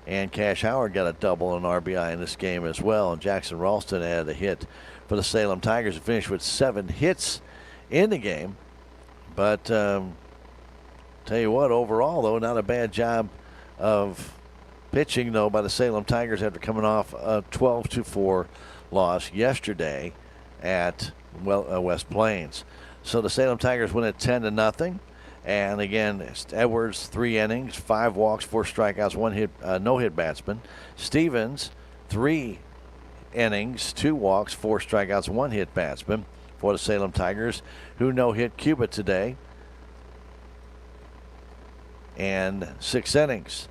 and Cash Howard got a double and RBI in this game as well. And Jackson Ralston had a hit for the Salem Tigers to finish with 7 hits in the game. But tell you what, overall though, not a bad job of pitching though by the Salem Tigers after coming off a 12-4 loss yesterday at West Plains. So the Salem Tigers win at 10-0. And again, Edwards 3 innings, 5 walks, 4 strikeouts, 1 hit, no hit batsman. Stevens 3 innings, 2 walks, 4 strikeouts, 1 hit batsman for the Salem Tigers, who no hit Cuba today. And 6 innings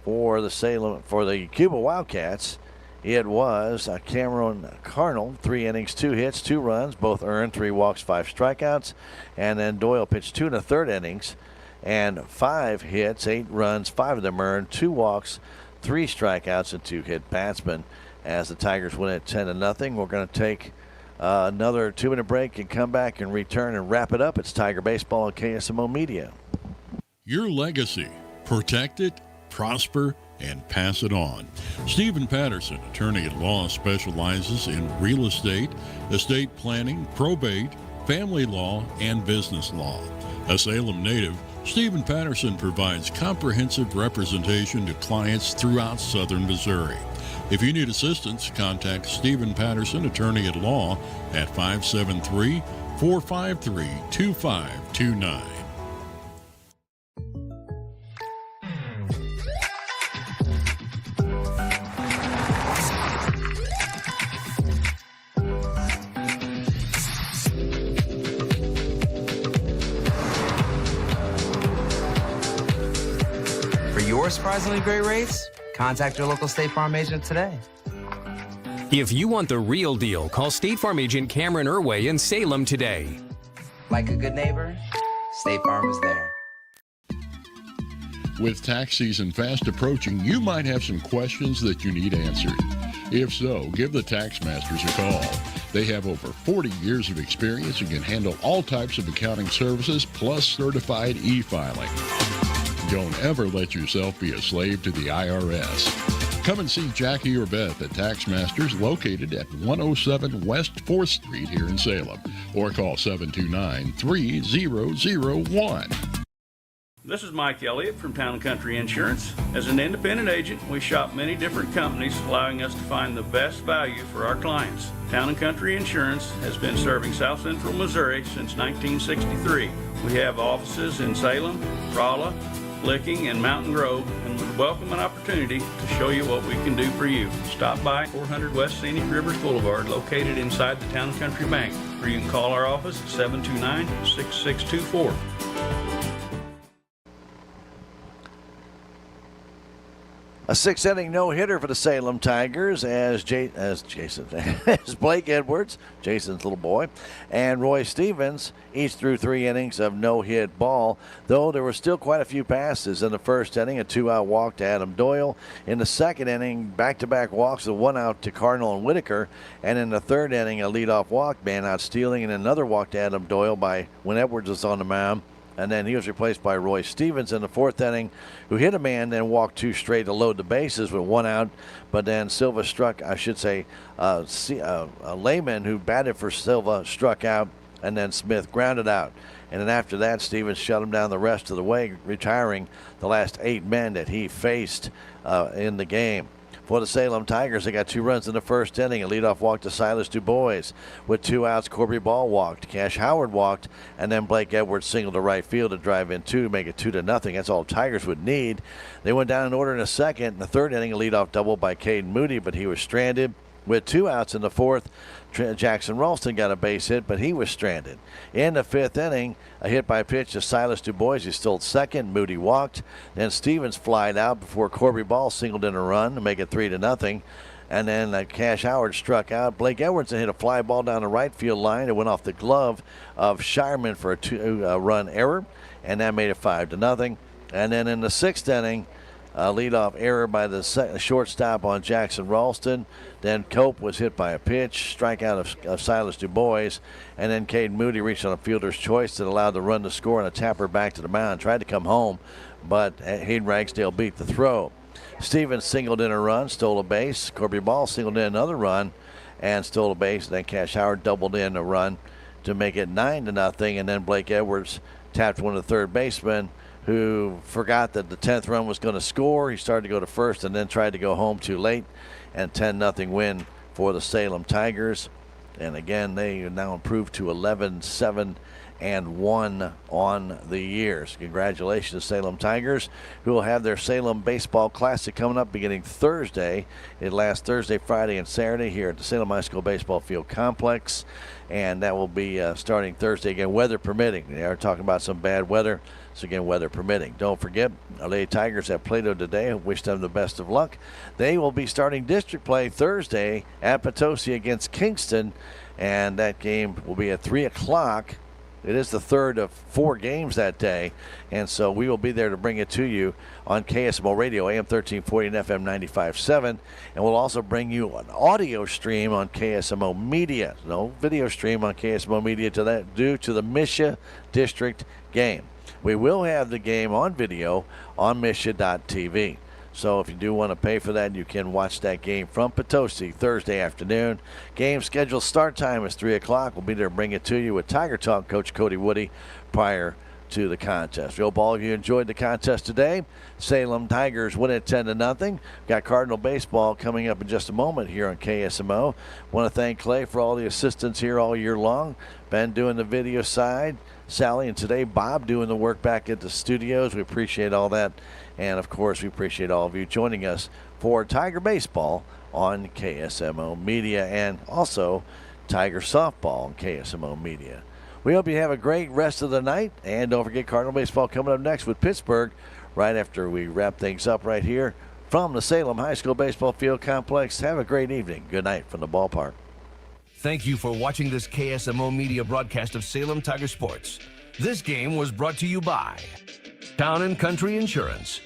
for the Cuba Wildcats. It was Cameron Carnell, 3 innings, 2 hits, 2 runs, both earned, 3 walks, 5 strikeouts. And then Doyle pitched 2 1/3 innings and 5 hits, 8 runs, 5 of them earned, 2 walks, 3 strikeouts, and 2 hit batsmen as the Tigers win at 10-0. We're going to take another 2-minute break and come back and return and wrap it up. It's Tiger Baseball on KSMO Media. Your legacy. Protect it, prosper, and pass it on. Stephen Patterson, attorney at law, specializes in real estate, estate planning, probate, family law, and business law. A Salem native, Stephen Patterson provides comprehensive representation to clients throughout southern Missouri. If you need assistance, contact Stephen Patterson, attorney at law, at 573-453-2529. For your surprisingly great rates, contact your local State Farm agent today. If you want the real deal, call State Farm agent Cameron Irway in Salem today. Like a good neighbor, State Farm is there. With tax season fast approaching, you might have some questions that you need answered. If so, give the Tax Masters a call. They have over 40 years of experience and can handle all types of accounting services plus certified e-filing. Don't ever let yourself be a slave to the IRS. Come and see Jackie or Beth at Tax Masters, located at 107 West 4th Street here in Salem, or call 729-3001. This is Mike Elliott from Town & Country Insurance. As an independent agent, we shop many different companies, allowing us to find the best value for our clients. Town & Country Insurance has been serving South Central Missouri since 1963. We have offices in Salem, Rolla, Licking, and Mountain Grove, and would welcome an opportunity to show you what we can do for you. Stop by 400 West Scenic Rivers Boulevard, located inside the Town & Country Bank, or you can call our office at 729-6624. A six-inning no-hitter for the Salem Tigers as Blake Edwards, Jason's little boy, and Roy Stevens each threw 3 innings of no-hit ball, though there were still quite a few passes. In the first inning, a 2-out walk to Adam Doyle. In the second inning, back-to-back walks, a 1-out to Cardinal and Whitaker. And in the third inning, a leadoff walk, man out stealing, and another walk to Adam Doyle when Edwards was on the mound. And then he was replaced by Roy Stevens in the fourth inning, who hit a man, then walked 2 straight to load the bases with 1 out. But then Silva struck, Lehman, who batted for Silva, struck out, and then Smith grounded out. And then after that, Stevens shut him down the rest of the way, retiring the last 8 men that he faced in the game. For the Salem Tigers, they got 2 runs in the first inning. A leadoff walk to Silas DuBois. With 2 outs, Corby Ball walked. Cash Howard walked. And then Blake Edwards singled to right field to drive in 2, make it 2-0. That's all Tigers would need. They went down in order in the second. In the third inning, a leadoff double by Caden Moody, but he was stranded. With 2 outs in the fourth, Jackson Ralston got a base hit, but he was stranded. In the fifth inning, a hit by pitch to Silas DuBois. He stole second. Moody walked. Then Stevens flied out before Corby Ball singled in a run to make it 3-0. And then Cash Howard struck out. Blake Edwards hit a fly ball down the right field line. It went off the glove of Shireman for a 2-run error, and that made it 5-0. And then in the sixth inning, a leadoff error by the shortstop on Jackson Ralston. Then Cope was hit by a pitch, strikeout of Silas DuBois. And then Caden Moody reached on a fielder's choice that allowed the run to score and a tapper back to the mound. Tried to come home, but Hayden Ragsdale beat the throw. Stevens singled in a run, stole a base. Corby Ball singled in another run and stole a base. Then Cash Howard doubled in a run to make it 9-0. And then Blake Edwards tapped one of the third basemen, who forgot that the 10th run was going to score. He started to go to first and then tried to go home too late. And 10-0 win for the Salem Tigers. And again, they are now improved to 11-7-1 on the year. So congratulations to Salem Tigers, who will have their Salem Baseball Classic coming up beginning Thursday. It lasts Thursday, Friday, and Saturday here at the Salem High School Baseball Field Complex. And that will be starting Thursday again, weather permitting. They are talking about some bad weather. So again, weather permitting. Don't forget, our Lady Tigers have Plato today. I wish them the best of luck. They will be starting district play Thursday at Potosi against Kingston, and that game will be at 3 o'clock. It is the third of 4 games that day, and so we will be there to bring it to you on KSMO Radio, AM 1340 and FM 95.7, and we'll also bring you an audio stream on KSMO Media. No video stream on KSMO Media due to the Misha District game. We will have the game on video on Misha.tv. So if you do want to pay for that, you can watch that game from Potosi Thursday afternoon. Game scheduled start time is 3 o'clock. We'll be there to bring it to you with Tiger Talk. Coach Cody Woody prior to the contest. We hope all of you enjoyed the contest today. Salem Tigers win it 10-0. Got Cardinal baseball coming up in just a moment here on KSMO. Want to thank Clay for all the assistance here all year long. Ben doing the video side, Sally, and today Bob doing the work back at the studios. We appreciate all that. And, of course, we appreciate all of you joining us for Tiger Baseball on KSMO Media and also Tiger Softball on KSMO Media. We hope you have a great rest of the night. And don't forget Cardinal Baseball coming up next with Pittsburgh right after we wrap things up right here from the Salem High School Baseball Field Complex. Have a great evening. Good night from the ballpark. Thank you for watching this KSMO Media broadcast of Salem Tiger Sports. This game was brought to you by Town & Country Insurance,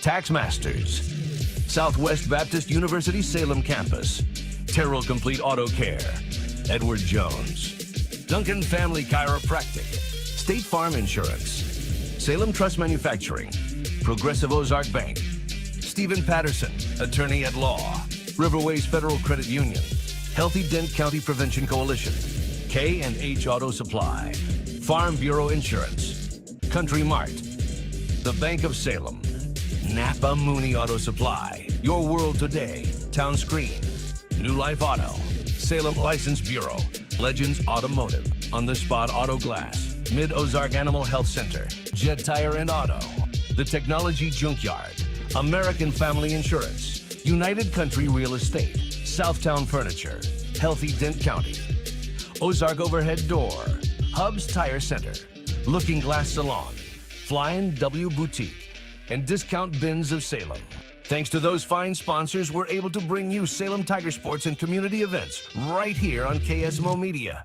Tax Masters, Southwest Baptist University Salem Campus, Terrell Complete Auto Care, Edward Jones, Duncan Family Chiropractic, State Farm Insurance, Salem Trust Manufacturing, Progressive Ozark Bank, Stephen Patterson, Attorney at Law, Riverways Federal Credit Union, Healthy Dent County Prevention Coalition, K&H Auto Supply, Farm Bureau Insurance, Country Mart, the Bank of Salem, Napa Mooney Auto Supply, Your World Today, Town Screen, New Life Auto, Salem License Bureau, Legends Automotive, On the Spot Auto Glass, Mid-Ozark Animal Health Center, Jet Tire and Auto, The Technology Junkyard, American Family Insurance, United Country Real Estate, Southtown Furniture, Healthy Dent County, Ozark Overhead Door, Hubs Tire Center, Looking Glass Salon, Flying W Boutique, and Discount Bins of Salem. Thanks to those fine sponsors, we're able to bring you Salem Tiger Sports and community events right here on KSMO Media.